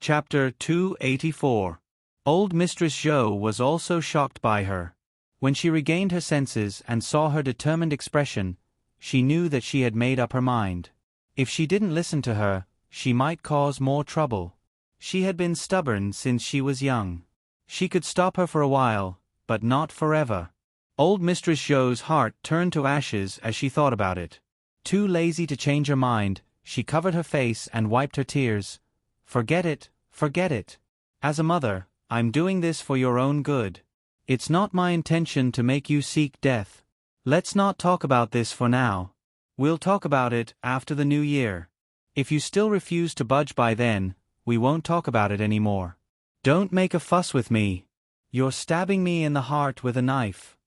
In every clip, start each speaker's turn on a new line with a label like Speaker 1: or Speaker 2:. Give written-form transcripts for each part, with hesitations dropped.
Speaker 1: Chapter 284. Old Mistress Zhou was also shocked by her. When she regained her senses and saw her determined expression, she knew that she had made up her mind. If she didn't listen to her, she might cause more trouble. She had been stubborn since she was young. She could stop her for a while, but not forever. Old Mistress Zhou's heart turned to ashes as she thought about it. Too lazy to change her mind, she covered her face and wiped her tears. Forget it, forget it. As a mother, I'm doing this for your own good. It's not my intention to make you seek death. Let's not talk about this for now. We'll talk about it after the new year. If you still refuse to budge by then, we won't talk about it anymore. Don't make a fuss with me. You're stabbing me in the heart with a knife.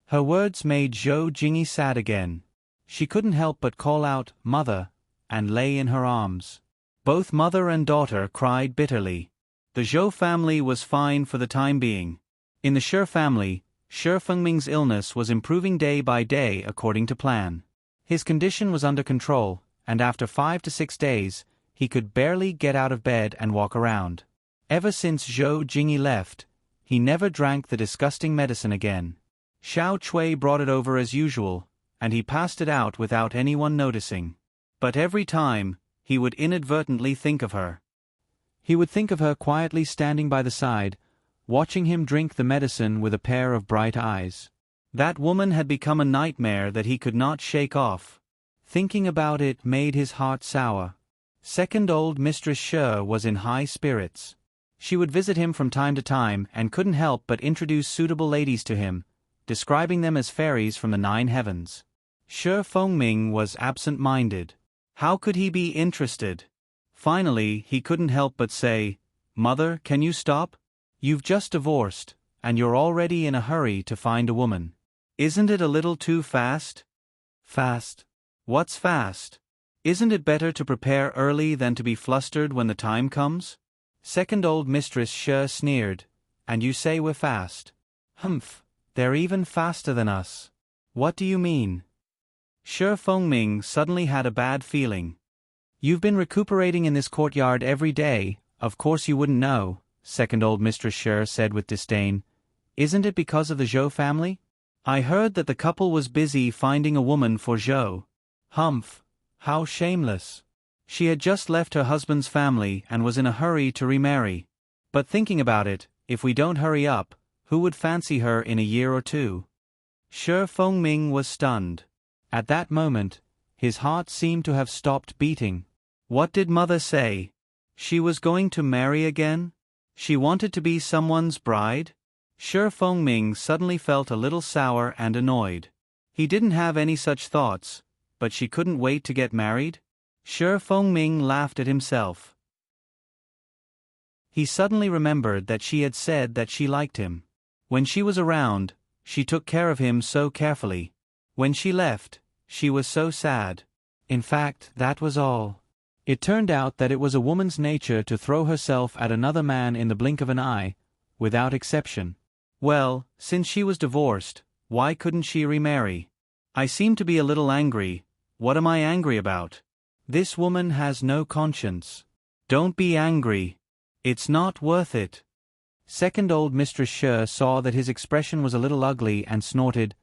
Speaker 1: Her words made Zhou Jingyi sad again. She couldn't help but call out, "Mother," and lay in her arms. Both mother and daughter cried bitterly. The Zhou family was fine for the time being. In the Shi family, Shi Fengming's illness was improving day by day according to plan. His condition was under control, and after 5 to 6 days, he could barely get out of bed and walk around. Ever since Zhou Jingyi left, he never drank the disgusting medicine again. Xiao Cui brought it over as usual, and he passed it out without anyone noticing. But every time, he would inadvertently think of her. He would think of her quietly standing by the side, watching him drink the medicine with a pair of bright eyes. That woman had become a nightmare that he could not shake off. Thinking about it made his heart sour. Second old Mistress Shi was in high spirits. She would visit him from time to time and couldn't help but introduce suitable ladies to him, describing them as fairies from the 9 heavens. Shi Fengming was absent-minded. How could he be interested? Finally, he couldn't help but say, "Mother, can you stop? You've just divorced, and you're already in a hurry to find a woman. Isn't it a little too fast?" Fast? What's fast? Isn't it better to prepare early than to be flustered when the time comes? Second old Mistress Shi sneered. "And you say we're fast?" "Humph, they're even faster than us." "What do you mean?" Shi Fengming suddenly had a bad feeling. "You've been recuperating in this courtyard every day, of course you wouldn't know," Second old Mistress Shi said with disdain. "Isn't it because of the Zhou family? I heard that the couple was busy finding a woman for Zhou." Humph, how shameless. She had just left her husband's family and was in a hurry to remarry. But thinking about it, if we don't hurry up, who would fancy her in a year or two? Shi Fengming was stunned. At that moment, his heart seemed to have stopped beating. What did mother say? She was going to marry again? She wanted to be someone's bride? Shi Fengming suddenly felt a little sour and annoyed. He didn't have any such thoughts, but she couldn't wait to get married? Shi Fengming laughed at himself. He suddenly remembered that she had said that she liked him. When she was around, she took care of him so carefully. When she left, she was so sad. In fact, that was all. It turned out that it was a woman's nature to throw herself at another man in the blink of an eye, without exception. Well, since she was divorced, why couldn't she remarry? I seem to be a little angry. What am I angry about? This woman has no conscience. Don't be angry. It's not worth it. Second old Mistress Shi saw that his expression was a little ugly and snorted,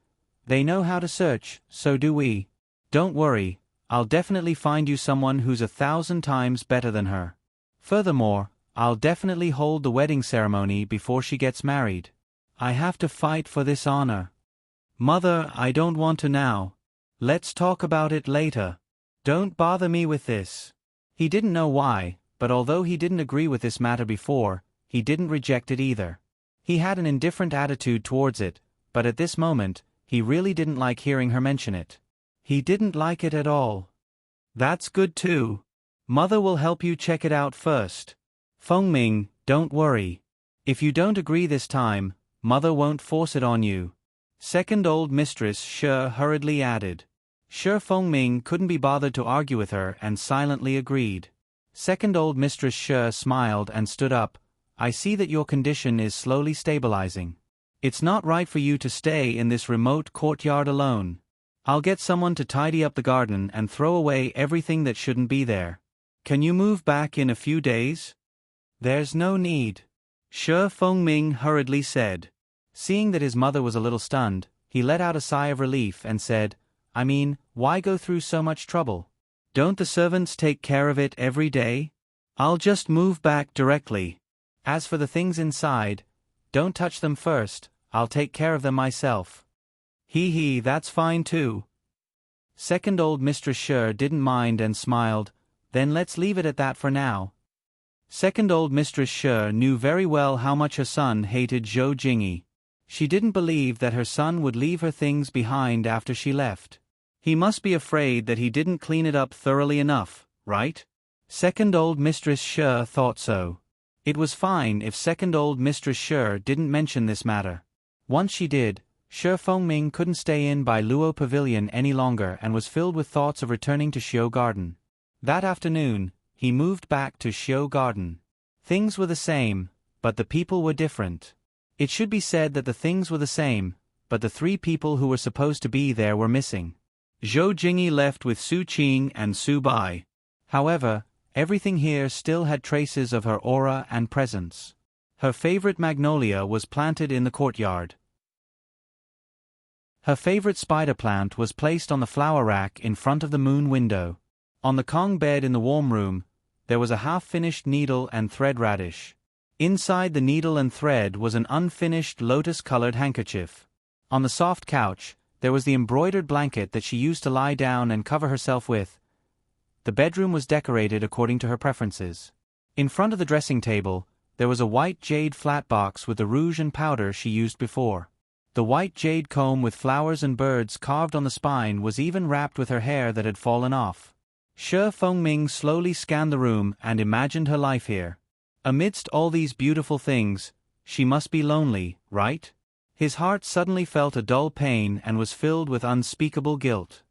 Speaker 1: "They know how to search, so do we. Don't worry, I'll definitely find you someone who's 1,000 times better than her. Furthermore, I'll definitely hold the wedding ceremony before she gets married. I have to fight for this honor." "Mother, I don't want to now. Let's talk about it later. Don't bother me with this." He didn't know why, but although he didn't agree with this matter before, he didn't reject it either. He had an indifferent attitude towards it, but at this moment, he really didn't like hearing her mention it. He didn't like it at all. "That's good too. Mother will help you check it out first. Fengming, don't worry. If you don't agree this time, Mother won't force it on you." Second old Mistress Shi hurriedly added. Shi Fengming couldn't be bothered to argue with her and silently agreed. Second old Mistress Shi smiled and stood up. "I see that your condition is slowly stabilizing. It's not right for you to stay in this remote courtyard alone. I'll get someone to tidy up the garden and throw away everything that shouldn't be there. Can you move back in a few days?" There's no need. Shi Fengming hurriedly said. Seeing that his mother was a little stunned, he let out a sigh of relief and said, I mean, why go through so much trouble? Don't the servants take care of it every day? I'll just move back directly. As for the things inside, don't touch them first, I'll take care of them myself. Hee, that's fine too. Second old Mistress Shi didn't mind and smiled, then let's leave it at that for now. Second old Mistress Shi knew very well how much her son hated Zhou Jingyi. She didn't believe that her son would leave her things behind after she left. He must be afraid that he didn't clean it up thoroughly enough, right? Second old Mistress Shi thought so. It was fine if second old Mistress Shi didn't mention this matter. Once she did, Shi Fengming couldn't stay in by Luo Pavilion any longer and was filled with thoughts of returning to Xiu Garden. That afternoon, he moved back to Xiu Garden. Things were the same, but the people were different. It should be said that the things were the same, but the three people who were supposed to be there were missing. Zhou Jingyi left with Su Qing and Su Bai. However, everything here still had traces of her aura and presence. Her favorite magnolia was planted in the courtyard. Her favorite spider plant was placed on the flower rack in front of the moon window. On the Kong bed in the warm room, there was a half-finished needle and thread radish. Inside the needle and thread was an unfinished lotus-colored handkerchief. On the soft couch, there was the embroidered blanket that she used to lie down and cover herself with. The bedroom was decorated according to her preferences. In front of the dressing table, there was a white jade flat box with the rouge and powder she used before. The white jade comb with flowers and birds carved on the spine was even wrapped with her hair that had fallen off. Shi Fengming slowly scanned the room and imagined her life here. Amidst all these beautiful things, she must be lonely, right? His heart suddenly felt a dull pain and was filled with unspeakable guilt.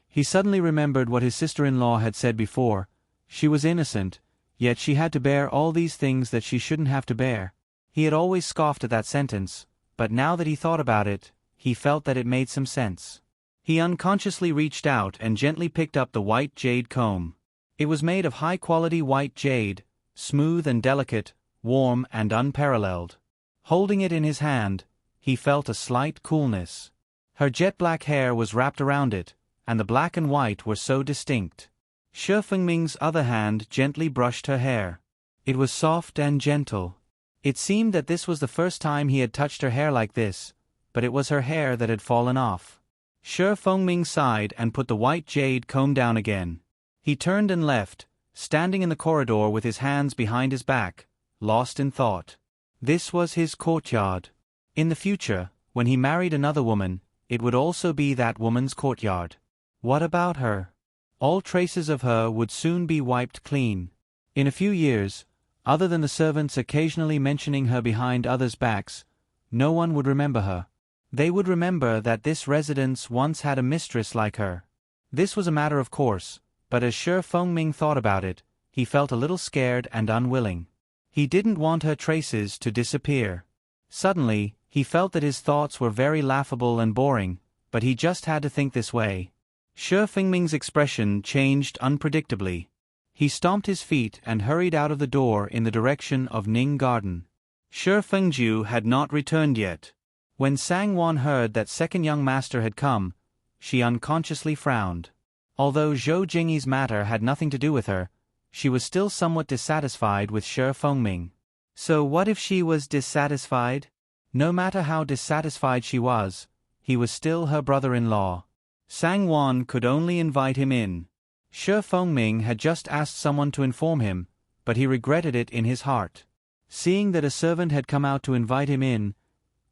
Speaker 1: He suddenly remembered what his sister-in-law had said before. She was innocent, yet she had to bear all these things that she shouldn't have to bear. He had always scoffed at that sentence, but now that he thought about it, he felt that it made some sense. He unconsciously reached out and gently picked up the white jade comb. It was made of high-quality white jade, smooth and delicate, warm and unparalleled. Holding it in his hand, he felt a slight coolness. Her jet-black hair was wrapped around it, and the black and white were so distinct. Shi Fengming's other hand gently brushed her hair. It was soft and gentle. It seemed that this was the first time he had touched her hair like this, but it was her hair that had fallen off. Shi Fengming sighed and put the white jade comb down again. He turned and left, standing in the corridor with his hands behind his back, lost in thought. This was his courtyard. In the future, when he married another woman, it would also be that woman's courtyard. What about her? All traces of her would soon be wiped clean. In a few years, other than the servants occasionally mentioning her behind others' backs, no one would remember her. They would remember that this residence once had a mistress like her. This was a matter of course, but as Shi Fengming thought about it, he felt a little scared and unwilling. He didn't want her traces to disappear. Suddenly, he felt that his thoughts were very laughable and boring, but he just had to think this way. Shi Fengming's expression changed unpredictably. He stomped his feet and hurried out of the door in the direction of Ning Garden. Shi Fengju had not returned yet. When Sangwon heard that second young master had come, she unconsciously frowned. Although Zhou Jingyi's matter had nothing to do with her, she was still somewhat dissatisfied with Shi Fengming. So what if she was dissatisfied? No matter how dissatisfied she was, he was still her brother-in-law. Sangwon could only invite him in. Shi Fengming had just asked someone to inform him, but he regretted it in his heart. Seeing that a servant had come out to invite him in,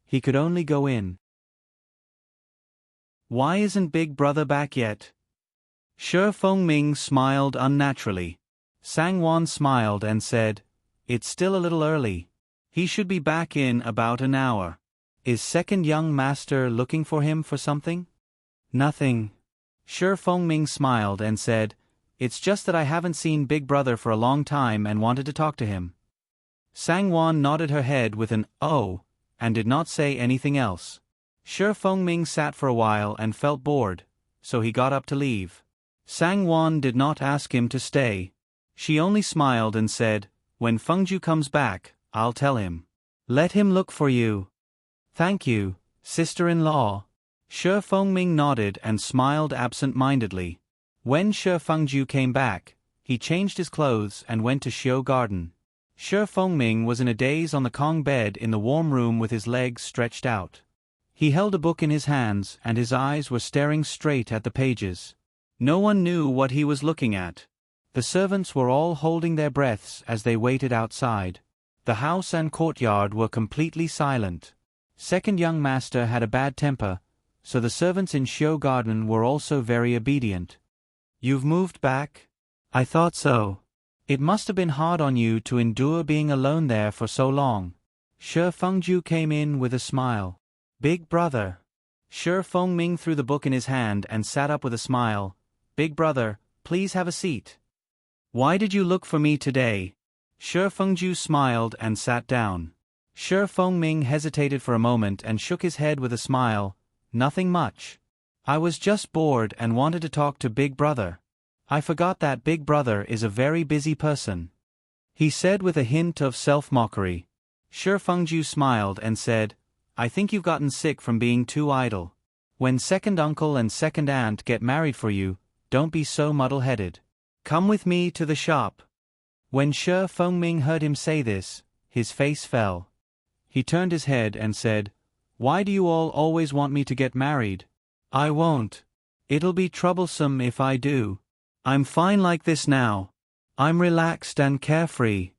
Speaker 1: he could only go in. Why isn't Big Brother back yet? Shi Fengming smiled unnaturally. Sangwon smiled and said, It's still a little early. He should be back in about an hour. Is second young master looking for him for something? Nothing. Shi Fengming smiled and said, It's just that I haven't seen Big Brother for a long time and wanted to talk to him. Sangwon nodded her head with an "oh," and did not say anything else. Shi Fengming sat for a while and felt bored, so he got up to leave. Sangwon did not ask him to stay. She only smiled and said, When Fengju comes back, I'll tell him. Let him look for you. Thank you, sister-in-law. Shi Fengming nodded and smiled absent-mindedly. When Shi Fengju came back, he changed his clothes and went to Xiu Garden. Shi Fengming was in a daze on the Kong bed in the warm room with his legs stretched out. He held a book in his hands and his eyes were staring straight at the pages. No one knew what he was looking at. The servants were all holding their breaths as they waited outside. The house and courtyard were completely silent. Second young master had a bad temper, so the servants in Xiu Garden were also very obedient. You've moved back? I thought so. It must have been hard on you to endure being alone there for so long. Shi Fengju came in with a smile. Big brother. Shi Fengming threw the book in his hand and sat up with a smile. Big brother, please have a seat. Why did you look for me today? Shi Fengju smiled and sat down. Shi Fengming hesitated for a moment and shook his head with a smile. Nothing much. I was just bored and wanted to talk to Big Brother. I forgot that Big Brother is a very busy person. He said with a hint of self-mockery. Shi Fengju smiled and said, I think you've gotten sick from being too idle. When second uncle and second aunt get married for you, don't be so muddle-headed. Come with me to the shop. When Shi Fengming heard him say this, his face fell. He turned his head and said, Why do you all always want me to get married? I won't. It'll be troublesome if I do. I'm fine like this now. I'm relaxed and carefree.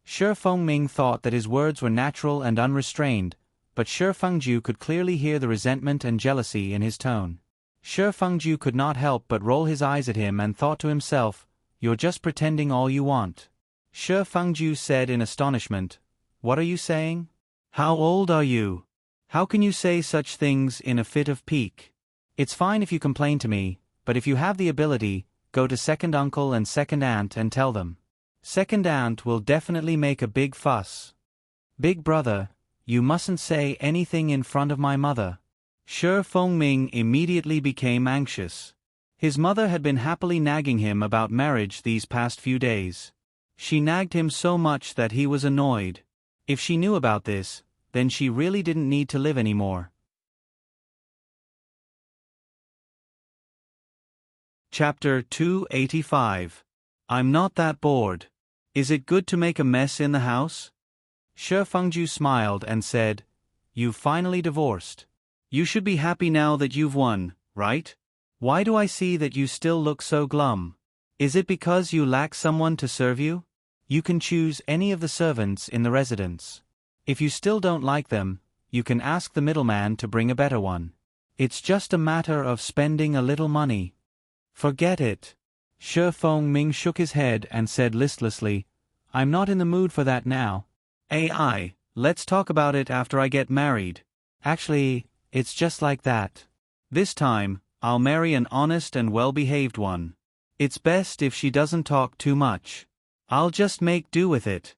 Speaker 1: Shi Fengming thought that his words were natural and unrestrained, but Shi Fengju could clearly hear the resentment and jealousy in his tone. Shi Fengju could not help but roll his eyes at him and thought to himself, You're just pretending all you want. Shi Fengju said in astonishment, What are you saying? How old are you? How can you say such things in a fit of pique? It's fine if you complain to me, but if you have the ability, go to second uncle and second aunt and tell them. Second aunt will definitely make a big fuss. Big brother, you mustn't say anything in front of my mother. Shi Fengming immediately became anxious. His mother had been happily nagging him about marriage these past few days. She nagged him so much that he was annoyed. If she knew about this, then she really didn't need to live anymore. Chapter 285. I'm not that bored. Is it good to make a mess in the house? Shi Fengju smiled and said, You've finally divorced. You should be happy now that you've won, right? Why do I see that you still look so glum? Is it because you lack someone to serve you? You can choose any of the servants in the residence. If you still don't like them, you can ask the middleman to bring a better one. It's just a matter of spending a little money. Forget it. Shi Fengming shook his head and said listlessly, I'm not in the mood for that now. Let's talk about it after I get married. Actually, it's just like that. This time, I'll marry an honest and well-behaved one. It's best if she doesn't talk too much. I'll just make do with it.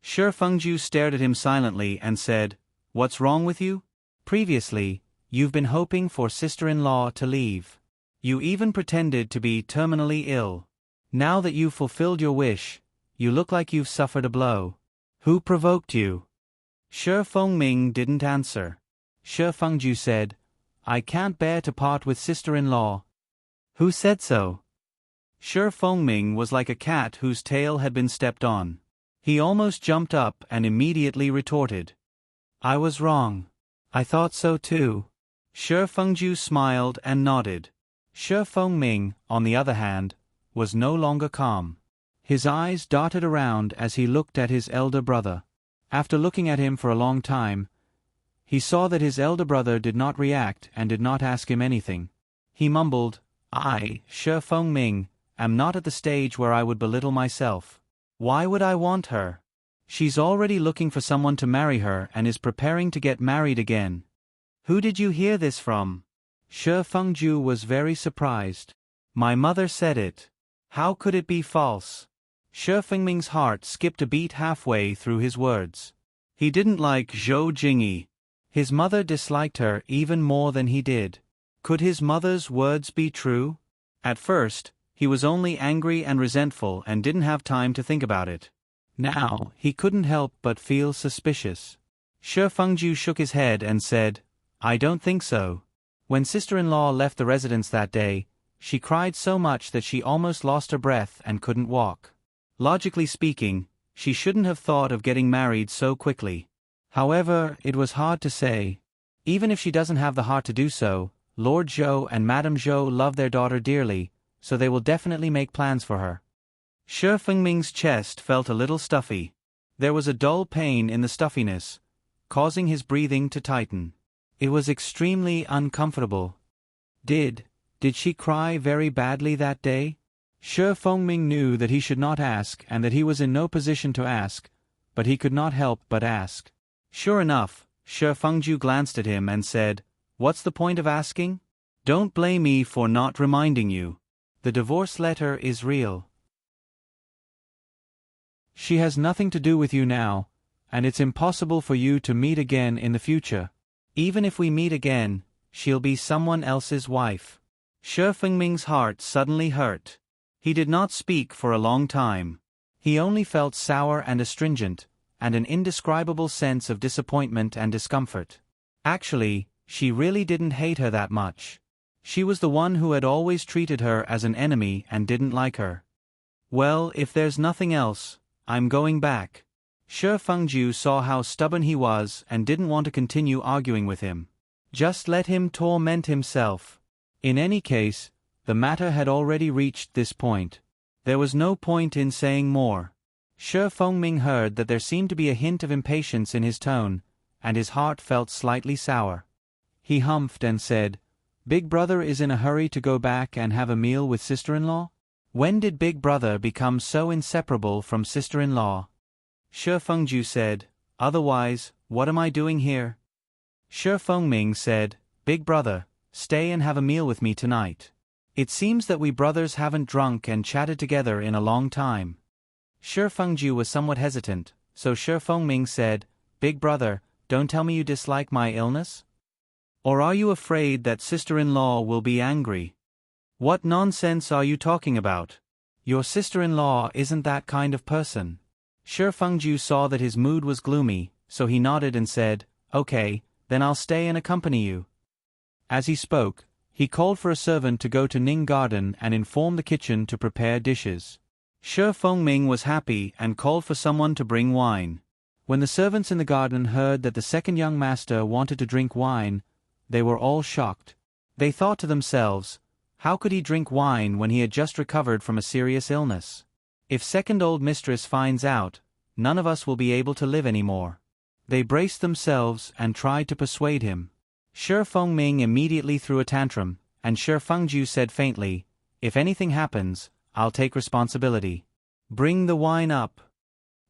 Speaker 1: Shi Fengju stared at him silently and said, What's wrong with you? Previously, you've been hoping for sister-in-law to leave. You even pretended to be terminally ill. Now that you've fulfilled your wish, you look like you've suffered a blow. Who provoked you? Shi Fengming didn't answer. Shi Fengju said, I can't bear to part with sister-in-law. Who said so? Shi Fengming was like a cat whose tail had been stepped on. He almost jumped up and immediately retorted. I was wrong. I thought so too. Shi Fengju smiled and nodded. Shi Fengming, on the other hand, was no longer calm. His eyes darted around as he looked at his elder brother. After looking at him for a long time, he saw that his elder brother did not react and did not ask him anything. He mumbled, I, Shi Fengming, am not at the stage where I would belittle myself. Why would I want her? She's already looking for someone to marry her and is preparing to get married again. Who did you hear this from? Shi Fengju was very surprised. My mother said it. How could it be false? Shi Fengming's heart skipped a beat halfway through his words. He didn't like Zhou Jingyi. His mother disliked her even more than he did. Could his mother's words be true? At first, he was only angry and resentful and didn't have time to think about it. Now, he couldn't help but feel suspicious. Shi Fengju shook his head and said, I don't think so. When sister-in-law left the residence that day, she cried so much that she almost lost her breath and couldn't walk. Logically speaking, she shouldn't have thought of getting married so quickly. However, it was hard to say. Even if she doesn't have the heart to do so, Lord Zhou and Madame Zhou love their daughter dearly, so they will definitely make plans for her. Shi Fengming's chest felt a little stuffy. There was a dull pain in the stuffiness, causing his breathing to tighten. It was extremely uncomfortable. Did she cry very badly that day? Shi Fengming knew that he should not ask and that he was in no position to ask, but he could not help but ask. Sure enough, Shi Fengju glanced at him and said, What's the point of asking? Don't blame me for not reminding you. The divorce letter is real. She has nothing to do with you now, and it's impossible for you to meet again in the future. Even if we meet again, she'll be someone else's wife. Shi Fengming's heart suddenly hurt. He did not speak for a long time. He only felt sour and astringent, and an indescribable sense of disappointment and discomfort. Actually, she really didn't hate her that much. She was the one who had always treated her as an enemy and didn't like her. Well, if there's nothing else, I'm going back. Shi Fengju saw how stubborn he was and didn't want to continue arguing with him. Just let him torment himself. In any case, the matter had already reached this point. There was no point in saying more. Shi Fengming heard that there seemed to be a hint of impatience in his tone, and his heart felt slightly sour. He humphed and said, Big Brother is in a hurry to go back and have a meal with sister-in-law? When did Big Brother become so inseparable from sister-in-law? Shi Fengju said, Otherwise, what am I doing here? Shi Fengming said, Big Brother, stay and have a meal with me tonight. It seems that we brothers haven't drunk and chatted together in a long time. Shi Fengju was somewhat hesitant, so Shi Fengming said, Big Brother, don't tell me you dislike my illness? Or are you afraid that sister-in-law will be angry? What nonsense are you talking about? Your sister-in-law isn't that kind of person. Shi Fengju saw that his mood was gloomy, so he nodded and said, Okay, then I'll stay and accompany you. As he spoke, he called for a servant to go to Ning Garden and inform the kitchen to prepare dishes. Shi Fengming was happy and called for someone to bring wine. When the servants in the garden heard that the second young master wanted to drink wine, they were all shocked. They thought to themselves, how could he drink wine when he had just recovered from a serious illness? If second old mistress finds out, none of us will be able to live anymore. They braced themselves and tried to persuade him. Shi Fengming immediately threw a tantrum, and Shi Fengju said faintly, If anything happens, I'll take responsibility. Bring the wine up.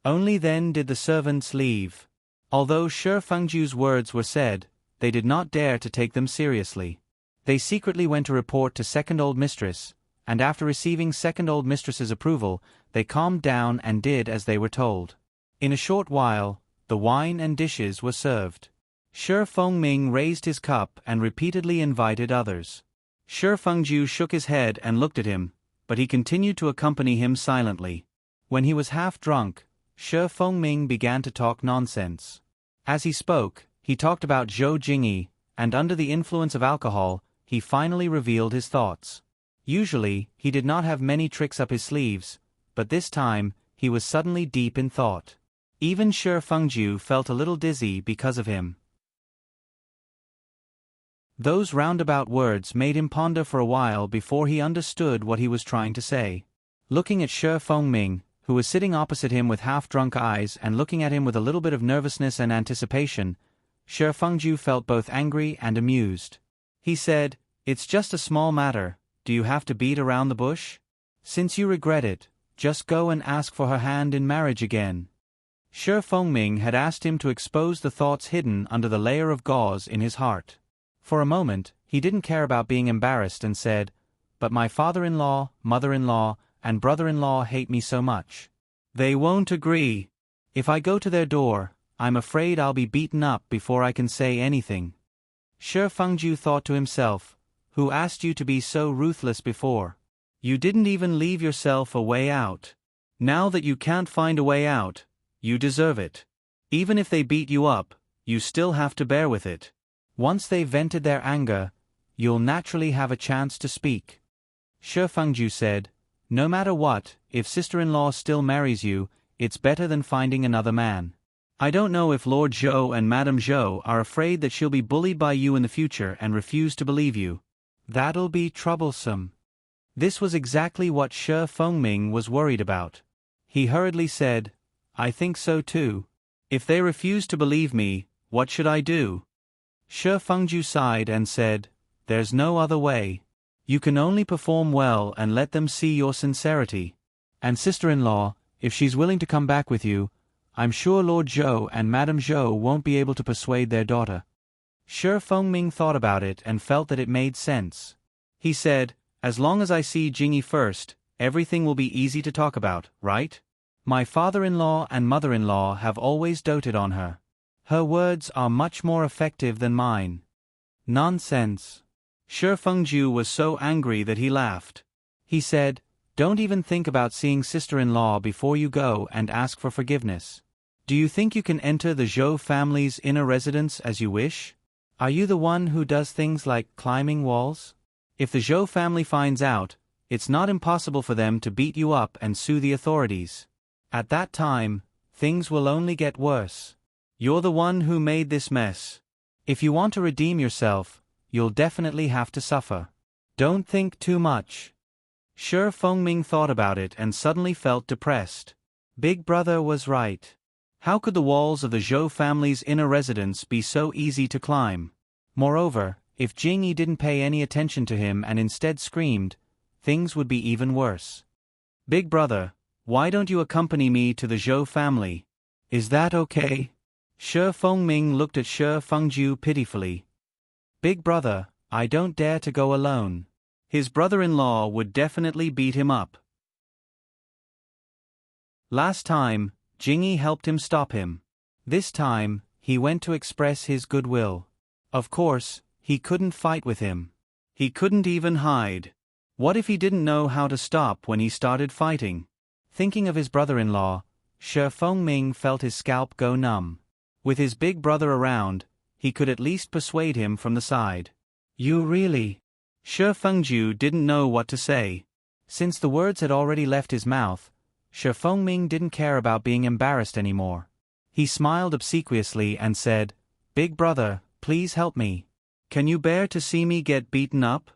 Speaker 1: Only then did the servants leave. Although Shi Fengju's words were said, they did not dare to take them seriously. They secretly went to report to second old mistress, and after receiving second old mistress's approval, they calmed down and did as they were told. In a short while, the wine and dishes were served. Shi Fengming raised his cup and repeatedly invited others. Shi Fengju shook his head and looked at him, but he continued to accompany him silently. When he was half drunk, Shi Fengming began to talk nonsense. As he spoke, he talked about Zhou Jingyi, and under the influence of alcohol, he finally revealed his thoughts. Usually, he did not have many tricks up his sleeves, but this time, he was suddenly deep in thought. Even Shi Fengju felt a little dizzy because of him. Those roundabout words made him ponder for a while before he understood what he was trying to say. Looking at Shi Fengming, who was sitting opposite him with half-drunk eyes and looking at him with a little bit of nervousness and anticipation, Shi Fengju felt both angry and amused. He said, It's just a small matter, do you have to beat around the bush? Since you regret it, just go and ask for her hand in marriage again. Shi Fengming had asked him to expose the thoughts hidden under the layer of gauze in his heart. For a moment, he didn't care about being embarrassed and said, But my father-in-law, mother-in-law, and brother-in-law hate me so much. They won't agree. If I go to their door, I'm afraid I'll be beaten up before I can say anything. Shi Fengju thought to himself, Who asked you to be so ruthless before? You didn't even leave yourself a way out. Now that you can't find a way out, you deserve it. Even if they beat you up, you still have to bear with it. Once they've vented their anger, you'll naturally have a chance to speak. Shi Fengju said, no matter what, if sister-in-law still marries you, it's better than finding another man. I don't know if Lord Zhou and Madame Zhou are afraid that she'll be bullied by you in the future and refuse to believe you. That'll be troublesome. This was exactly what Shi Fengming was worried about. He hurriedly said, I think so too. If they refuse to believe me, what should I do? Shi Fengju sighed and said, there's no other way. You can only perform well and let them see your sincerity. And sister-in-law, if she's willing to come back with you, I'm sure Lord Zhou and Madame Zhou won't be able to persuade their daughter. Shi Fengming thought about it and felt that it made sense. He said, as long as I see Jingyi first, everything will be easy to talk about, right? My father-in-law and mother-in-law have always doted on her. Her words are much more effective than mine. Nonsense. Shi Fengju was so angry that he laughed. He said, don't even think about seeing sister-in-law before you go and ask for forgiveness. Do you think you can enter the Zhou family's inner residence as you wish? Are you the one who does things like climbing walls? If the Zhou family finds out, it's not impossible for them to beat you up and sue the authorities. At that time, things will only get worse. You're the one who made this mess. If you want to redeem yourself, you'll definitely have to suffer. Don't think too much. Shi Fengming thought about it and suddenly felt depressed. Big Brother was right. How could the walls of the Zhou family's inner residence be so easy to climb? Moreover, if Jingyi didn't pay any attention to him and instead screamed, things would be even worse. Big Brother, why don't you accompany me to the Zhou family? Is that okay? Shi Fengming looked at Shi Fengju pitifully. Big Brother, I don't dare to go alone. His brother-in-law would definitely beat him up. Last time, Jingyi helped him stop him. This time, he went to express his goodwill. Of course, he couldn't fight with him. He couldn't even hide. What if he didn't know how to stop when he started fighting? Thinking of his brother-in-law, Shi Fengming felt his scalp go numb. With his big brother around, he could at least persuade him from the side. You really? Shi Fengju didn't know what to say. Since the words had already left his mouth, Shi Fengming didn't care about being embarrassed anymore. He smiled obsequiously and said, Big Brother, please help me. Can you bear to see me get beaten up?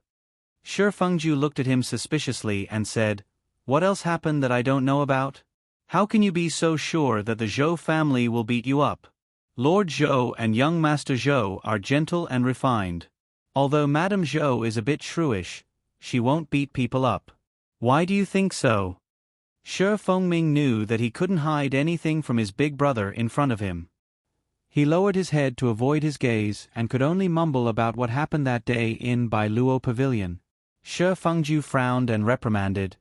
Speaker 1: Shi Fengju looked at him suspiciously and said, what else happened that I don't know about? How can you be so sure that the Zhou family will beat you up? Lord Zhou and young Master Zhou are gentle and refined. Although Madame Zhou is a bit shrewish, she won't beat people up. Why do you think so? Shi Fengming knew that he couldn't hide anything from his big brother in front of him. He lowered his head to avoid his gaze and could only mumble about what happened that day in Bai Luo Pavilion. Shi Fengju frowned and reprimanded,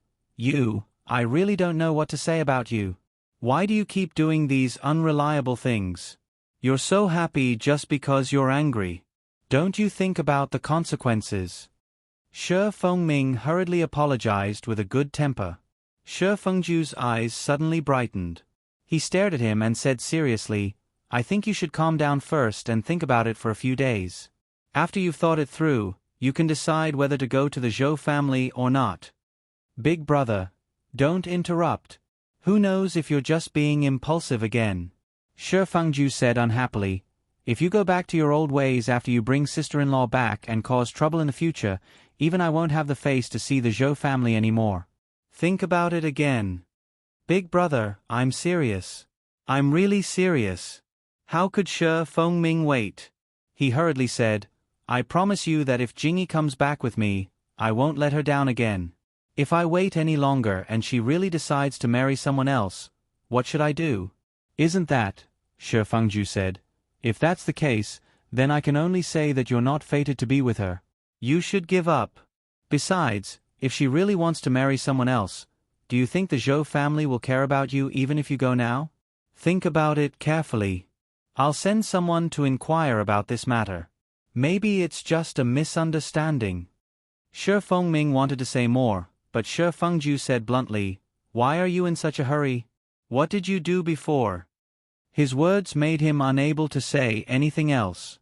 Speaker 1: I really don't know what to say about you. Why do you keep doing these unreliable things? You're so happy just because you're angry. Don't you think about the consequences? Shi Fengming hurriedly apologized with a good temper. Shi Fengju's eyes suddenly brightened. He stared at him and said seriously, I think you should calm down first and think about it for a few days. After you've thought it through, you can decide whether to go to the Zhou family or not. Big Brother, don't interrupt. Who knows if you're just being impulsive again? Shi Fengju said unhappily, if you go back to your old ways after you bring sister-in-law back and cause trouble in the future, even I won't have the face to see the Zhou family anymore. Think about it again. Big Brother, I'm serious. I'm really serious. How could Shi Fengming wait? He hurriedly said, I promise you that if Jingyi comes back with me, I won't let her down again. If I wait any longer and she really decides to marry someone else, what should I do? Isn't that, Shi Fengju said, if that's the case, then I can only say that you're not fated to be with her. You should give up. Besides, if she really wants to marry someone else, do you think the Zhou family will care about you even if you go now? Think about it carefully. I'll send someone to inquire about this matter. Maybe it's just a misunderstanding. Shi Fengming wanted to say more, but Shi Fengju said bluntly, Why are you in such a hurry? What did you do before? His words made him unable to say anything else.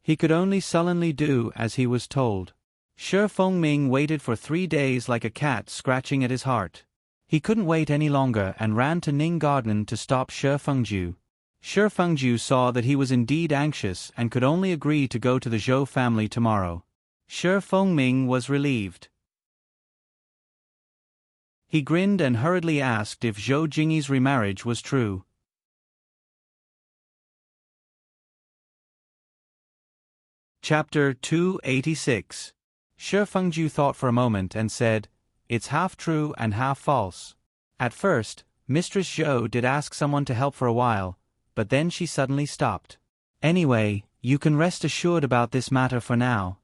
Speaker 1: He could only sullenly do as he was told. Shi Fengming waited for 3 days like a cat scratching at his heart. He couldn't wait any longer and ran to Ning Garden to stop Shi Fengju. Shi Fengju saw that he was indeed anxious and could only agree to go to the Zhou family tomorrow. Shi Fengming was relieved. He grinned and hurriedly asked if Zhou Jingyi's remarriage was true. Chapter 286. Shi Fengju thought for a moment and said, "It's half true and half false." At first, Mistress Zhou did ask someone to help for a while, but then she suddenly stopped. "Anyway, you can rest assured about this matter for now."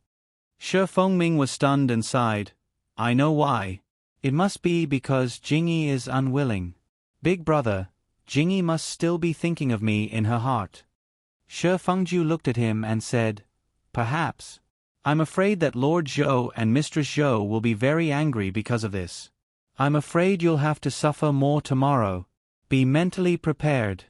Speaker 1: Shi Fengming was stunned and sighed. "I know why. It must be because Jingyi is unwilling. Big brother, Jingyi must still be thinking of me in her heart." Shi Fengju looked at him and said, "Perhaps. I'm afraid that Lord Zhou and Mistress Zhou will be very angry because of this. I'm afraid you'll have to suffer more tomorrow. Be mentally prepared."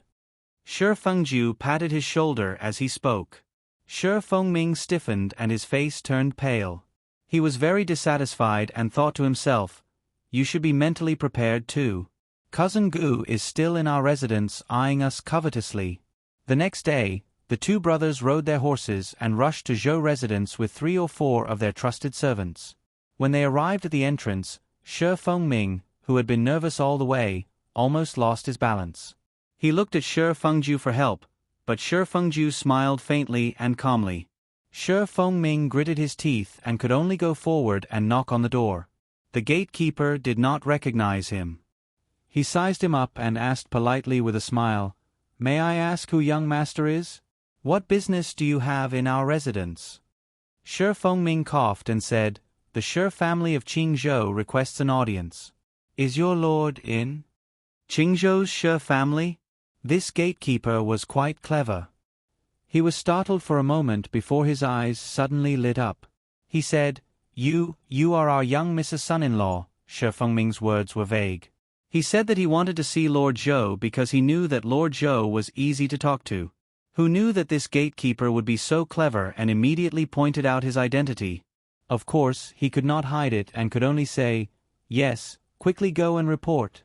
Speaker 1: Shi Fengju patted his shoulder as he spoke. Shi Fengming stiffened and his face turned pale. He was very dissatisfied and thought to himself, "You should be mentally prepared too. Cousin Gu is still in our residence eyeing us covetously." The next day, the two brothers rode their horses and rushed to Zhou residence with 3 or 4 of their trusted servants. When they arrived at the entrance, Shi Fengming, who had been nervous all the way, almost lost his balance. He looked at Shi Fengju for help, but Shi Fengju smiled faintly and calmly. Shi Fengming gritted his teeth and could only go forward and knock on the door. The gatekeeper did not recognize him. He sized him up and asked politely with a smile, "May I ask who young master is? What business do you have in our residence?" Shi Fengming coughed and said, "The Shi family of Qingzhou requests an audience." "Is your lord in?" "Qingzhou's Shi family?" This gatekeeper was quite clever. He was startled for a moment before his eyes suddenly lit up. He said, You are our young Mrs. Son-in-law." Shi Fengming's words were vague. He said that he wanted to see Lord Zhou because he knew that Lord Zhou was easy to talk to. Who knew that this gatekeeper would be so clever and immediately pointed out his identity? Of course, he could not hide it and could only say, "Yes, quickly go and report."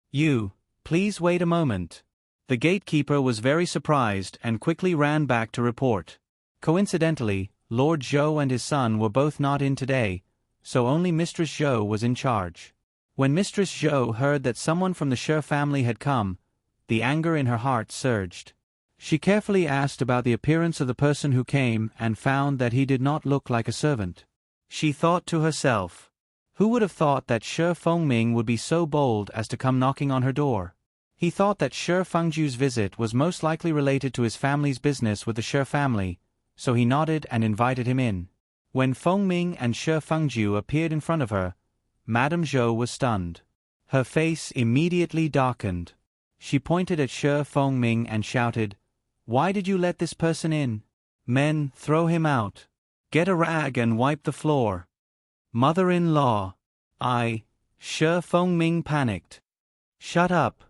Speaker 1: "You, please wait a moment." The gatekeeper was very surprised and quickly ran back to report. Coincidentally, Lord Zhou and his son were both not in today, so only Mistress Zhou was in charge. When Mistress Zhou heard that someone from the Shi family had come, the anger in her heart surged. She carefully asked about the appearance of the person who came and found that he did not look like a servant. She thought to herself, who would have thought that Shi Fengming would be so bold as to come knocking on her door? He thought that Shi Fengju's visit was most likely related to his family's business with the Shi family, so he nodded and invited him in. When Fengming and Shi Fengju appeared in front of her, Madame Zhou was stunned. Her face immediately darkened. She pointed at Shi Fengming and shouted, "Why did you let this person in? Men, throw him out. Get a rag and wipe the floor." "Mother-in-law." Shi Fengming panicked. "Shut up."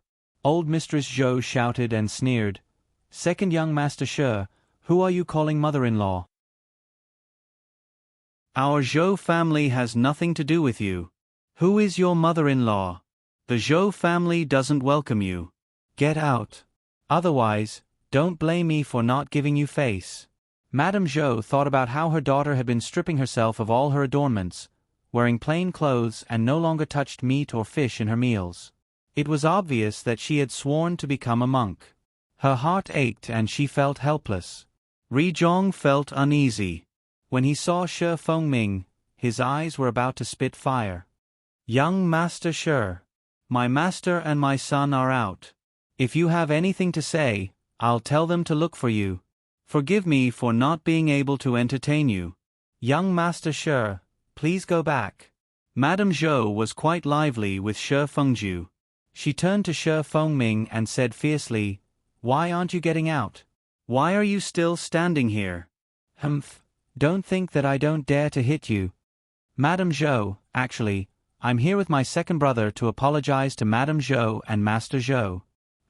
Speaker 1: Old Mistress Zhou shouted and sneered. "Second young Master Shi, who are you calling mother-in-law? Our Zhou family has nothing to do with you. Who is your mother-in-law? The Zhou family doesn't welcome you. Get out. Otherwise, don't blame me for not giving you face." Madame Zhou thought about how her daughter had been stripping herself of all her adornments, wearing plain clothes and no longer touched meat or fish in her meals. It was obvious that she had sworn to become a monk. Her heart ached and she felt helpless. Ri Zhong felt uneasy. When he saw Shi Fengming, his eyes were about to spit fire. "Young Master Shi, my master and my son are out. If you have anything to say, I'll tell them to look for you. Forgive me for not being able to entertain you. Young Master Shi, please go back." Madame Zhou was quite lively with Shi Fengju. She turned to Shi Fengming and said fiercely, "Why aren't you getting out? Why are you still standing here?" "Humph, don't think that I don't dare to hit you." Madame Zhou, actually, I'm here with my second brother to apologize to Madame Zhou and Master Zhou.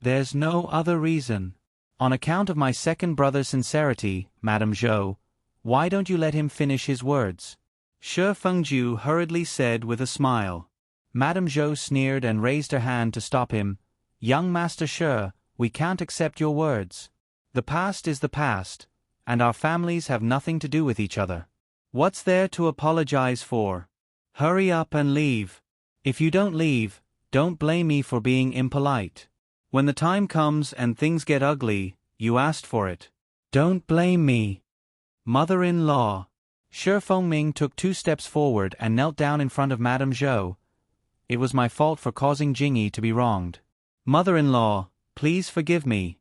Speaker 1: There's no other reason. On account of my second brother's sincerity, Madame Zhou, why don't you let him finish his words? Shi Fengju hurriedly said with a smile. Madame Zhou sneered and raised her hand to stop him. Young Master Shi, we can't accept your words. The past is the past, and our families have nothing to do with each other. What's there to apologize for? Hurry up and leave. If you don't leave, don't blame me for being impolite. When the time comes and things get ugly, you asked for it. Don't blame me. Mother-in-law. Shi Fengming took 2 steps forward and knelt down in front of Madame Zhou. It was my fault for causing Jingyi to be wronged. Mother-in-law, please forgive me.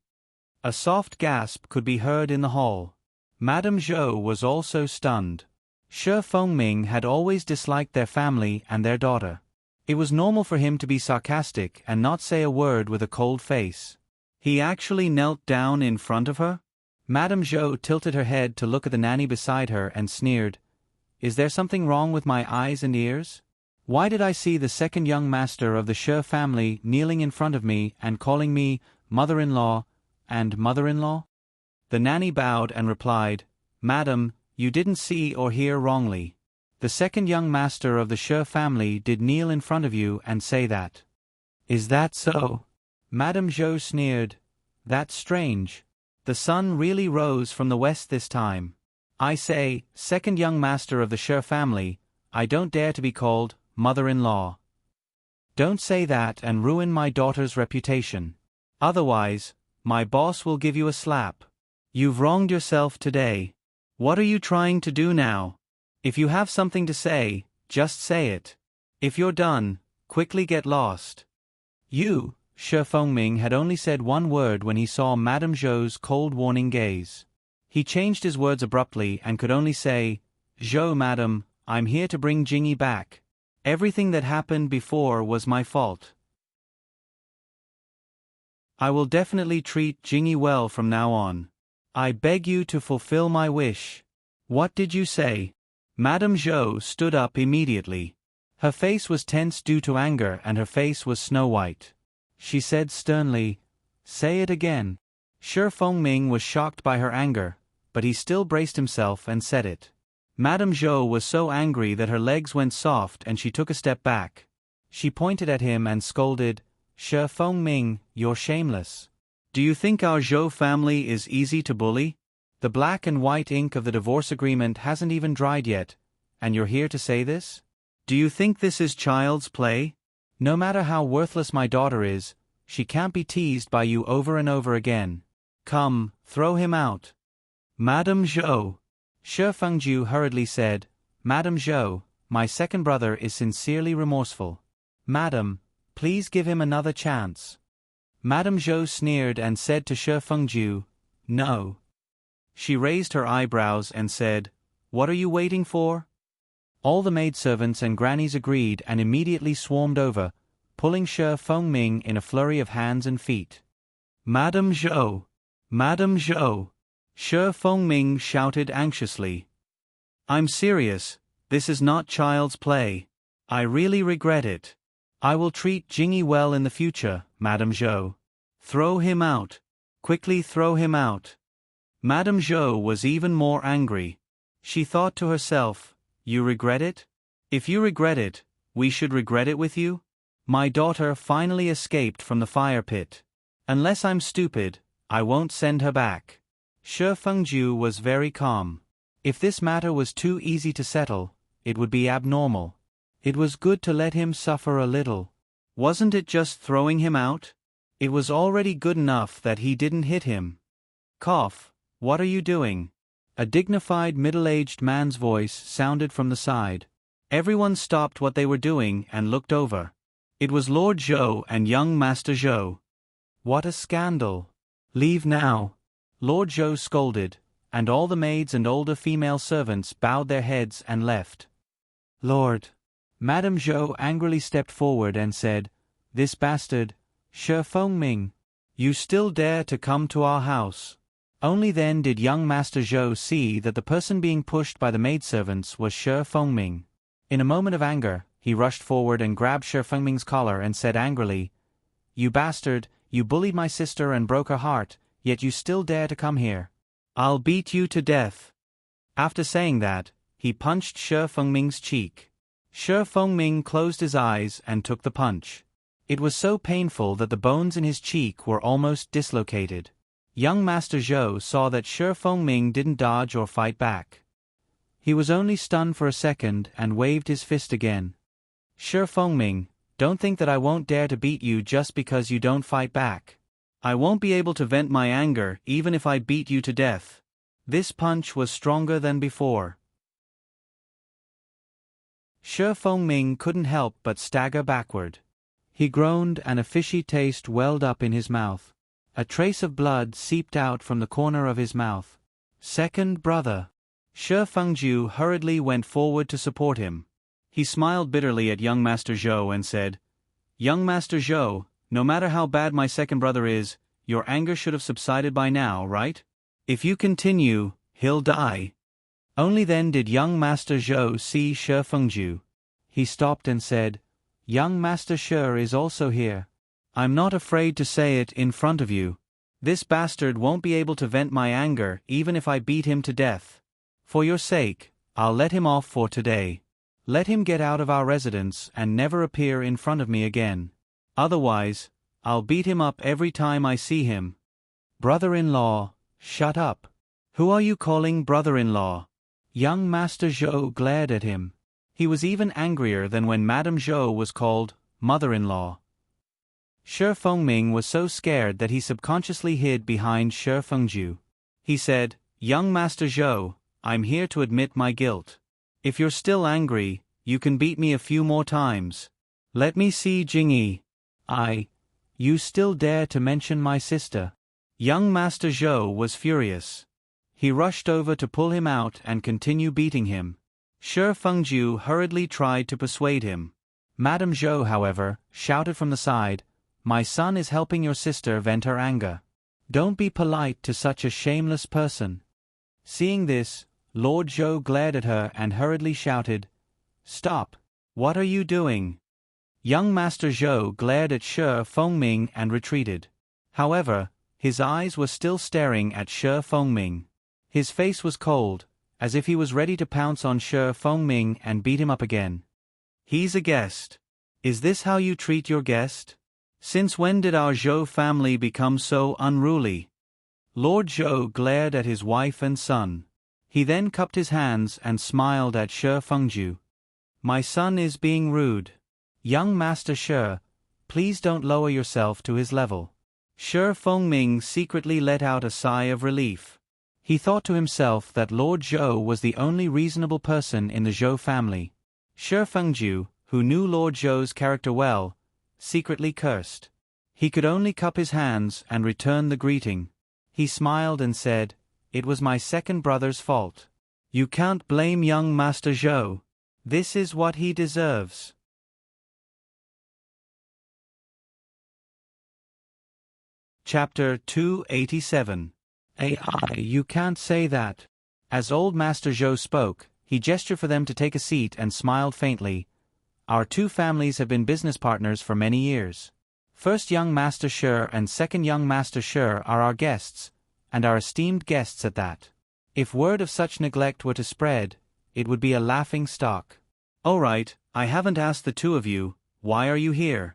Speaker 1: A soft gasp could be heard in the hall. Madame Zhou was also stunned. Shi Fengming had always disliked their family and their daughter. It was normal for him to be sarcastic and not say a word with a cold face. He actually knelt down in front of her? Madame Zhou tilted her head to look at the nanny beside her and sneered. Is there something wrong with my eyes and ears? Why did I see the second young master of the Shi family kneeling in front of me and calling me mother-in-law and mother-in-law? The nanny bowed and replied, Madam, you didn't see or hear wrongly. The second young master of the Shi family did kneel in front of you and say that. Is that so? Madame Zhou sneered. That's strange. The sun really rose from the west this time. I say, second young master of the Shi family, I don't dare to be called mother-in-law. Don't say that and ruin my daughter's reputation. Otherwise, my boss will give you a slap. You've wronged yourself today. What are you trying to do now? If you have something to say, just say it. If you're done, quickly get lost. You, Shi Fengming had only said one word when he saw Madame Zhou's cold warning gaze. He changed his words abruptly and could only say, Zhou madam, I'm here to bring Jingyi back. Everything that happened before was my fault. I will definitely treat Jingyi well from now on. I beg you to fulfill my wish. What did you say? Madame Zhou stood up immediately. Her face was tense due to anger and her face was snow-white. She said sternly, Say it again. Shi Fengming was shocked by her anger, but he still braced himself and said it. Madame Zhou was so angry that her legs went soft and she took a step back. She pointed at him and scolded, Shi Fengming, you're shameless. Do you think our Zhou family is easy to bully? The black and white ink of the divorce agreement hasn't even dried yet, and you're here to say this? Do you think this is child's play? No matter how worthless my daughter is, she can't be teased by you over and over again. Come, throw him out. Madame Zhou. Shi Fengju hurriedly said, Madame Zhou, my second brother is sincerely remorseful. Madam, please give him another chance. Madame Zhou sneered and said to Shi Fengju, No. She raised her eyebrows and said, What are you waiting for? All the maidservants and grannies agreed and immediately swarmed over, pulling Shi Fengming in a flurry of hands and feet. Madame Zhou! Madame Zhou! Shi Fengming shouted anxiously. I'm serious, this is not child's play. I really regret it. I will treat Jingyi well in the future, Madame Zhou. Throw him out. Quickly throw him out. Madame Zhou was even more angry. She thought to herself, You regret it? If you regret it, we should regret it with you? My daughter finally escaped from the fire pit. Unless I'm stupid, I won't send her back. Shi Fengju was very calm. If this matter was too easy to settle, it would be abnormal. It was good to let him suffer a little. Wasn't it just throwing him out? It was already good enough that he didn't hit him. Cough, what are you doing? A dignified middle-aged man's voice sounded from the side. Everyone stopped what they were doing and looked over. It was Lord Zhou and young Master Zhou. What a scandal! Leave now. Lord Zhou scolded, and all the maids and older female servants bowed their heads and left. Lord! Madame Zhou angrily stepped forward and said, This bastard, Shi Fengming, you still dare to come to our house. Only then did young Master Zhou see that the person being pushed by the maidservants was Shi Fengming. In a moment of anger, he rushed forward and grabbed Shi Fengming's collar and said angrily, "You bastard, you bullied my sister and broke her heart, yet you still dare to come here. I'll beat you to death." After saying that, he punched Shi Fengming's cheek. Shi Fengming closed his eyes and took the punch. It was so painful that the bones in his cheek were almost dislocated. Young Master Zhou saw that Shi Fengming didn't dodge or fight back. He was only stunned for a second and waved his fist again. "Shi Fengming, don't think that I won't dare to beat you just because you don't fight back. I won't be able to vent my anger even if I beat you to death." This punch was stronger than before. Shi Fengming couldn't help but stagger backward. He groaned and a fishy taste welled up in his mouth. A trace of blood seeped out from the corner of his mouth. "Second brother." Shi Fengju hurriedly went forward to support him. He smiled bitterly at young Master Zhou and said, "Young Master Zhou, no matter how bad my second brother is, your anger should have subsided by now, right? If you continue, he'll die." Only then did young Master Zhou see Shi Fengju. He stopped and said, "Young Master Shi is also here. I'm not afraid to say it in front of you. This bastard won't be able to vent my anger even if I beat him to death. For your sake, I'll let him off for today. Let him get out of our residence and never appear in front of me again. Otherwise, I'll beat him up every time I see him." "Brother-in-law, shut up. Who are you calling brother-in-law?" Young Master Zhou glared at him. He was even angrier than when Madame Zhou was called mother-in-law. Shi Fengming was so scared that he subconsciously hid behind Shi Fengju. He said, "Young Master Zhou, I'm here to admit my guilt. If you're still angry, you can beat me a few more times. Let me see Jingyi." You still dare to mention my sister?" Young Master Zhou was furious. He rushed over to pull him out and continue beating him. Shi Fengju hurriedly tried to persuade him. Madame Zhou, however, shouted from the side, "My son is helping your sister vent her anger. Don't be polite to such a shameless person." Seeing this, Lord Zhou glared at her and hurriedly shouted, "Stop! What are you doing?" Young Master Zhou glared at Shi Fengming and retreated. However, his eyes were still staring at Shi Fengming. His face was cold, as if he was ready to pounce on Shi Fengming and beat him up again. "He's a guest. Is this how you treat your guest? Since when did our Zhou family become so unruly?" Lord Zhou glared at his wife and son. He then cupped his hands and smiled at Shi Fengju. "My son is being rude. Young Master Shi, please don't lower yourself to his level." Shi Fengming secretly let out a sigh of relief. He thought to himself that Lord Zhou was the only reasonable person in the Zhou family. Shi Fengju, who knew Lord Zhou's character well, secretly cursed. He could only cup his hands and return the greeting. He smiled and said, "It was my second brother's fault. You can't blame young Master Zhou. This is what he deserves." Chapter 287. You can't say that." As old Master Zhou spoke, he gestured for them to take a seat and smiled faintly. "Our two families have been business partners for many years. First young Master Shi and second young Master Shi are our guests, and our esteemed guests at that. If word of such neglect were to spread, it would be a laughing stock. All right, I haven't asked the two of you, why are you here?"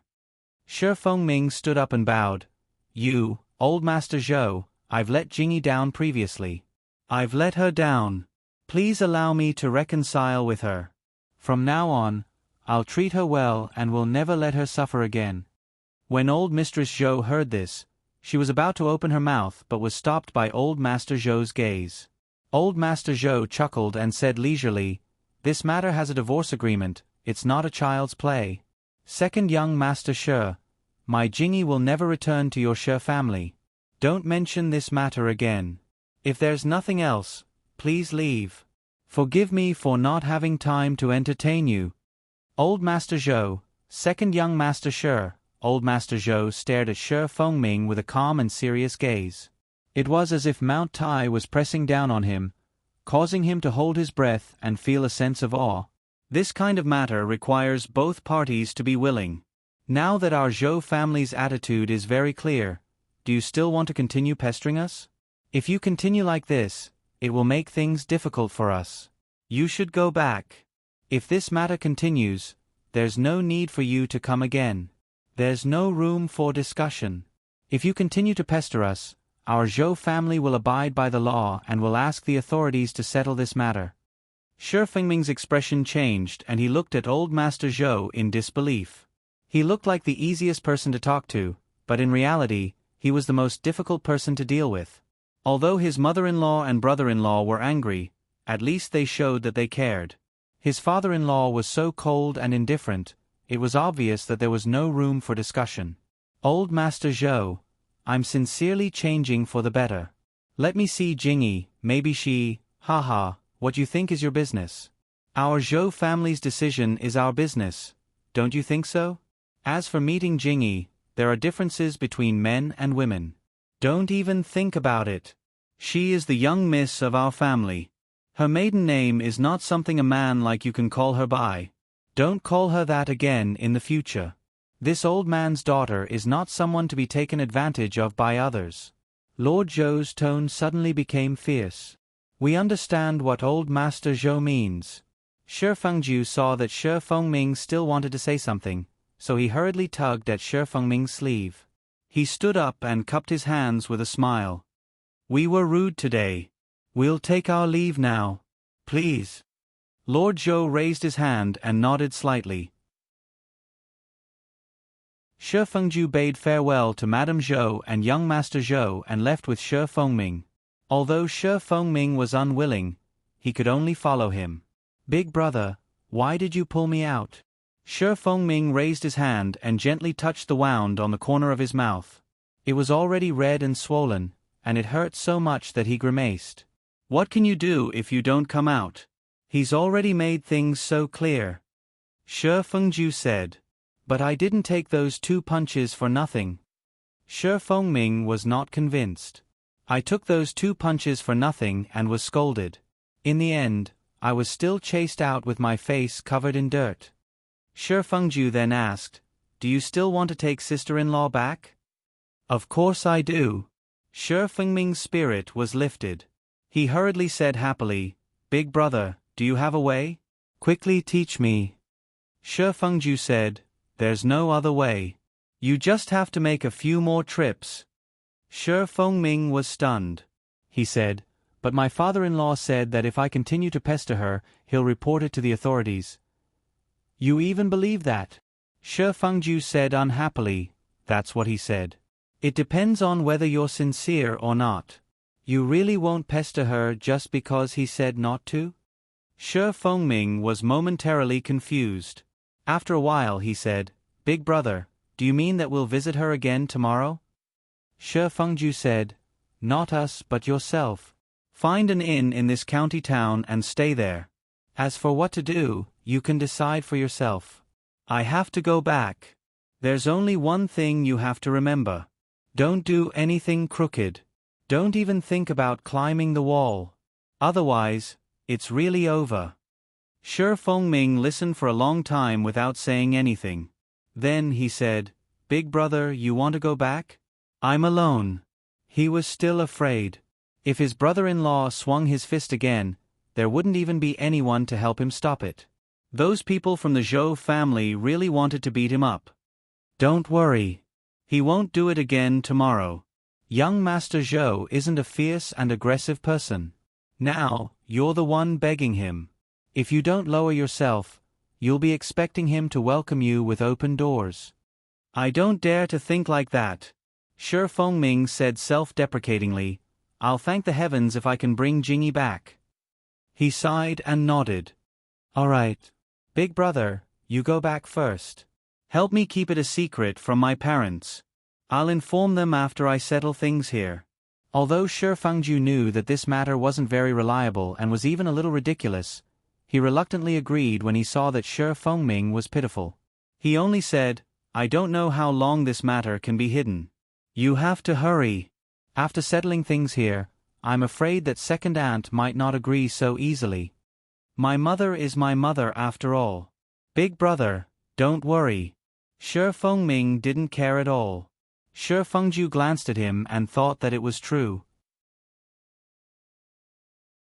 Speaker 1: Shi Fengming stood up and bowed. "You, old Master Zhou, I've let Jingyi down previously. I've let her down. Please allow me to reconcile with her. From now on, I'll treat her well and will never let her suffer again." When old Mistress Zhou heard this, she was about to open her mouth but was stopped by old Master Zhou's gaze. Old Master Zhou chuckled and said leisurely, "This matter has a divorce agreement, it's not a child's play. Second young Master Shi, my Jingyi will never return to your Shi family. Don't mention this matter again. If there's nothing else, please leave. Forgive me for not having time to entertain you." Old Master Zhou, second young Master Shi, old Master Zhou stared at Shi Fengming with a calm and serious gaze. It was as if Mount Tai was pressing down on him, causing him to hold his breath and feel a sense of awe. This kind of matter requires both parties to be willing. Now that our Zhou family's attitude is very clear, do you still want to continue pestering us? If you continue like this, it will make things difficult for us. You should go back. If this matter continues, there's no need for you to come again. There's no room for discussion. If you continue to pester us, our Zhou family will abide by the law and will ask the authorities to settle this matter. Shi Fengming's expression changed and he looked at old Master Zhou in disbelief. He looked like the easiest person to talk to, but in reality, he was the most difficult person to deal with. Although his mother-in-law and brother-in-law were angry, at least they showed that they cared. His father-in-law was so cold and indifferent, it was obvious that there was no room for discussion. Old Master Zhou, I'm sincerely changing for the better. Let me see Jingyi, maybe she, haha, what you think is your business. Our Zhou family's decision is our business, don't you think so? As for meeting Jingyi, there are differences between men and women. Don't even think about it. She is the young miss of our family. Her maiden name is not something a man like you can call her by. Don't call her that again in the future. This old man's daughter is not someone to be taken advantage of by others. Lord Zhou's tone suddenly became fierce. We understand what old Master Zhou means. Shi Fengju saw that Shi Fengming still wanted to say something, so he hurriedly tugged at Shi Fengming's sleeve. He stood up and cupped his hands with a smile. We were rude today. We'll take our leave now. Please. Lord Zhou raised his hand and nodded slightly. Shi Fengju bade farewell to Madame Zhou and young Master Zhou and left with Shi Fengming. Although Shi Fengming was unwilling, he could only follow him. Big brother, why did you pull me out? Shi Fengming raised his hand and gently touched the wound on the corner of his mouth. It was already red and swollen, and it hurt so much that he grimaced. What can you do if you don't come out? He's already made things so clear. Shi Fengju said. But I didn't take those 2 punches for nothing. Shi Fengming was not convinced. I took those 2 punches for nothing and was scolded. In the end, I was still chased out with my face covered in dirt. Shi Fengju then asked, do you still want to take sister-in-law back? Of course I do. Shi Fengming's spirit was lifted. He hurriedly said happily, Big brother, do you have a way? Quickly teach me. Shi Fengju said, there's no other way. You just have to make a few more trips. Shi Fengming was stunned. He said, but my father-in-law said that if I continue to pester her, he'll report it to the authorities. You even believe that? Shi Fengju said unhappily, that's what he said. It depends on whether you're sincere or not. You really won't pester her just because he said not to? Shi Fengming was momentarily confused. After a while he said, Big brother, do you mean that we'll visit her again tomorrow? Shi Fengju said, not us but yourself. Find an inn in this county town and stay there. As for what to do, you can decide for yourself. I have to go back. There's only one thing you have to remember. Don't do anything crooked. Don't even think about climbing the wall. Otherwise, it's really over. Shi Fengming listened for a long time without saying anything. Then he said, Big brother, you want to go back? I'm alone. He was still afraid. If his brother-in-law swung his fist again, there wouldn't even be anyone to help him stop it. Those people from the Zhou family really wanted to beat him up. Don't worry. He won't do it again tomorrow. Young Master Zhou isn't a fierce and aggressive person. Now, you're the one begging him. If you don't lower yourself, you'll be expecting him to welcome you with open doors. I don't dare to think like that. Shi Fengming said self-deprecatingly, I'll thank the heavens if I can bring Jingyi back. He sighed and nodded. All right. Big brother, you go back first. Help me keep it a secret from my parents. I'll inform them after I settle things here. Although Shi Fengju knew that this matter wasn't very reliable and was even a little ridiculous, he reluctantly agreed when he saw that Shi Fengming was pitiful. He only said, I don't know how long this matter can be hidden. You have to hurry. After settling things here, I'm afraid that second aunt might not agree so easily. My mother is my mother after all. Big brother, don't worry. Shi Fengming didn't care at all. Shi Fengju glanced at him and thought that it was true.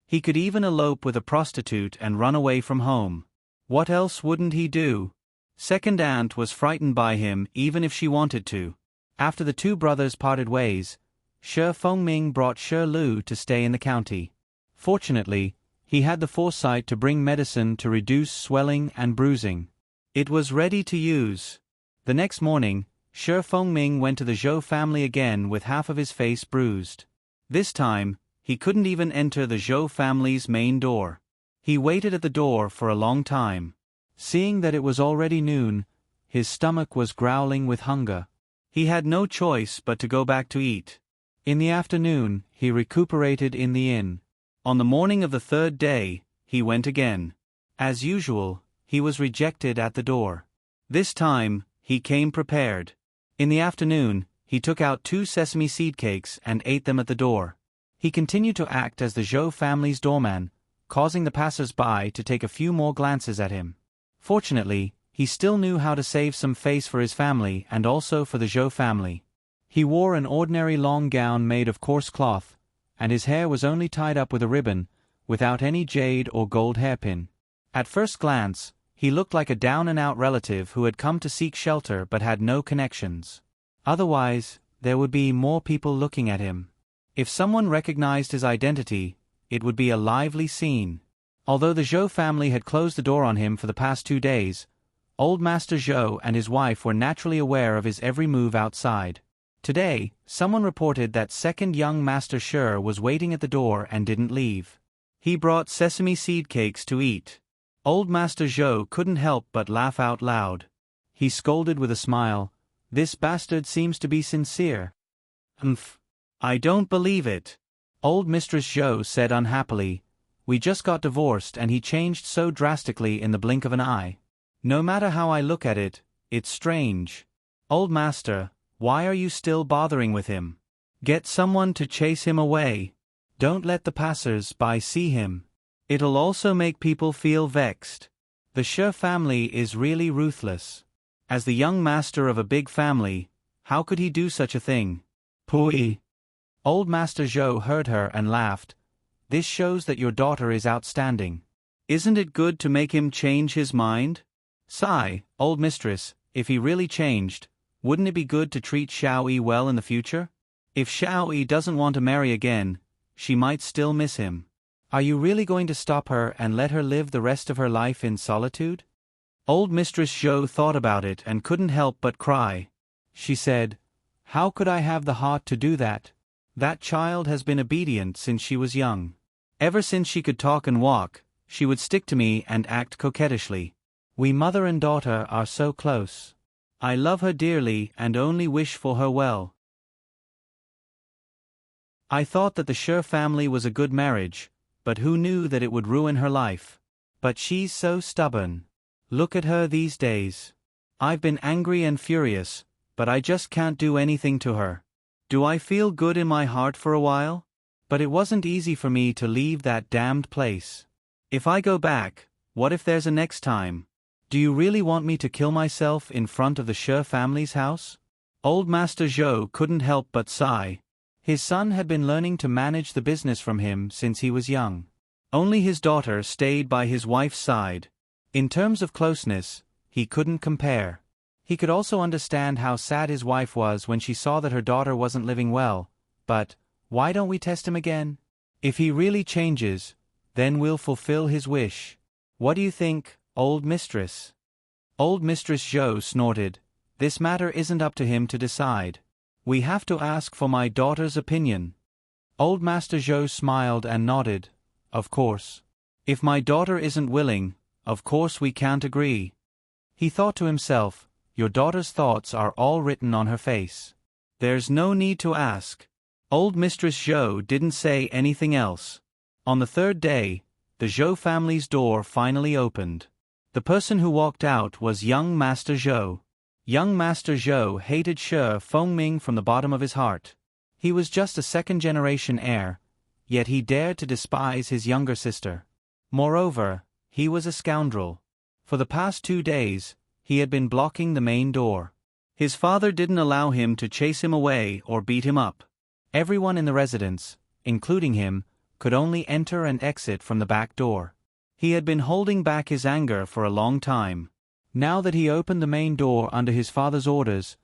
Speaker 1: He could even elope with a prostitute and run away from home. What else wouldn't he do? Second aunt was frightened by him even if she wanted to. After the two brothers parted ways, Shi Fengming brought Shi Lu to stay in the county. Fortunately, he had the foresight to bring medicine to reduce swelling and bruising. It was ready to use. The next morning, Shi Fengming went to the Zhou family again with half of his face bruised. This time, he couldn't even enter the Zhou family's main door. He waited at the door for a long time. Seeing that it was already noon, his stomach was growling with hunger. He had no choice but to go back to eat. In the afternoon, he recuperated in the inn. On the morning of the third day, he went again. As usual, he was rejected at the door. This time, he came prepared. In the afternoon, he took out 2 sesame seed cakes and ate them at the door. He continued to act as the Zhou family's doorman, causing the passers-by to take a few more glances at him. Fortunately, he still knew how to save some face for his family and also for the Zhou family. He wore an ordinary long gown made of coarse cloth, and his hair was only tied up with a ribbon, without any jade or gold hairpin. At first glance, he looked like a down-and-out relative who had come to seek shelter but had no connections. Otherwise, there would be more people looking at him. If someone recognized his identity, it would be a lively scene. Although the Zhou family had closed the door on him for the past 2 days, Old Master Zhou and his wife were naturally aware of his every move outside. Today, someone reported that second young Master Shi was waiting at the door and didn't leave. He brought sesame seed cakes to eat. Old Master Zhou couldn't help but laugh out loud. He scolded with a smile, "This bastard seems to be sincere." "Umph. I don't believe it," Old Mistress Zhou said unhappily. "We just got divorced and he changed so drastically in the blink of an eye. No matter how I look at it, it's strange. Old Master, why are you still bothering with him? Get someone to chase him away. Don't let the passers-by see him. It'll also make people feel vexed. The Shi family is really ruthless. As the young master of a big family, how could he do such a thing? Pui." Old Master Zhou heard her and laughed. "This shows that your daughter is outstanding. Isn't it good to make him change his mind? Sigh, old mistress, if he really changed, wouldn't it be good to treat Xiaoyi well in the future? If Xiaoyi doesn't want to marry again, she might still miss him. Are you really going to stop her and let her live the rest of her life in solitude?" Old Mistress Zhou thought about it and couldn't help but cry. She said, "How could I have the heart to do that? That child has been obedient since she was young. Ever since she could talk and walk, she would stick to me and act coquettishly. We mother and daughter are so close. I love her dearly and only wish for her well. I thought that the Shi family was a good marriage, but who knew that it would ruin her life? But she's so stubborn. Look at her these days. I've been angry and furious, but I just can't do anything to her. Do I feel good in my heart for a while? But it wasn't easy for me to leave that damned place. If I go back, what if there's a next time? Do you really want me to kill myself in front of the Shi family's house?" Old Master Zhou couldn't help but sigh. His son had been learning to manage the business from him since he was young. Only his daughter stayed by his wife's side. In terms of closeness, he couldn't compare. He could also understand how sad his wife was when she saw that her daughter wasn't living well, but, why don't we test him again? If he really changes, then we'll fulfill his wish. What do you think, old mistress? Old Mistress Zhou snorted. This matter isn't up to him to decide. We have to ask for my daughter's opinion. Old Master Zhou smiled and nodded. Of course. If my daughter isn't willing, of course we can't agree. He thought to himself, your daughter's thoughts are all written on her face. There's no need to ask. Old Mistress Zhou didn't say anything else. On the third day, the Zhou family's door finally opened. The person who walked out was young Master Zhou. Young Master Zhou hated Shi Fengming from the bottom of his heart. He was just a second-generation heir, yet he dared to despise his younger sister. Moreover, He was a scoundrel. For the past 2 days, he had been blocking the main door. His father didn't allow him to chase him away or beat him up. Everyone in the residence, including him, could only enter and exit from the back door. He had been holding back his anger for a long time. Now that he opened the main door under his father's orders,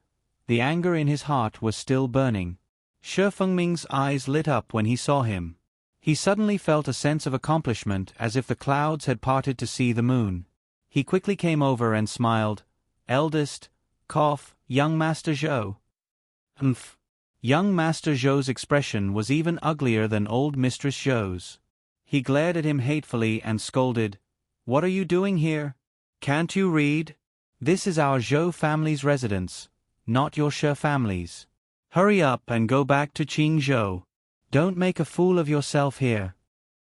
Speaker 1: the anger in his heart was still burning. Shi Fengming's eyes lit up when he saw him. He suddenly felt a sense of accomplishment, as if the clouds had parted to see the moon. He quickly came over and smiled. Eldest, young Master Zhou. Umph. Young Master Zhou's expression was even uglier than old Mistress Zhou's. He glared at him hatefully and scolded, "What are you doing here? Can't you read? This is our Zhou family's residence, not your Shi family's. Hurry up and go back to Qingzhou. Don't make a fool of yourself here."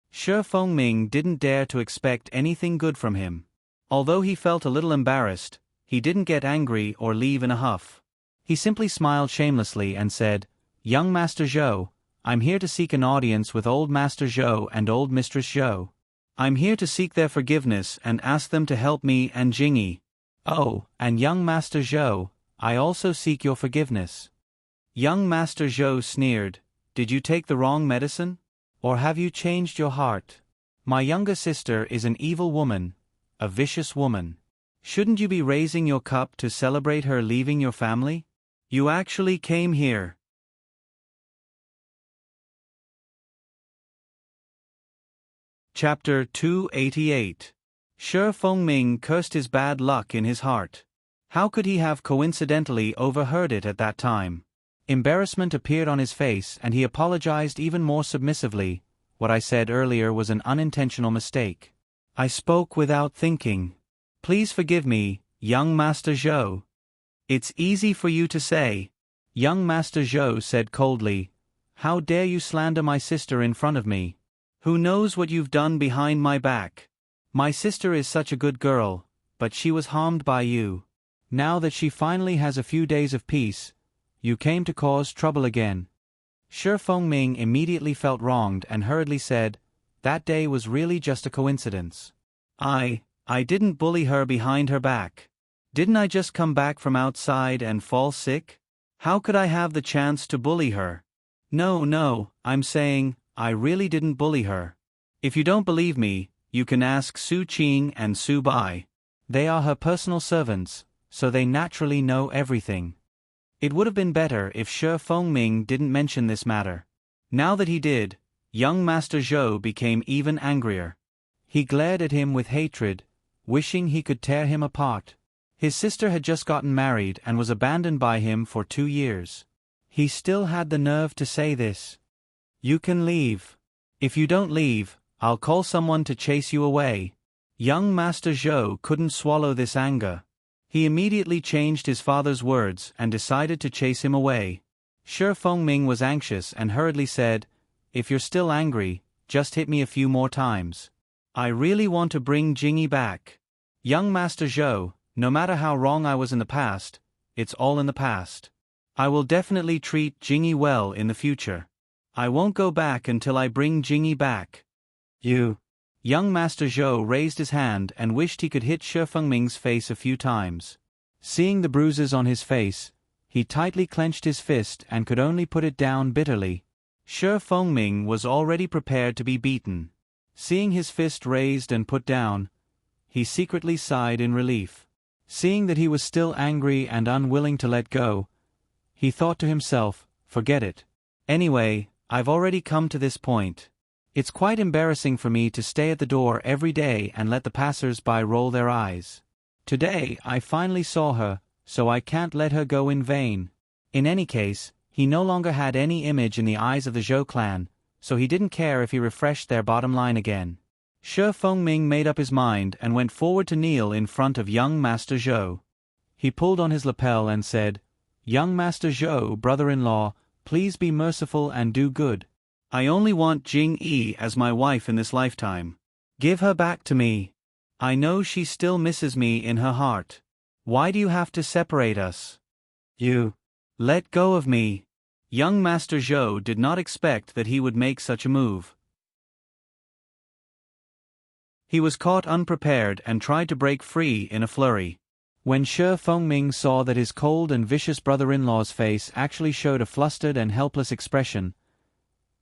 Speaker 1: Shi Fengming didn't dare to expect anything good from him. Although he felt a little embarrassed, he didn't get angry or leave in a huff. He simply smiled shamelessly and said, "Young Master Zhou, I'm here to seek an audience with old Master Zhou and old Mistress Zhou. I'm here to seek their forgiveness and ask them to help me and Jingyi. Oh, and young Master Zhou, I also seek your forgiveness." Young Master Zhou sneered, "Did you take the wrong medicine? Or have you changed your heart? My younger sister is an evil woman, a vicious woman. Shouldn't you be raising your cup to celebrate her leaving your family? You actually came here." Chapter 288. Shi Fengming cursed his bad luck in his heart. How could he have coincidentally overheard it at that time? Embarrassment appeared on his face and he apologized even more submissively. "What I said earlier was an unintentional mistake. I spoke without thinking. Please forgive me, young Master Zhou." "It's easy for you to say," young Master Zhou said coldly. "How dare you slander my sister in front of me? Who knows what you've done behind my back? My sister is such a good girl, but she was harmed by you. Now that she finally has a few days of peace, you came to cause trouble again." Shi Fengming immediately felt wronged and hurriedly said, "That day was really just a coincidence. I didn't bully her behind her back. Didn't I just come back from outside and fall sick? How could I have the chance to bully her? No, I'm saying, I really didn't bully her. If you don't believe me, you can ask Su Qing and Su Bai. They are her personal servants, so they naturally know everything." It would have been better if Shi Fengming didn't mention this matter. Now that he did, young Master Zhou became even angrier. He glared at him with hatred, wishing he could tear him apart. His sister had just gotten married and was abandoned by him for 2 years. He still had the nerve to say this. "You can leave. If you don't leave, I'll call someone to chase you away." Young Master Zhou couldn't swallow this anger. He immediately changed his father's words and decided to chase him away. Shi Fengming was anxious and hurriedly said, "If you're still angry, just hit me a few more times. I really want to bring Jingyi back. Young Master Zhou, no matter how wrong I was in the past, it's all in the past. I will definitely treat Jingyi well in the future. I won't go back until I bring Jingyi back." "You." Young Master Zhou raised his hand and wished he could hit Shi Fengming's face a few times. Seeing the bruises on his face, he tightly clenched his fist and could only put it down bitterly. Shi Fengming was already prepared to be beaten. Seeing his fist raised and put down, he secretly sighed in relief. Seeing that he was still angry and unwilling to let go, he thought to himself, "Forget it. Anyway, I've already come to this point. It's quite embarrassing for me to stay at the door every day and let the passers-by roll their eyes. Today I finally saw her, so I can't let her go in vain." In any case, he no longer had any image in the eyes of the Zhou clan, so he didn't care if he refreshed their bottom line again. Shi Fengming made up his mind and went forward to kneel in front of young Master Zhou. He pulled on his lapel and said, "Young Master Zhou, brother-in-law, please be merciful and do good. I only want Jingyi as my wife in this lifetime. Give her back to me. I know she still misses me in her heart. Why do you have to separate us? You let go of me." Young Master Zhou did not expect that he would make such a move. He was caught unprepared and tried to break free in a flurry. When Shi Fengming saw that his cold and vicious brother-in-law's face actually showed a flustered and helpless expression,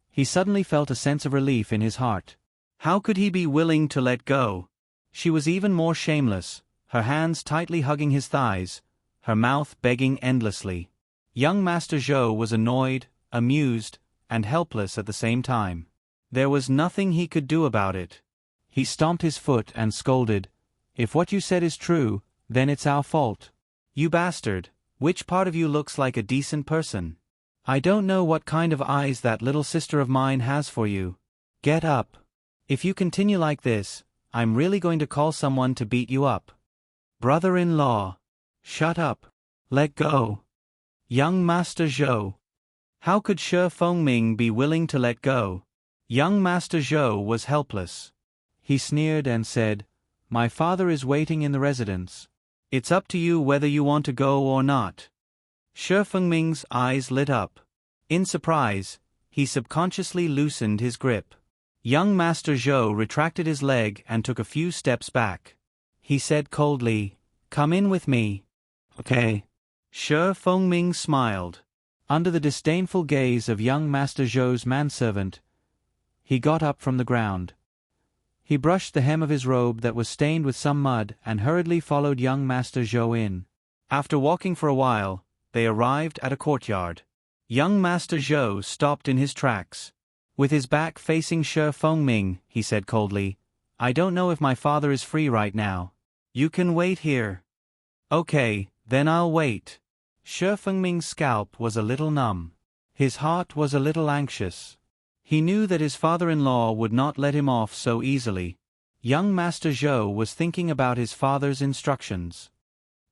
Speaker 1: he suddenly felt a sense of relief in his heart. How could he be willing to let go? She was even more shameless, her hands tightly hugging his thighs, her mouth begging endlessly. Young Master Zhou was annoyed, amused, and helpless at the same time. There was nothing he could do about it. He stomped his foot and scolded, "If what you said is true, then it's our fault. You bastard, which part of you looks like a decent person? I don't know what kind of eyes that little sister of mine has for you. Get up. If you continue like this, I'm really going to call someone to beat you up." Brother-in-law. Shut up. Let go. Young Master Zhou. How could Shi Fengming be willing to let go? Young Master Zhou was helpless. He sneered and said, "My father is waiting in the residence. It's up to you whether you want to go or not." Shi Fengming's eyes lit up. In surprise, he subconsciously loosened his grip. Young Master Zhou retracted his leg and took a few steps back. He said coldly, "Come in with me." "Okay." Shi Fengming smiled. Under the disdainful gaze of young Master Zhou's manservant, he got up from the ground. He brushed the hem of his robe that was stained with some mud and hurriedly followed young Master Zhou in. After walking for a while, they arrived at a courtyard. Young Master Zhou stopped in his tracks. With his back facing Shi Fengming, he said coldly, "I don't know if my father is free right now. You can wait here." "Okay, then I'll wait." Shi Fengming's scalp was a little numb. His heart was a little anxious. He knew that his father-in-law would not let him off so easily. Young Master Zhou was thinking about his father's instructions.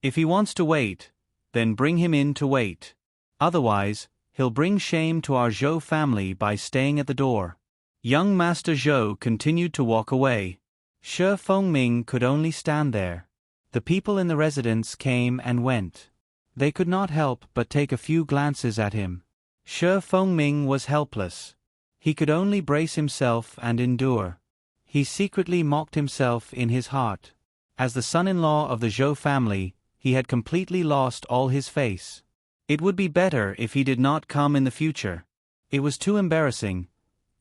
Speaker 1: If he wants to wait, then bring him in to wait. Otherwise, he'll bring shame to our Zhou family by staying at the door. Young Master Zhou continued to walk away. Shi Fengming could only stand there. The people in the residence came and went. They could not help but take a few glances at him. Shi Fengming was helpless. He could only brace himself and endure. He secretly mocked himself in his heart. As the son-in-law of the Zhou family, he had completely lost all his face. It would be better if he did not come in the future. It was too embarrassing.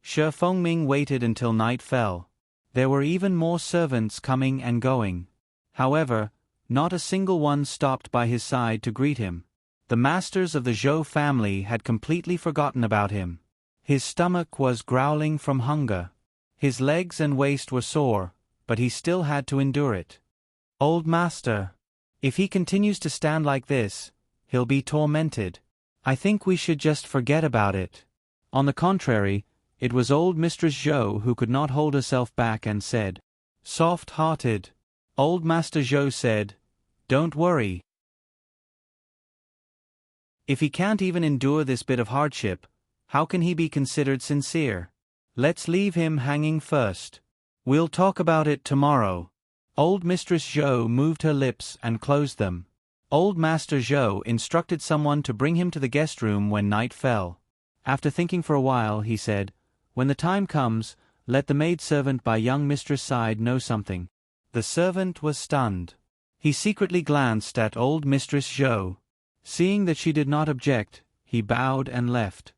Speaker 1: Shi Fengming waited until night fell. There were even more servants coming and going. However, not a single one stopped by his side to greet him. The masters of the Zhou family had completely forgotten about him. His stomach was growling from hunger. His legs and waist were sore, but he still had to endure it. "Old master, if he continues to stand like this, he'll be tormented. I think we should just forget about it." On the contrary, it was old Mistress Zhou who could not hold herself back and said, "Soft-hearted." Old Master Zhou said, "Don't worry. If he can't even endure this bit of hardship, how can he be considered sincere? Let's leave him hanging first. We'll talk about it tomorrow." Old Mistress Zhou moved her lips and closed them. Old Master Zhou instructed someone to bring him to the guest room when night fell. After thinking for a while, he said, "When the time comes, let the maidservant by young Mistress' side know something." The servant was stunned. He secretly glanced at old Mistress Zhou. Seeing that she did not object, he bowed and left.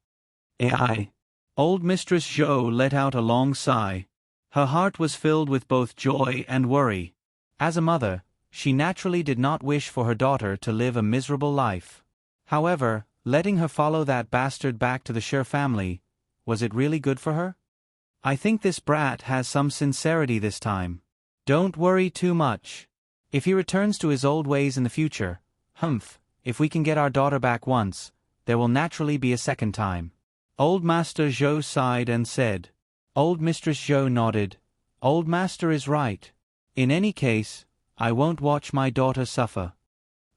Speaker 1: "Ai." Old Mistress Zhou let out a long sigh. Her heart was filled with both joy and worry. As a mother, she naturally did not wish for her daughter to live a miserable life. However, letting her follow that bastard back to the Shi family, was it really good for her? "I think this brat has some sincerity this time. Don't worry too much. If he returns to his old ways in the future, if we can get our daughter back once, there will naturally be a second time." Old Master Zhou sighed and said. Old Mistress Zhou nodded. "Old Master is right. In any case, I won't watch my daughter suffer."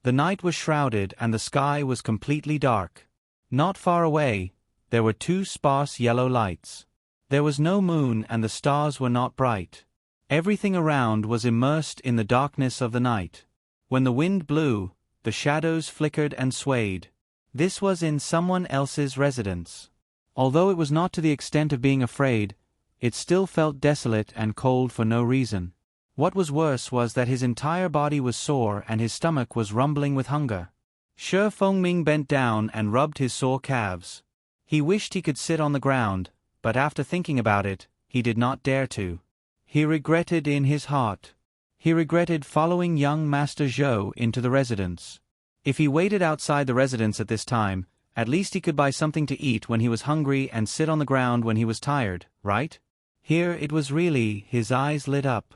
Speaker 1: The night was shrouded and the sky was completely dark. Not far away, there were two sparse yellow lights. There was no moon and the stars were not bright. Everything around was immersed in the darkness of the night. When the wind blew, the shadows flickered and swayed. This was in someone else's residence. Although it was not to the extent of being afraid, it still felt desolate and cold for no reason. What was worse was that his entire body was sore and his stomach was rumbling with hunger. Shi Fengming bent down and rubbed his sore calves. He wished he could sit on the ground, but after thinking about it, he did not dare to. He regretted in his heart. He regretted following young Master Zhou into the residence. If he waited outside the residence at this time, at least he could buy something to eat when he was hungry and sit on the ground when he was tired, right? Here it was really, his eyes lit up.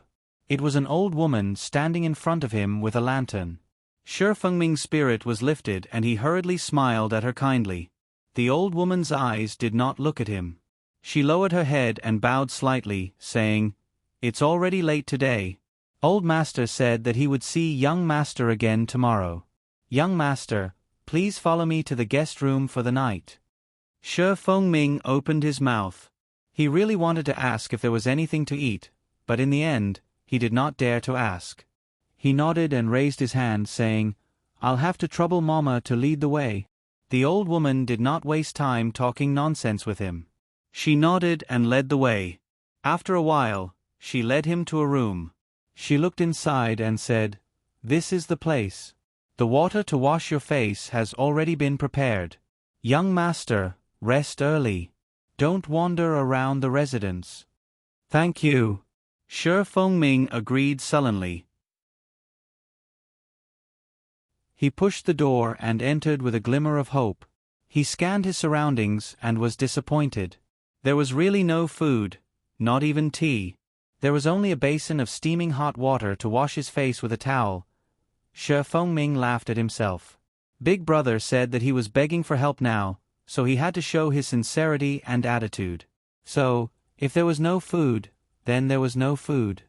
Speaker 1: It was an old woman standing in front of him with a lantern. Shi Fengming's spirit was lifted and he hurriedly smiled at her kindly. The old woman's eyes did not look at him. She lowered her head and bowed slightly, saying, "It's already late today. Old Master said that he would see young Master again tomorrow. Young Master, please follow me to the guest room for the night." Shi Fengming opened his mouth. He really wanted to ask if there was anything to eat, but in the end, he did not dare to ask. He nodded and raised his hand, saying, "I'll have to trouble Mama to lead the way." The old woman did not waste time talking nonsense with him. She nodded and led the way. After a while, she led him to a room. She looked inside and said, "This is the place. The water to wash your face has already been prepared. Young Master, rest early. Don't wander around the residence." "Thank you." Shi Fengming agreed sullenly. He pushed the door and entered with a glimmer of hope. He scanned his surroundings and was disappointed. There was really no food, not even tea. There was only a basin of steaming hot water to wash his face with a towel. Shi Fengming laughed at himself. Big Brother said that he was begging for help now, so he had to show his sincerity and attitude. So, if there was no food, then there was no food.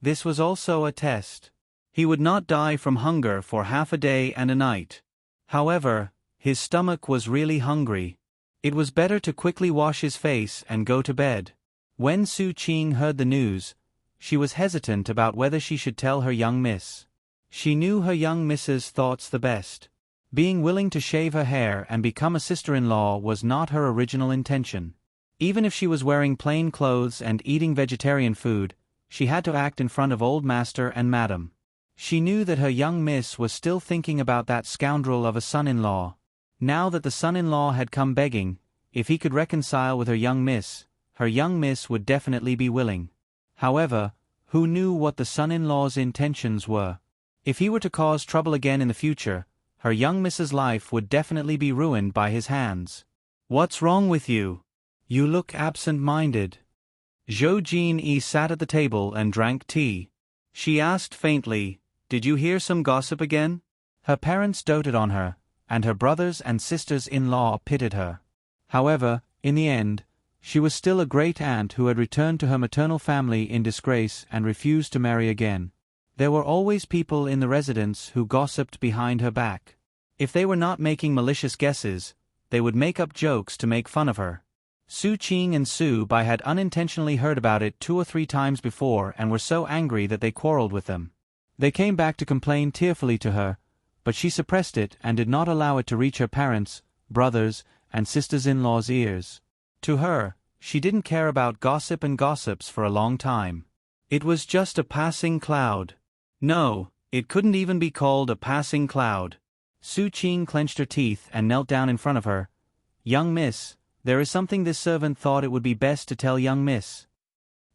Speaker 1: This was also a test. He would not die from hunger for half a day and a night. However, his stomach was really hungry. It was better to quickly wash his face and go to bed. When Su Qing heard the news, she was hesitant about whether she should tell her young miss. She knew her young miss's thoughts the best. Being willing to shave her hair and become a sister-in-law was not her original intention. Even if she was wearing plain clothes and eating vegetarian food, she had to act in front of old Master and Madam. She knew that her young miss was still thinking about that scoundrel of a son-in-law. Now that the son-in-law had come begging, if he could reconcile with her young miss would definitely be willing. However, who knew what the son-in-law's intentions were? If he were to cause trouble again in the future, her young miss's life would definitely be ruined by his hands. "What's wrong with you? You look absent-minded." Zhou Jin sat at the table and drank tea. She asked faintly, "Did you hear some gossip again?" Her parents doted on her, and her brothers and sisters-in-law pitied her. However, in the end, she was still a great aunt who had returned to her maternal family in disgrace and refused to marry again. There were always people in the residence who gossiped behind her back. If they were not making malicious guesses, they would make up jokes to make fun of her. Su Qing and Su Bai had unintentionally heard about it 2 or 3 times before and were so angry that they quarreled with them. They came back to complain tearfully to her, but she suppressed it and did not allow it to reach her parents, brothers, and sisters-in-law's ears. To her, she didn't care about gossip and gossips for a long time. It was just a passing cloud. No, it couldn't even be called a passing cloud. Su Qing clenched her teeth and knelt down in front of her. "Young miss, there is something this servant thought it would be best to tell young miss.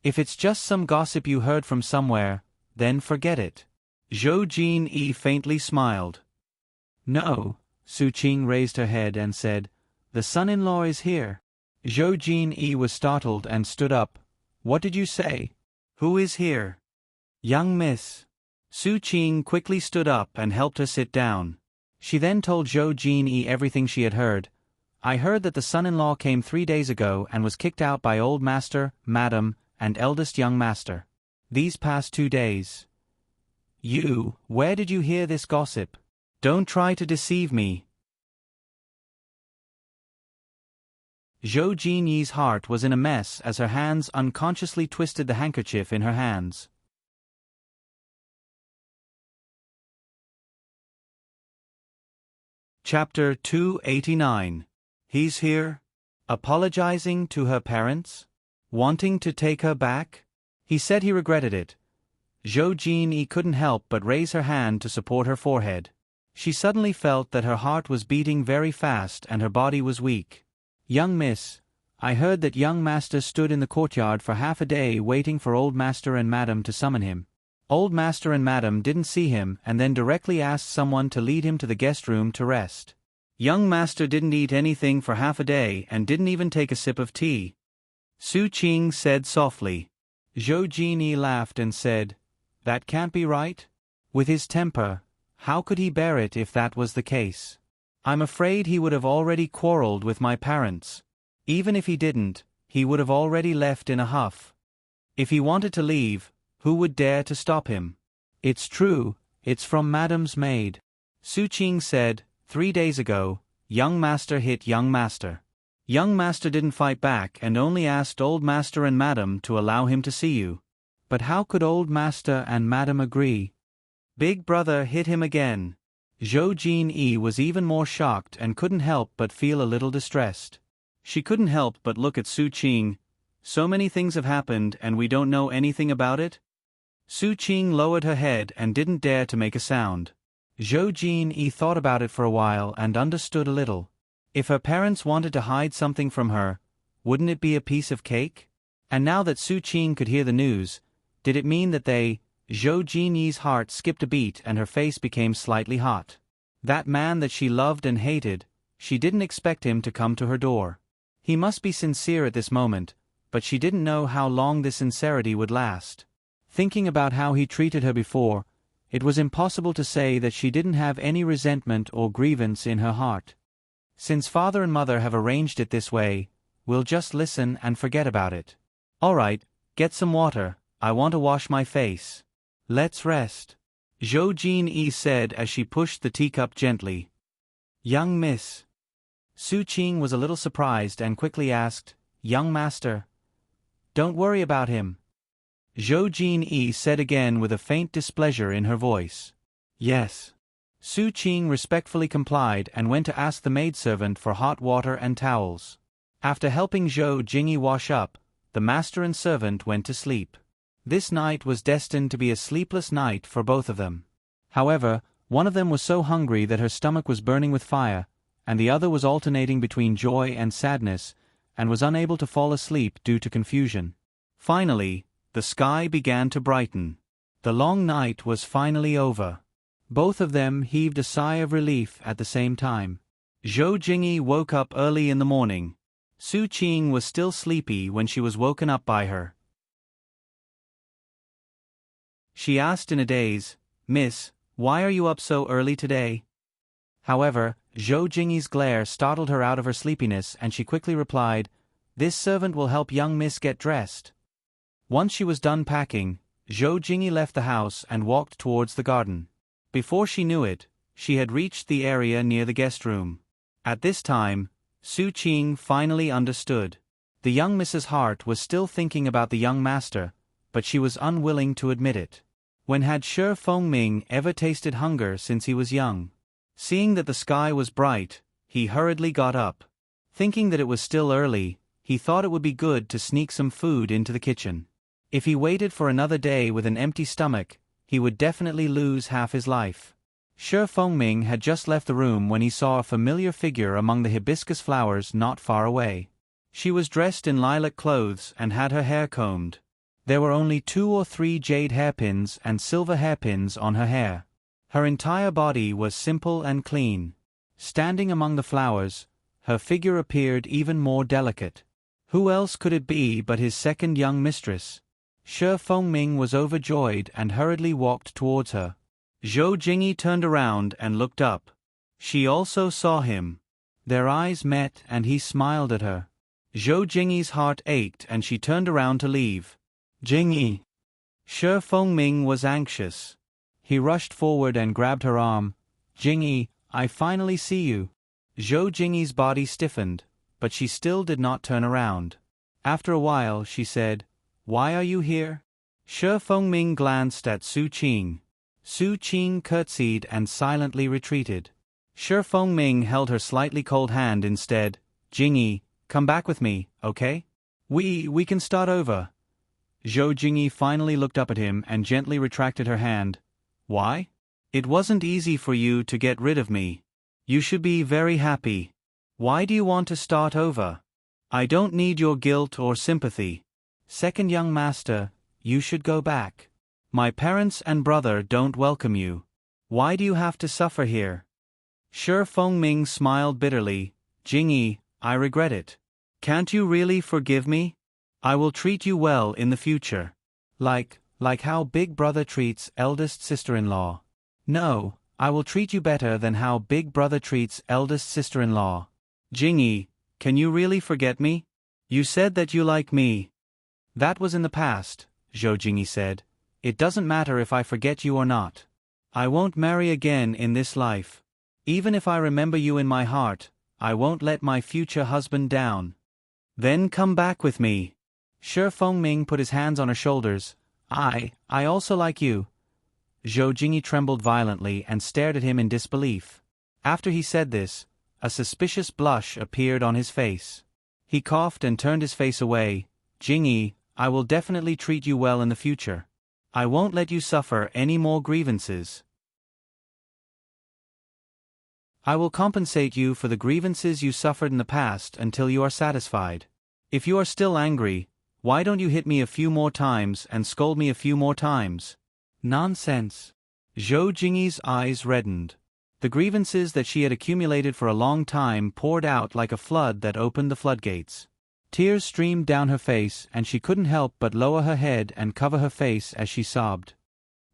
Speaker 1: If it's just some gossip you heard from somewhere, then forget it." Zhou Jin faintly smiled. "No," Su Qing raised her head and said, "The son-in-law is here." Zhou Jin was startled and stood up. "What did you say? Who is here?" "Young miss." Su Qing quickly stood up and helped her sit down. She then told Zhou Jin everything she had heard. "I heard that the son-in-law came 3 days ago and was kicked out by old Master, Madam, and eldest young Master. These past 2 days. Where did you hear this gossip? Don't try to deceive me." Zhou Jinyi's heart was in a mess as her hands unconsciously twisted the handkerchief in her hands. Chapter 289. He's here? Apologizing to her parents? Wanting to take her back? He said he regretted it. Zhou Jin couldn't help but raise her hand to support her forehead. She suddenly felt that her heart was beating very fast and her body was weak. Young miss, I heard that young master stood in the courtyard for half a day waiting for old master and madam to summon him. Old master and madam didn't see him and then directly asked someone to lead him to the guest room to rest. Young master didn't eat anything for half a day and didn't even take a sip of tea. Su Qing said softly. Zhou Jin laughed and said, that can't be right. With his temper, how could he bear it if that was the case? I'm afraid he would have already quarreled with my parents. Even if he didn't, he would have already left in a huff. If he wanted to leave, who would dare to stop him? It's true, it's from madam's maid. Su Qing said, 3 days ago, young master hit young master. Young master didn't fight back and only asked old master and madam to allow him to see you. But how could old master and madam agree? Big brother hit him again. Zhou Jin was even more shocked and couldn't help but feel a little distressed. She couldn't help but look at Su Qing. So many things have happened and we don't know anything about it? Su Qing lowered her head and didn't dare to make a sound. Zhou Jin thought about it for a while and understood a little. If her parents wanted to hide something from her, wouldn't it be a piece of cake? And now that Su Qing could hear the news, did it mean that Zhou Jin's heart skipped a beat and her face became slightly hot. That man that she loved and hated, she didn't expect him to come to her door. He must be sincere at this moment, but she didn't know how long this sincerity would last. Thinking about how he treated her before, it was impossible to say that she didn't have any resentment or grievance in her heart. Since father and mother have arranged it this way, we'll just listen and forget about it. All right, get some water, I want to wash my face. Let's rest. Zhou Jin said as she pushed the teacup gently. Young miss. Su Qing was a little surprised and quickly asked, young master. Don't worry about him. Zhou Jin said again with a faint displeasure in her voice. Yes. Su Qing respectfully complied and went to ask the maidservant for hot water and towels. After helping Zhou Jing wash up, the master and servant went to sleep. This night was destined to be a sleepless night for both of them. However, one of them was so hungry that her stomach was burning with fire, and the other was alternating between joy and sadness, and was unable to fall asleep due to confusion. Finally, the sky began to brighten. The long night was finally over. Both of them heaved a sigh of relief at the same time. Zhou Jing woke up early in the morning. Su Qing was still sleepy when she was woken up by her. She asked in a daze, Miss, why are you up so early today? However, Zhou Jing's glare startled her out of her sleepiness and she quickly replied, This servant will help young miss get dressed. Once she was done packing, Zhou Jing left the house and walked towards the garden. Before she knew it, she had reached the area near the guest room. At this time, Su Qing finally understood. The young miss's heart was still thinking about the young master, but she was unwilling to admit it. When had Shi Fengming ever tasted hunger since he was young? Seeing that the sky was bright, he hurriedly got up. Thinking that it was still early, he thought it would be good to sneak some food into the kitchen. If he waited for another day with an empty stomach, he would definitely lose half his life. Shi Fengming had just left the room when he saw a familiar figure among the hibiscus flowers not far away. She was dressed in lilac clothes and had her hair combed. There were only 2 or 3 jade hairpins and silver hairpins on her hair. Her entire body was simple and clean. Standing among the flowers, her figure appeared even more delicate. Who else could it be but his second young mistress? Shi Fengming was overjoyed and hurriedly walked towards her. Zhou Jing turned around and looked up. She also saw him. Their eyes met and he smiled at her. Zhou Jing's heart ached and she turned around to leave. Jingyi. Shi Fengming was anxious. He rushed forward and grabbed her arm. Jingyi, I finally see you. Zhou Jing's body stiffened, but she still did not turn around. After a while she said, Why are you here? Shi Fengming glanced at Su Qing. Su Qing curtsied and silently retreated. Shi Fengming held her slightly cold hand instead. Jingyi, come back with me, okay? We can start over. Zhou Jingyi finally looked up at him and gently retracted her hand. Why? It wasn't easy for you to get rid of me. You should be very happy. Why do you want to start over? I don't need your guilt or sympathy. Second young master, you should go back. My parents and brother don't welcome you. Why do you have to suffer here? Shi Fengming smiled bitterly. Jingyi, I regret it. Can't you really forgive me? I will treat you well in the future. Like how big brother treats eldest sister-in-law. No, I will treat you better than how big brother treats eldest sister-in-law. Jingyi, can you really forget me? You said that you like me. That was in the past, Zhou Jingyi said. It doesn't matter if I forget you or not. I won't marry again in this life. Even if I remember you in my heart, I won't let my future husband down. Then come back with me. Shi Fengming put his hands on her shoulders. I also like you. Zhou Jingyi trembled violently and stared at him in disbelief. After he said this, a suspicious blush appeared on his face. He coughed and turned his face away. Jingyi, I will definitely treat you well in the future. I won't let you suffer any more grievances. I will compensate you for the grievances you suffered in the past until you are satisfied. If you are still angry, why don't you hit me a few more times and scold me a few more times? Nonsense. Zhou Jingyi's eyes reddened. The grievances that she had accumulated for a long time poured out like a flood that opened the floodgates. Tears streamed down her face and she couldn't help but lower her head and cover her face as she sobbed.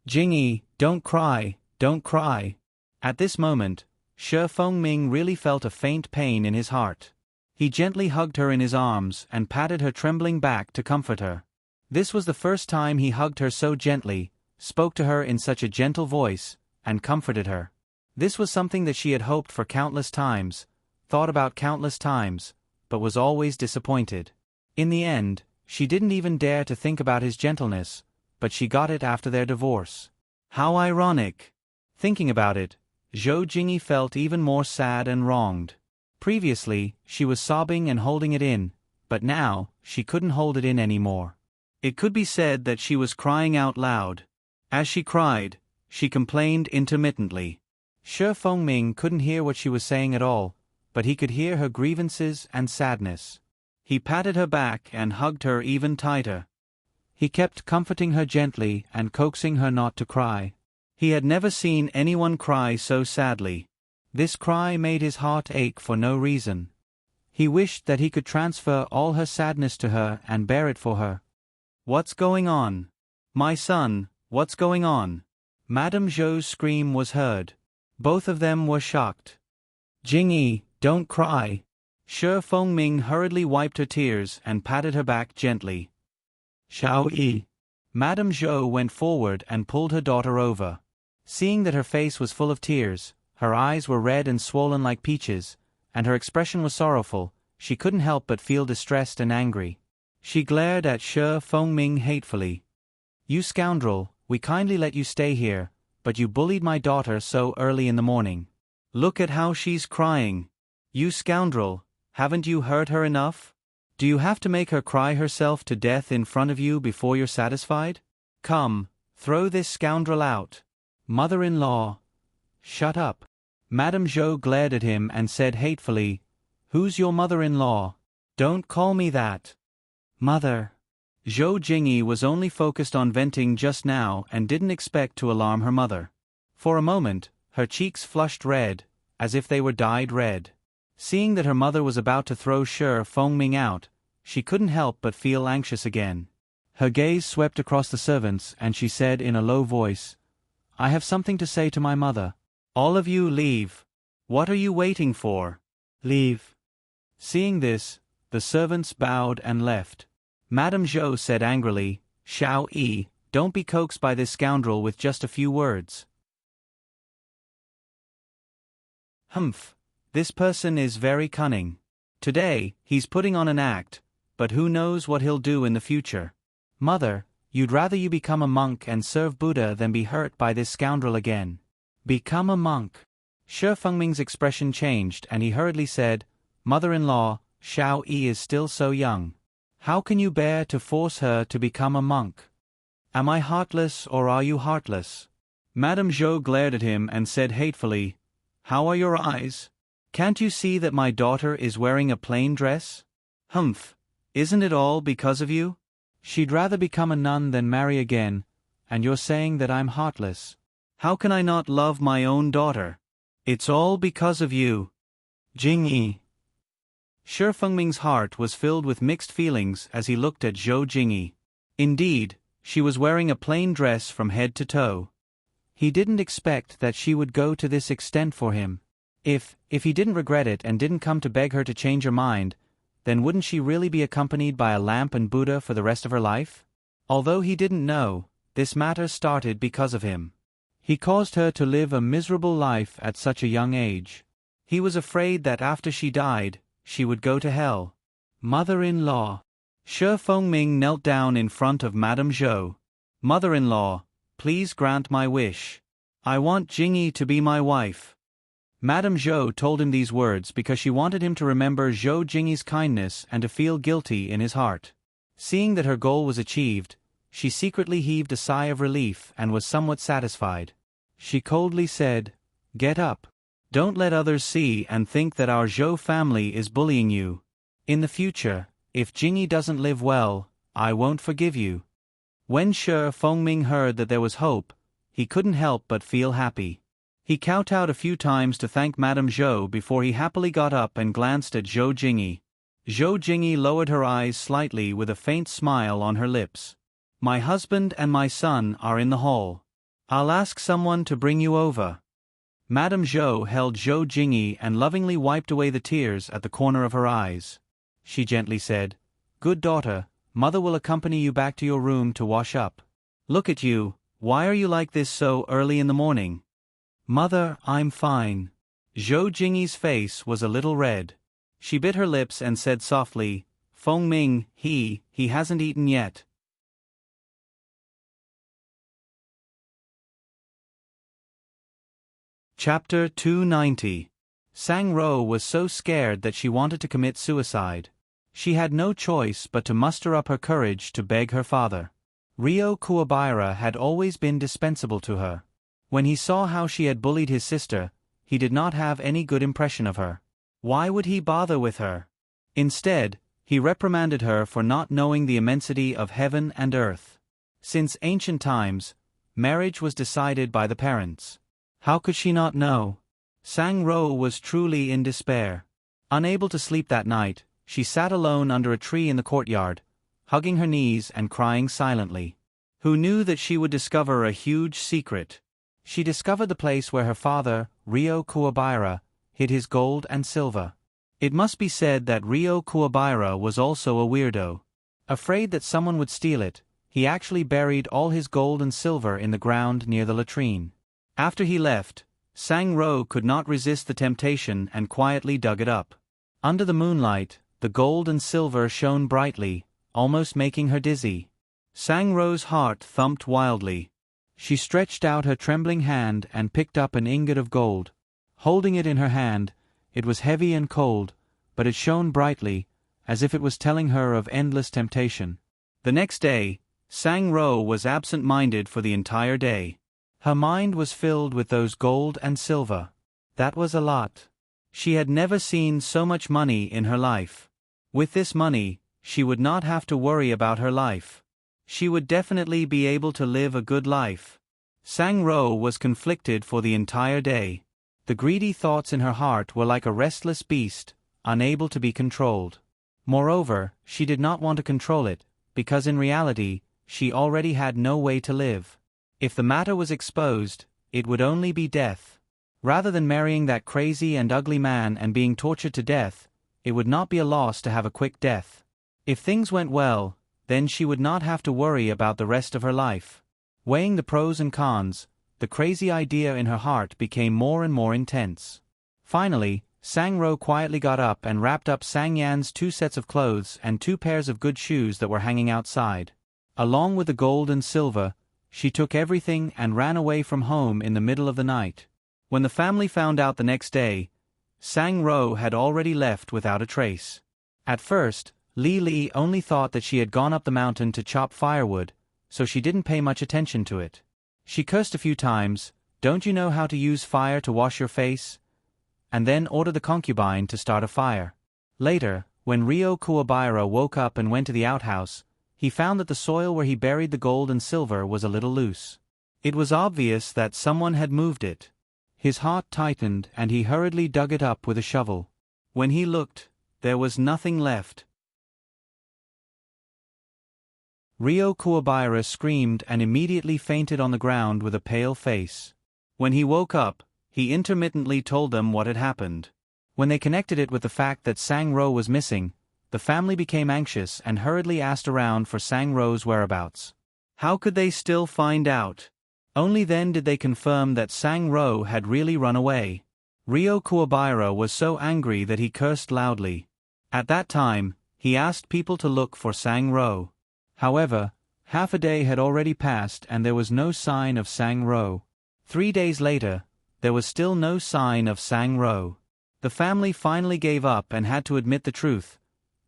Speaker 1: Jingyi, don't cry, don't cry. At this moment, Shi Fengming really felt a faint pain in his heart. He gently hugged her in his arms and patted her trembling back to comfort her. This was the first time he hugged her so gently, spoke to her in such a gentle voice, and comforted her. This was something that she had hoped for countless times, thought about countless times, but was always disappointed. In the end, she didn't even dare to think about his gentleness, but she got it after their divorce. How ironic! Thinking about it, Zhou Jingyi felt even more sad and wronged. Previously, she was sobbing and holding it in, but now, she couldn't hold it in anymore. It could be said that she was crying out loud. As she cried, she complained intermittently. Shi Fengming couldn't hear what she was saying at all, but he could hear her grievances and sadness. He patted her back and hugged her even tighter. He kept comforting her gently and coaxing her not to cry. He had never seen anyone cry so sadly. This cry made his heart ache for no reason. He wished that he could transfer all her sadness to her and bear it for her. What's going on? My son, what's going on? Madame Zhou's scream was heard. Both of them were shocked. Jingyi, don't cry. Shi Fengming hurriedly wiped her tears and patted her back gently. Xiao-yi. Madame Zhou went forward and pulled her daughter over. Seeing that her face was full of tears, her eyes were red and swollen like peaches, and her expression was sorrowful, she couldn't help but feel distressed and angry. She glared at Shi Fengming hatefully. You scoundrel, we kindly let you stay here, but you bullied my daughter so early in the morning. Look at how she's crying. You scoundrel, haven't you heard her enough? Do you have to make her cry herself to death in front of you before you're satisfied? Come, throw this scoundrel out. Mother-in-law. Shut up. Madame Zhou glared at him and said hatefully, Who's your mother-in-law? Don't call me that. Mother. Zhou Jingyi was only focused on venting just now and didn't expect to alarm her mother. For a moment, her cheeks flushed red, as if they were dyed red. Seeing that her mother was about to throw Shi Fengming out, she couldn't help but feel anxious again. Her gaze swept across the servants and she said in a low voice, I have something to say to my mother. All of you leave. What are you waiting for? Leave. Seeing this, the servants bowed and left. Madame Zhou said angrily, Xiao-yi, don't be coaxed by this scoundrel with just a few words. Humph, this person is very cunning. Today, he's putting on an act, but who knows what he'll do in the future. Mother, you'd rather you become a monk and serve Buddha than be hurt by this scoundrel again. Become a monk. Shi Fengming's expression changed and he hurriedly said, Mother-in-law, Xiao-yi is still so young. How can you bear to force her to become a monk? Am I heartless or are you heartless? Madame Zhou glared at him and said hatefully, How are your eyes? Can't you see that my daughter is wearing a plain dress? Humph, isn't it all because of you? She'd rather become a nun than marry again, and you're saying that I'm heartless. How can I not love my own daughter? It's all because of you. Jingyi. Shi Fengming's heart was filled with mixed feelings as he looked at Zhou Jingyi. Indeed, she was wearing a plain dress from head to toe. He didn't expect that she would go to this extent for him. If he didn't regret it and didn't come to beg her to change her mind, then wouldn't she really be accompanied by a lamp and Buddha for the rest of her life? Although he didn't know, this matter started because of him. He caused her to live a miserable life at such a young age. He was afraid that after she died, she would go to hell. Mother-in-law. Shi Fengming knelt down in front of Madame Zhou. Mother-in-law, please grant my wish. I want Jingyi to be my wife. Madame Zhou told him these words because she wanted him to remember Zhou Jingyi's kindness and to feel guilty in his heart. Seeing that her goal was achieved, she secretly heaved a sigh of relief and was somewhat satisfied. She coldly said, Get up. Don't let others see and think that our Zhou family is bullying you. In the future, if Jingyi doesn't live well, I won't forgive you. When Shi Fengming heard that there was hope, he couldn't help but feel happy. He kowtowed a few times to thank Madame Zhou before he happily got up and glanced at Zhou Jingyi. Zhou Jingyi lowered her eyes slightly with a faint smile on her lips. My husband and my son are in the hall. I'll ask someone to bring you over. Madame Zhou held Zhou Jingyi and lovingly wiped away the tears at the corner of her eyes. She gently said, Good daughter, mother will accompany you back to your room to wash up. Look at you, why are you like this so early in the morning? Mother, I'm fine. Zhou Jingyi's face was a little red. She bit her lips and said softly, Fengming, he hasn't eaten yet. Chapter 290. Sang Ro was so scared that she wanted to commit suicide. She had no choice but to muster up her courage to beg her father. Ryo Kuwabara had always been dispensable to her. When he saw how she had bullied his sister, he did not have any good impression of her. Why would he bother with her? Instead, he reprimanded her for not knowing the immensity of heaven and earth. Since ancient times, marriage was decided by the parents. How could she not know? Sang Ro was truly in despair. Unable to sleep that night, she sat alone under a tree in the courtyard, hugging her knees and crying silently. Who knew that she would discover a huge secret? She discovered the place where her father, Ryo Kuwabara, hid his gold and silver. It must be said that Ryo Kuwabara was also a weirdo. Afraid that someone would steal it, he actually buried all his gold and silver in the ground near the latrine. After he left, Sang Ro could not resist the temptation and quietly dug it up. Under the moonlight, the gold and silver shone brightly, almost making her dizzy. Sang Ro's heart thumped wildly. She stretched out her trembling hand and picked up an ingot of gold. Holding it in her hand, it was heavy and cold, but it shone brightly, as if it was telling her of endless temptation. The next day, Sang Ro was absent-minded for the entire day. Her mind was filled with those gold and silver. That was a lot. She had never seen so much money in her life. With this money, she would not have to worry about her life. She would definitely be able to live a good life. Sang Ro was conflicted for the entire day. The greedy thoughts in her heart were like a restless beast, unable to be controlled. Moreover, she did not want to control it, because in reality, she already had no way to live. If the matter was exposed, it would only be death. Rather than marrying that crazy and ugly man and being tortured to death, it would not be a loss to have a quick death. If things went well, then she would not have to worry about the rest of her life. Weighing the pros and cons, the crazy idea in her heart became more and more intense. Finally, Sang Ro quietly got up and wrapped up Sang Yan's 2 sets of clothes and 2 pairs of good shoes that were hanging outside. Along with the gold and silver, she took everything and ran away from home in the middle of the night. When the family found out the next day, Sang Ro had already left without a trace. At first, Li only thought that she had gone up the mountain to chop firewood, so she didn't pay much attention to it. She cursed a few times, "Don't you know how to use fire to wash your face?" and then ordered the concubine to start a fire. Later, when Ryo Kuwabara woke up and went to the outhouse, he found that the soil where he buried the gold and silver was a little loose. It was obvious that someone had moved it. His heart tightened and he hurriedly dug it up with a shovel. When he looked, there was nothing left. Ryo Kuwabara screamed and immediately fainted on the ground with a pale face. When he woke up, he intermittently told them what had happened. When they connected it with the fact that Sang-ro was missing, the family became anxious and hurriedly asked around for Sang-ro's whereabouts. How could they still find out? Only then did they confirm that Sang-ro had really run away. Ryo Kuwabara was so angry that he cursed loudly. At that time, he asked people to look for Sang-ro. However, half a day had already passed and there was no sign of Sang-ro. 3 days later, there was still no sign of Sang-ro. The family finally gave up and had to admit the truth.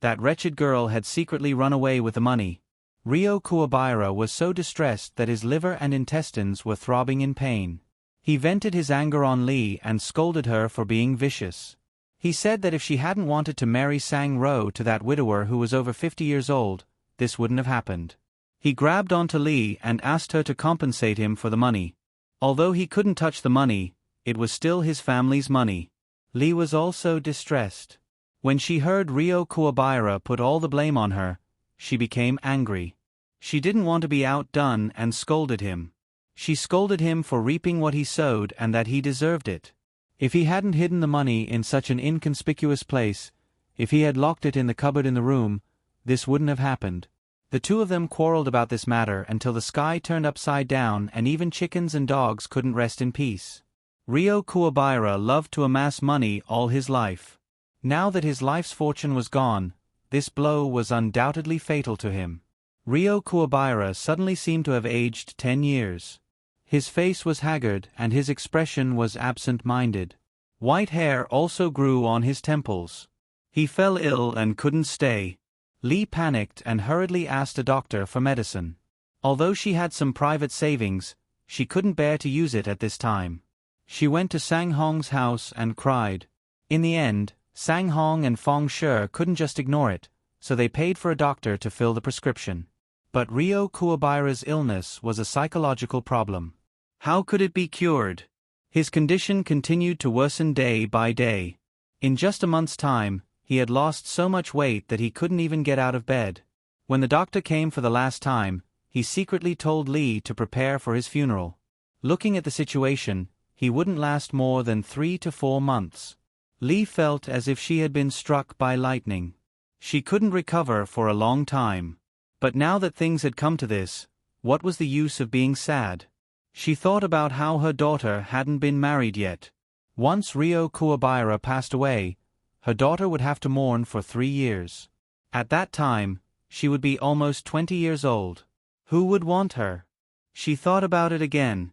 Speaker 1: That wretched girl had secretly run away with the money. Ryo Kuwabara was so distressed that his liver and intestines were throbbing in pain. He vented his anger on Li and scolded her for being vicious. He said that if she hadn't wanted to marry Sang-ro to that widower who was over 50 years old, this wouldn't have happened. He grabbed onto Li and asked her to compensate him for the money. Although he couldn't touch the money, it was still his family's money. Li was also distressed. When she heard Ryo Kuwabara put all the blame on her, she became angry. She didn't want to be outdone and scolded him. She scolded him for reaping what he sowed and that he deserved it. If he hadn't hidden the money in such an inconspicuous place, if he had locked it in the cupboard in the room, this wouldn't have happened. The two of them quarreled about this matter until the sky turned upside down and even chickens and dogs couldn't rest in peace. Ryo Kuwabara loved to amass money all his life. Now that his life's fortune was gone, this blow was undoubtedly fatal to him. Ryo Kuwabara suddenly seemed to have aged 10 years. His face was haggard and his expression was absent-minded. White hair also grew on his temples. He fell ill and couldn't stay. Li panicked and hurriedly asked a doctor for medicine. Although she had some private savings, she couldn't bear to use it at this time. She went to Sang Hong's house and cried. In the end, Sang Hong and Fong Shi couldn't just ignore it, so they paid for a doctor to fill the prescription. But Ryo Kuwabara's illness was a psychological problem. How could it be cured? His condition continued to worsen day by day. In just a month's time, he had lost so much weight that he couldn't even get out of bed. When the doctor came for the last time, he secretly told Li to prepare for his funeral. Looking at the situation, he wouldn't last more than 3 to 4 months. Li felt as if she had been struck by lightning. She couldn't recover for a long time. But now that things had come to this, what was the use of being sad? She thought about how her daughter hadn't been married yet. Once Ryo Kuwabara passed away, her daughter would have to mourn for 3 years. At that time, she would be almost 20 years old. Who would want her? She thought about it again.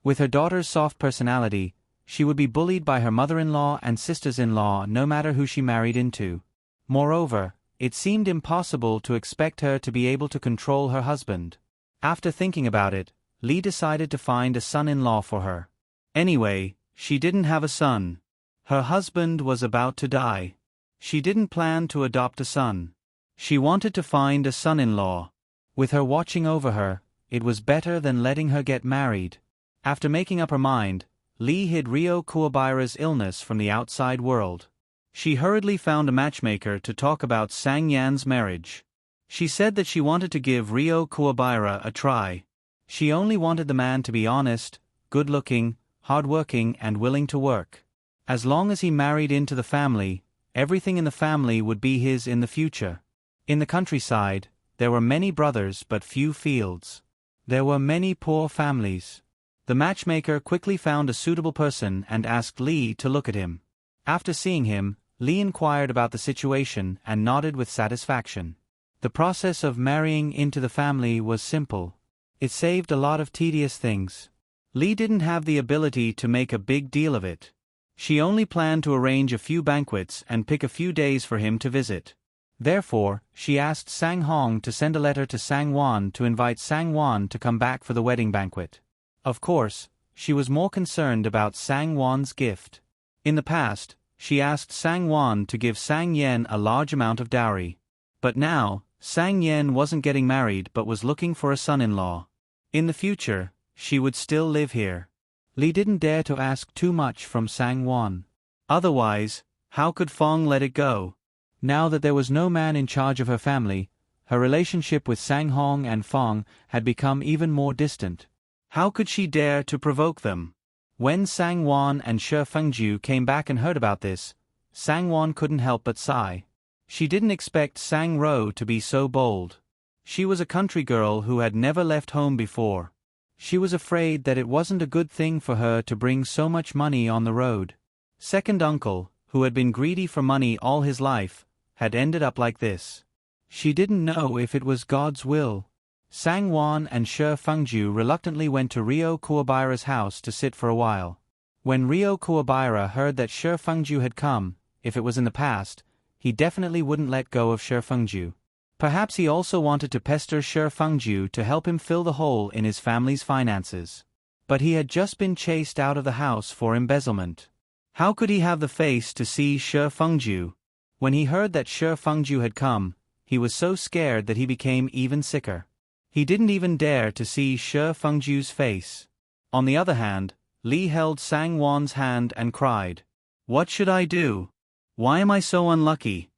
Speaker 1: With her daughter's soft personality, she would be bullied by her mother-in-law and sisters-in-law no matter who she married into. Moreover, it seemed impossible to expect her to be able to control her husband. After thinking about it, Li decided to find a son-in-law for her. Anyway, she didn't have a son. Her husband was about to die. She didn't plan to adopt a son. She wanted to find a son-in-law. With her watching over her, it was better than letting her get married. After making up her mind, Li hid Ryo Kuwabara's illness from the outside world. She hurriedly found a matchmaker to talk about Sang Yan's marriage. She said that she wanted to give Ryo Kuwabara a try. She only wanted the man to be honest, good-looking, hard-working and willing to work. As long as he married into the family, everything in the family would be his in the future. In the countryside, there were many brothers but few fields. There were many poor families. The matchmaker quickly found a suitable person and asked Li to look at him. After seeing him, Li inquired about the situation and nodded with satisfaction. The process of marrying into the family was simple. It saved a lot of tedious things. Li didn't have the ability to make a big deal of it. She only planned to arrange a few banquets and pick a few days for him to visit. Therefore, she asked Sang Hong to send a letter to Sang Wan to invite Sang Wan to come back for the wedding banquet. Of course, she was more concerned about Sang Wan's gift. In the past, she asked Sang Wan to give Sang Yen a large amount of dowry. But now, Sang Yen wasn't getting married but was looking for a son-in-law. In the future, she would still live here. Li didn't dare to ask too much from Sang Wan. Otherwise, how could Fong let it go? Now that there was no man in charge of her family, her relationship with Sang Hong and Fong had become even more distant. How could she dare to provoke them? When Sang Wan and Shi Fengju came back and heard about this, Sang Wan couldn't help but sigh. She didn't expect Sang Ro to be so bold. She was a country girl who had never left home before. She was afraid that it wasn't a good thing for her to bring so much money on the road. Second uncle, who had been greedy for money all his life, had ended up like this. She didn't know if it was God's will. Sang Wan and Shi Fengju reluctantly went to Ryo Kuwabira's house to sit for a while. When Ryo Kuwabira heard that Shi Fengju had come, if it was in the past, he definitely wouldn't let go of Shi Fengju. Perhaps he also wanted to pester Shi Fengju to help him fill the hole in his family's finances. But he had just been chased out of the house for embezzlement. How could he have the face to see Shi Fengju? When he heard that Shi Fengju had come, he was so scared that he became even sicker. He didn't even dare to see Shi Fengju's face. On the other hand, Li held Sang Wan's hand and cried, "What should I do? Why am I so unlucky?"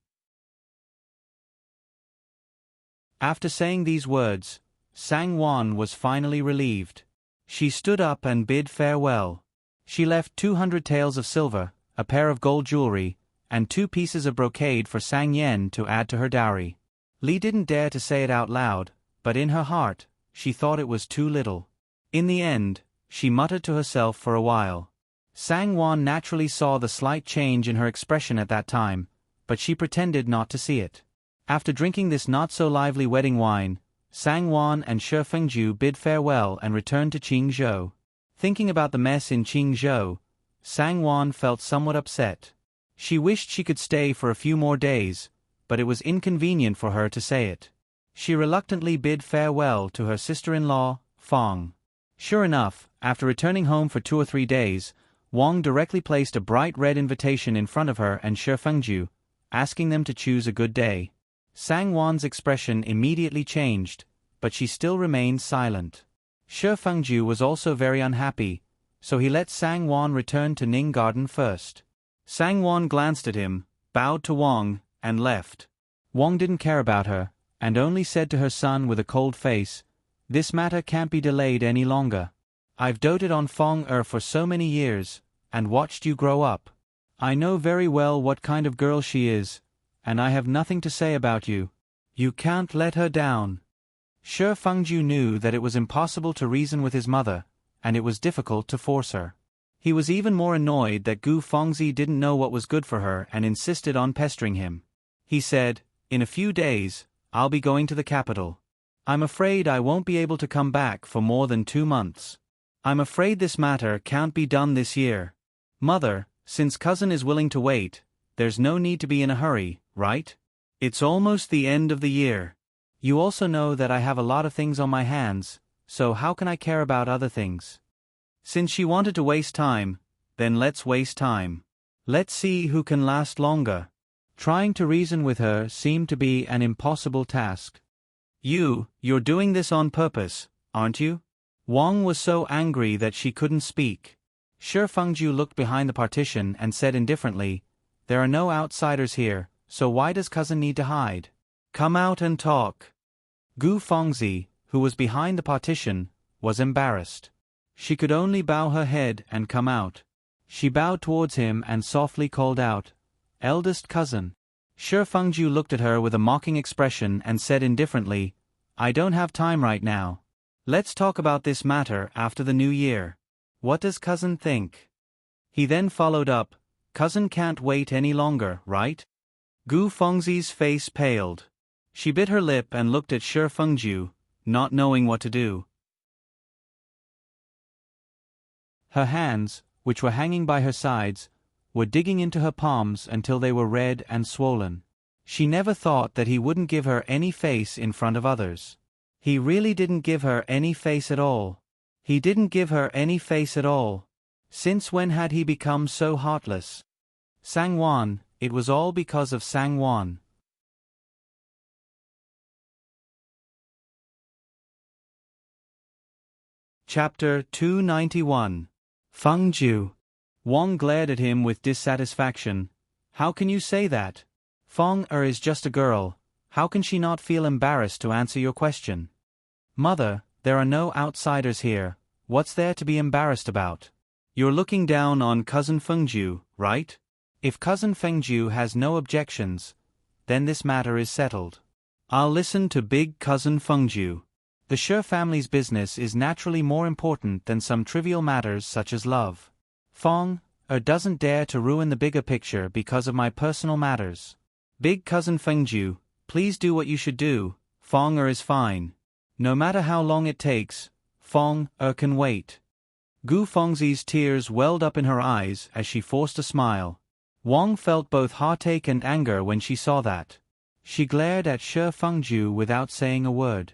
Speaker 1: After saying these words, Sang Wan was finally relieved. She stood up and bid farewell. She left 200 taels of silver, a pair of gold jewelry, and 2 pieces of brocade for Sang Yen to add to her dowry. Li didn't dare to say it out loud, but in her heart, she thought it was too little. In the end, she muttered to herself for a while. Sang Wan naturally saw the slight change in her expression at that time, but she pretended not to see it. After drinking this not-so-lively wedding wine, Sang Wan and Shi Fengju bid farewell and returned to Qingzhou. Thinking about the mess in Qingzhou, Sang Wan felt somewhat upset. She wished she could stay for a few more days, but it was inconvenient for her to say it. She reluctantly bid farewell to her sister-in-law, Fong. Sure enough, after returning home for 2 or 3 days, Wang directly placed a bright red invitation in front of her and Shi Fengju, asking them to choose a good day. Sang Wan's expression immediately changed, but she still remained silent. Shi Fengju was also very unhappy, so he let Sang Wan return to Ning Garden first. Sang Wan glanced at him, bowed to Wang, and left. Wang didn't care about her, and only said to her son with a cold face, "This matter can't be delayed any longer. I've doted on Fong for so many years, and watched you grow up. I know very well what kind of girl she is, and I have nothing to say about you. You can't let her down." Shi Fengju knew that it was impossible to reason with his mother, and it was difficult to force her. He was even more annoyed that Gu Fengzi didn't know what was good for her and insisted on pestering him. He said, "In a few days, I'll be going to the capital. I'm afraid I won't be able to come back for more than 2 months. I'm afraid this matter can't be done this year. Mother, since cousin is willing to wait, there's no need to be in a hurry, right? It's almost the end of the year. You also know that I have a lot of things on my hands, so how can I care about other things?" Since she wanted to waste time, then let's waste time. Let's see who can last longer. Trying to reason with her seemed to be an impossible task. You're doing this on purpose, aren't you?" Wang was so angry that she couldn't speak. Shi Fengju looked behind the partition and said indifferently, "There are no outsiders here, so why does cousin need to hide? Come out and talk." Gu Fengzi, who was behind the partition, was embarrassed. She could only bow her head and come out. She bowed towards him and softly called out, "Eldest cousin." Shi Fengju looked at her with a mocking expression and said indifferently, "I don't have time right now. Let's talk about this matter after the new year. What does cousin think?" He then followed up, "Cousin can't wait any longer, right?" Gu Fengzi's face paled. She bit her lip and looked at Shi Fengju, not knowing what to do. Her hands, which were hanging by her sides, were digging into her palms until they were red and swollen. She never thought that he wouldn't give her any face in front of others. He really didn't give her any face at all. He didn't give her any face at all. Since when had he become so heartless? Sang-won, it was all because of Sang-won. Chapter 291. Feng-ju. Wang glared at him with dissatisfaction. How can you say that? Feng-er is just a girl. How can she not feel embarrassed to answer your question? Mother, there are no outsiders here. What's there to be embarrassed about? You're looking down on Cousin Feng-ju, right? If Cousin Feng-ju has no objections, then this matter is settled. I'll listen to Big Cousin Feng-ju. The Shi family's business is naturally more important than some trivial matters such as love. Feng-er doesn't dare to ruin the bigger picture because of my personal matters. Big Cousin Feng-ju, please do what you should do. Feng-er is fine. No matter how long it takes, Feng-er can wait. Gu Fengzi's tears welled up in her eyes as she forced a smile. Wang felt both heartache and anger when she saw that. She glared at Shi Feng-ju without saying a word.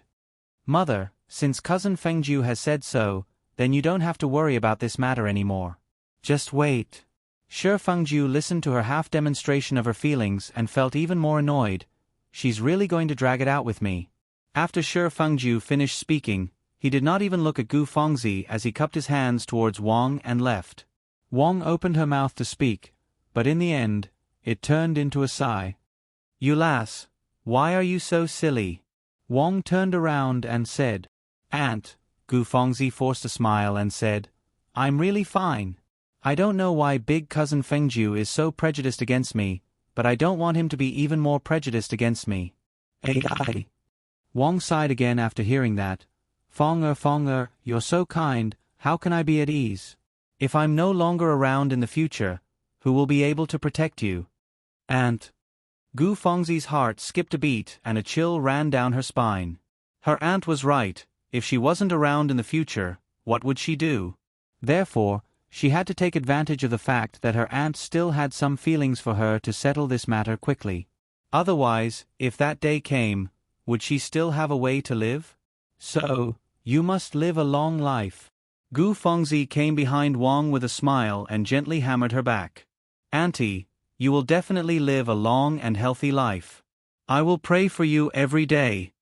Speaker 1: Mother, since Cousin Feng-ju has said so, then you don't have to worry about this matter anymore. Just wait. Shi Feng-ju listened to her half-demonstration of her feelings and felt even more annoyed. She's really going to drag it out with me. After Shi Feng-ju finished speaking, he did not even look at Gu Fengzi as he cupped his hands towards Wang and left. Wang opened her mouth to speak, but in the end, it turned into a sigh. You lass, why are you so silly? Wang turned around and said, Aunt. Gu Fengzi forced a smile and said, I'm really fine. I don't know why Big Cousin Feng-ju is so prejudiced against me, but I don't want him to be even more prejudiced against me. Ai. Wang sighed again after hearing that. Feng-er, you're so kind, how can I be at ease? If I'm no longer around in the future, who will be able to protect you? Aunt. Gu Fengzi's heart skipped a beat and a chill ran down her spine. Her aunt was right. If she wasn't around in the future, what would she do? Therefore, she had to take advantage of the fact that her aunt still had some feelings for her to settle this matter quickly. Otherwise, if that day came, would she still have a way to live? So, you must live a long life. Gu Fengzi came behind Wang with a smile and gently hammered her back. Auntie, you will definitely live a long and healthy life. I will pray for you every day.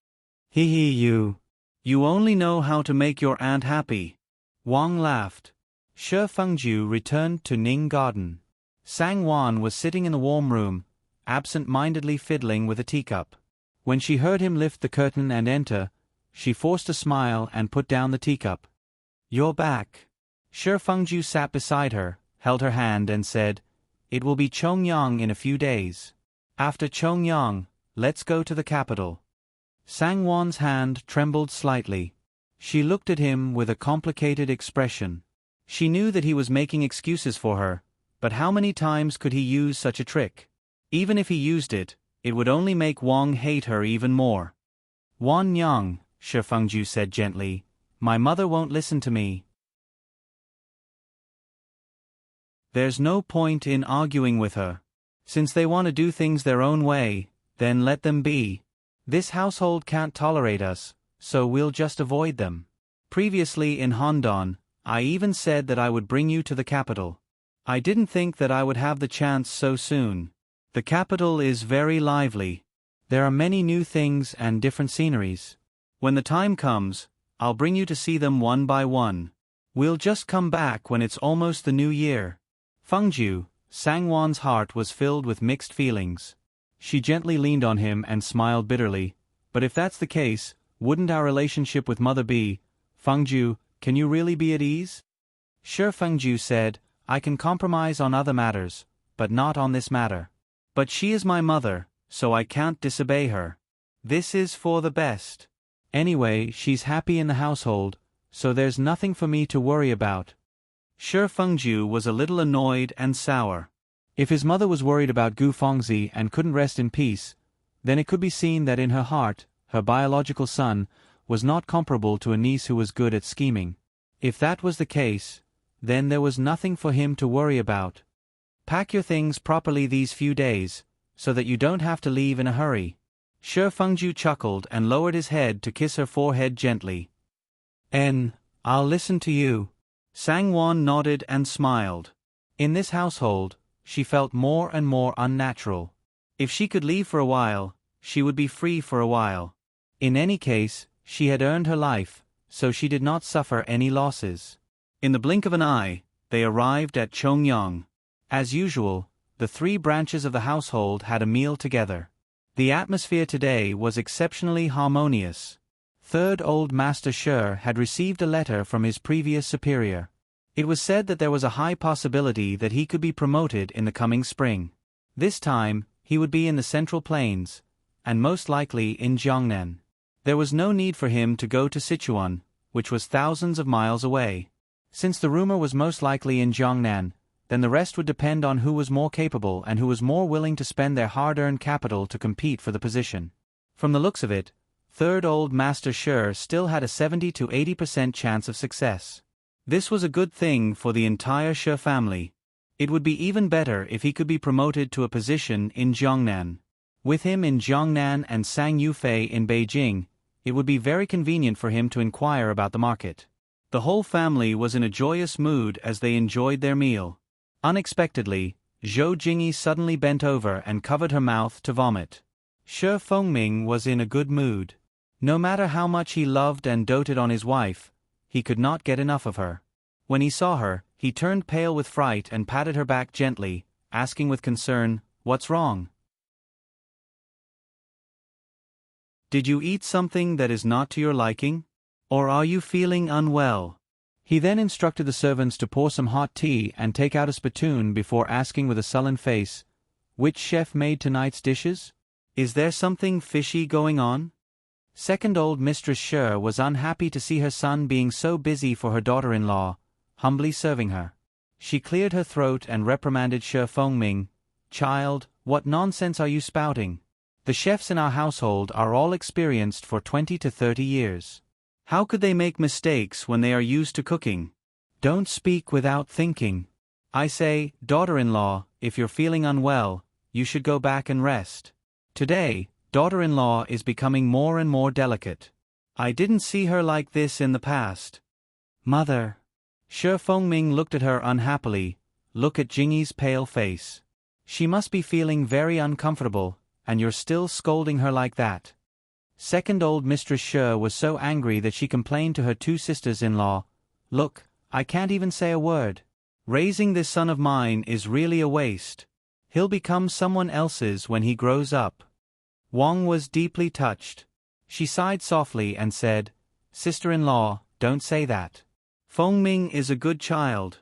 Speaker 1: You. You only know how to make your aunt happy. Wang laughed. Shi Feng-ju returned to Ning Garden. Sang-won was sitting in the warm room, absent-mindedly fiddling with a teacup. When she heard him lift the curtain and enter, she forced a smile and put down the teacup. You're back. Shi Feng-ju sat beside her, held her hand and said, It will be Chongyang in a few days. After Chongyang, let's go to the capital. Sang-won's hand trembled slightly. She looked at him with a complicated expression. She knew that he was making excuses for her, but how many times could he use such a trick? Even if he used it, it would only make Wang hate her even more. Wan Yang, Shi Feng-ju said gently, my mother won't listen to me. There's no point in arguing with her. Since they want to do things their own way, then let them be. This household can't tolerate us, so we'll just avoid them. Previously in Hondon, I even said that I would bring you to the capital. I didn't think that I would have the chance so soon. The capital is very lively. There are many new things and different sceneries. When the time comes, I'll bring you to see them one by one. We'll just come back when it's almost the new year. Feng-ju, Sang-won's heart was filled with mixed feelings. She gently leaned on him and smiled bitterly. But if that's the case, wouldn't our relationship with mother be? Feng-ju, can you really be at ease? Sure, Feng-ju said, I can compromise on other matters, but not on this matter. But she is my mother, so I can't disobey her. This is for the best. Anyway, she's happy in the household, so there's nothing for me to worry about. Shi Feng-ju was a little annoyed and sour. If his mother was worried about Gu Fengzi and couldn't rest in peace, then it could be seen that in her heart, her biological son was not comparable to a niece who was good at scheming. If that was the case, then there was nothing for him to worry about. Pack your things properly these few days, so that you don't have to leave in a hurry. Shi Fengju chuckled and lowered his head to kiss her forehead gently. I'll listen to you. Sangwon nodded and smiled. In this household, she felt more and more unnatural. If she could leave for a while, she would be free for a while. In any case, she had earned her life, so she did not suffer any losses. In the blink of an eye, they arrived at Chongyang. As usual, the three branches of the household had a meal together. The atmosphere today was exceptionally harmonious. Third Old Master Shi had received a letter from his previous superior. It was said that there was a high possibility that he could be promoted in the coming spring. This time, he would be in the Central Plains, and most likely in Jiangnan. There was no need for him to go to Sichuan, which was thousands of miles away. Since the rumor was most likely in Jiangnan, then the rest would depend on who was more capable and who was more willing to spend their hard-earned capital to compete for the position. From the looks of it, Third Old Master Shi still had a 70 to 80% chance of success. This was a good thing for the entire Shi family. It would be even better if he could be promoted to a position in Jiangnan. With him in Jiangnan and Sang Yufei in Beijing, it would be very convenient for him to inquire about the market. The whole family was in a joyous mood as they enjoyed their meal. Unexpectedly, Zhou Jingyi suddenly bent over and covered her mouth to vomit. Shi Fengming was in a good mood. No matter how much he loved and doted on his wife, he could not get enough of her. When he saw her, he turned pale with fright and patted her back gently, asking with concern, "What's wrong? Did you eat something that is not to your liking? Or are you feeling unwell?" He then instructed the servants to pour some hot tea and take out a spittoon before asking with a sullen face, "Which chef made tonight's dishes? Is there something fishy going on?" Second Old Mistress Shi was unhappy to see her son being so busy for her daughter-in-law, humbly serving her. She cleared her throat and reprimanded Shi Fengming, "Child, what nonsense are you spouting? The chefs in our household are all experienced for 20 to 30 years. How could they make mistakes when they are used to cooking? Don't speak without thinking. I say, daughter-in-law, if you're feeling unwell, you should go back and rest. Today, daughter-in-law is becoming more and more delicate. I didn't see her like this in the past." "Mother." Shi Fengming looked at her unhappily. "Look at Jingyi's pale face. She must be feeling very uncomfortable, and you're still scolding her like that." Second Old Mistress Shi was so angry that she complained to her two sisters-in-law, "Look, I can't even say a word. Raising this son of mine is really a waste. He'll become someone else's when he grows up." Wang was deeply touched. She sighed softly and said, "Sister-in-law, don't say that. Fengming is a good child."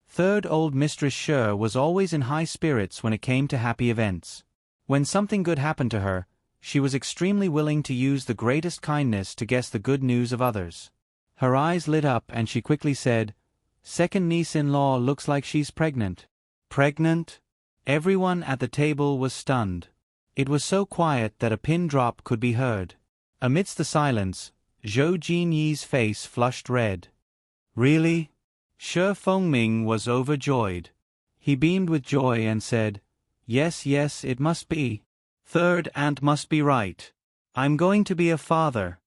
Speaker 1: Third Old Mistress Shi was always in high spirits when it came to happy events. When something good happened to her, she was extremely willing to use the greatest kindness to guess the good news of others. Her eyes lit up and she quickly said, "Second niece-in-law looks like she's pregnant." "Pregnant?" Everyone at the table was stunned. It was so quiet that a pin drop could be heard. Amidst the silence, Zhou Jinyi's face flushed red. "Really?" Shi Fengming was overjoyed. He beamed with joy and said, Yes, it must be. Third aunt must be right. I'm going to be a father."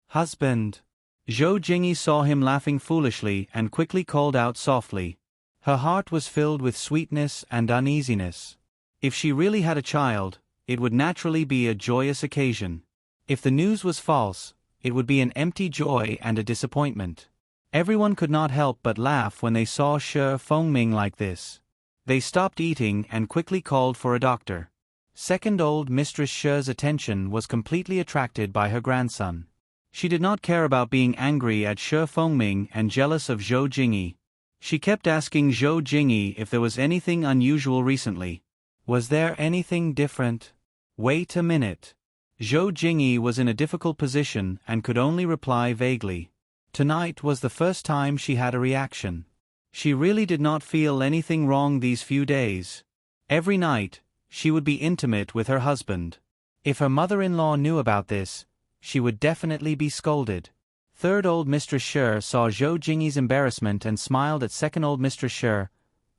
Speaker 1: "Husband." Zhou Jingyi saw him laughing foolishly and quickly called out softly. Her heart was filled with sweetness and uneasiness. If she really had a child, it would naturally be a joyous occasion. If the news was false, it would be an empty joy and a disappointment. Everyone could not help but laugh when they saw Shi Fengming like this. They stopped eating and quickly called for a doctor. Second Old Mistress Shi's attention was completely attracted by her grandson. She did not care about being angry at Shi Fengming and jealous of Zhou Jingyi. She kept asking Zhou Jingyi if there was anything unusual recently. Was there anything different? Wait a minute. Zhou Jingyi was in a difficult position and could only reply vaguely. Tonight was the first time she had a reaction. She really did not feel anything wrong these few days. Every night, she would be intimate with her husband. If her mother-in-law knew about this, she would definitely be scolded. Third Old Mistress Shi saw Zhou Jingyi's embarrassment and smiled at Second Old Mistress Shi.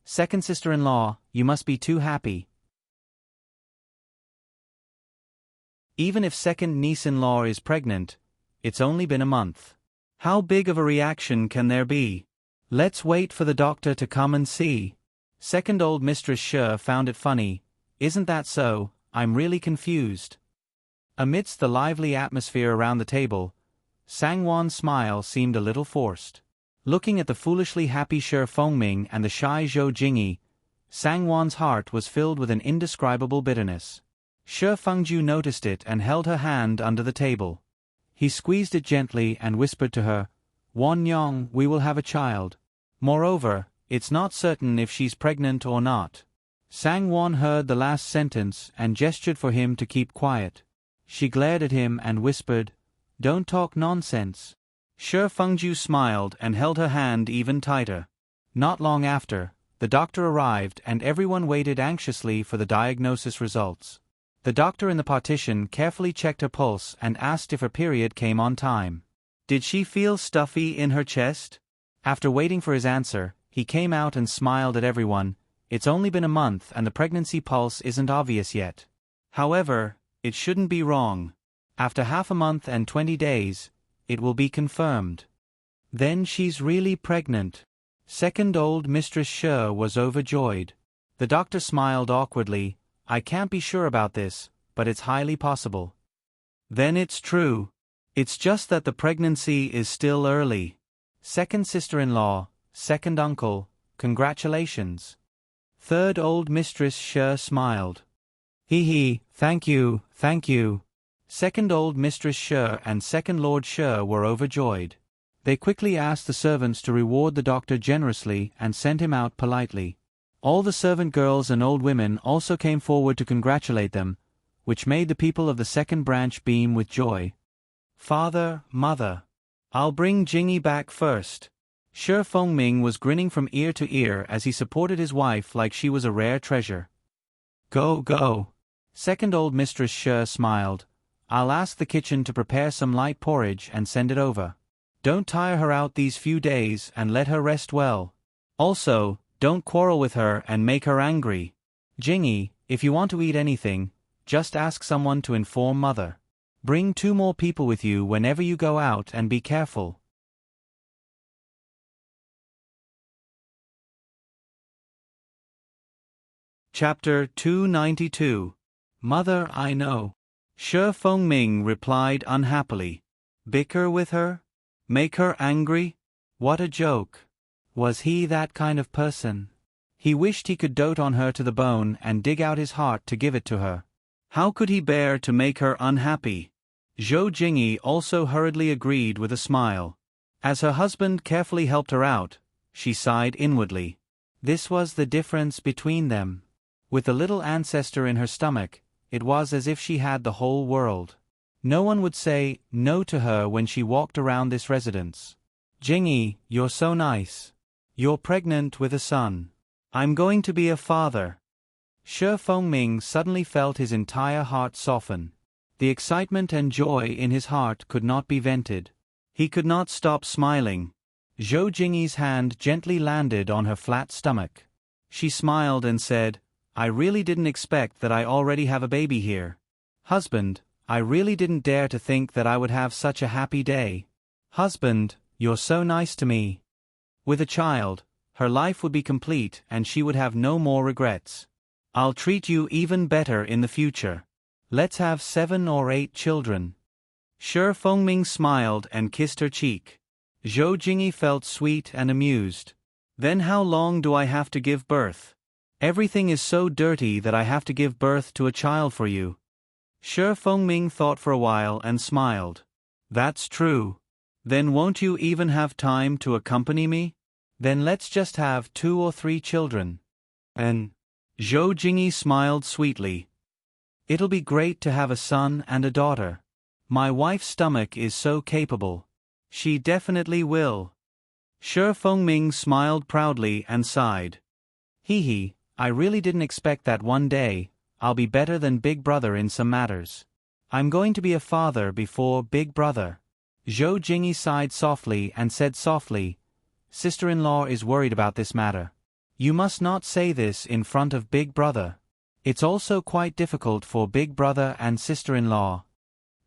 Speaker 1: Second sister-in-law, you must be too happy. Even if second niece-in-law is pregnant, it's only been a month. How big of a reaction can there be? Let's wait for the doctor to come and see. Second old Mistress Sure found it funny. Isn't that so? I'm really confused. Amidst the lively atmosphere around the table, Sangwon's smile seemed a little forced. Looking at the foolishly happy Shi Fengming and the shy Zhou Jingyi, Sangwon's heart was filled with an indescribable bitterness. Shi Fengju noticed it and held her hand under the table. He squeezed it gently and whispered to her, "Wan Yong, we will have a child. Moreover, it's not certain if she's pregnant or not." Sangwon heard the last sentence and gestured for him to keep quiet. She glared at him and whispered, "Don't talk nonsense." Shi Fengju smiled and held her hand even tighter. Not long after, the doctor arrived and everyone waited anxiously for the diagnosis results. The doctor in the partition carefully checked her pulse and asked if her period came on time. Did she feel stuffy in her chest? After waiting for his answer, he came out and smiled at everyone. It's only been a month and the pregnancy pulse isn't obvious yet. However, it shouldn't be wrong. After half a month and 20 days, it will be confirmed. Then she's really pregnant. Second old Mistress Shi was overjoyed. The doctor smiled awkwardly. I can't be sure about this, but it's highly possible. Then it's true. It's just that the pregnancy is still early. Second sister-in-law, second uncle, congratulations. Third old Mistress Shi smiled. Hee, thank you, thank you. Second old Mistress Shi and second Lord Shi were overjoyed. They quickly asked the servants to reward the doctor generously and sent him out politely. All the servant girls and old women also came forward to congratulate them, which made the people of the second branch beam with joy. Father, mother. I'll bring Jingyi back first. Shi Fengming was grinning from ear to ear as he supported his wife like she was a rare treasure. Go. Second old Mistress Shi smiled. I'll ask the kitchen to prepare some light porridge and send it over. Don't tire her out these few days and let her rest well. Also, don't quarrel with her and make her angry. Jingyi, if you want to eat anything, just ask someone to inform mother. Bring 2 more people with you whenever you go out and be careful. Chapter 292. Mother, I know. Shi Fengming replied unhappily. Bicker with her? Make her angry? What a joke. Was he that kind of person? He wished he could dote on her to the bone and dig out his heart to give it to her. How could he bear to make her unhappy? Zhou Jingyi also hurriedly agreed with a smile. As her husband carefully helped her out, she sighed inwardly. This was the difference between them. With the little ancestor in her stomach, it was as if she had the whole world. No one would say no to her when she walked around this residence. Jingyi, you're so nice. You're pregnant with a son. I'm going to be a father. Shi Fengming suddenly felt his entire heart soften. The excitement and joy in his heart could not be vented. He could not stop smiling. Zhou Jingyi's hand gently landed on her flat stomach. She smiled and said, I really didn't expect that I already have a baby here. Husband, I really didn't dare to think that I would have such a happy day. Husband, you're so nice to me. With a child, her life would be complete and she would have no more regrets. I'll treat you even better in the future. Let's have 7 or 8 children. Shi Fengming smiled and kissed her cheek. Zhou Jingyi felt sweet and amused. Then how long do I have to give birth? Everything is so dirty that I have to give birth to a child for you. Shi Fengming thought for a while and smiled. That's true. Then won't you even have time to accompany me? Then let's just have 2 or 3 children. And Zhou Jingyi smiled sweetly. It'll be great to have a son and a daughter. My wife's stomach is so capable. She definitely will. Shi Fengming smiled proudly and sighed. Hee, I really didn't expect that one day I'll be better than Big Brother in some matters. I'm going to be a father before Big Brother. Zhou Jingyi sighed softly and said softly, Sister-in-law is worried about this matter. You must not say this in front of Big Brother. It's also quite difficult for Big Brother and sister-in-law.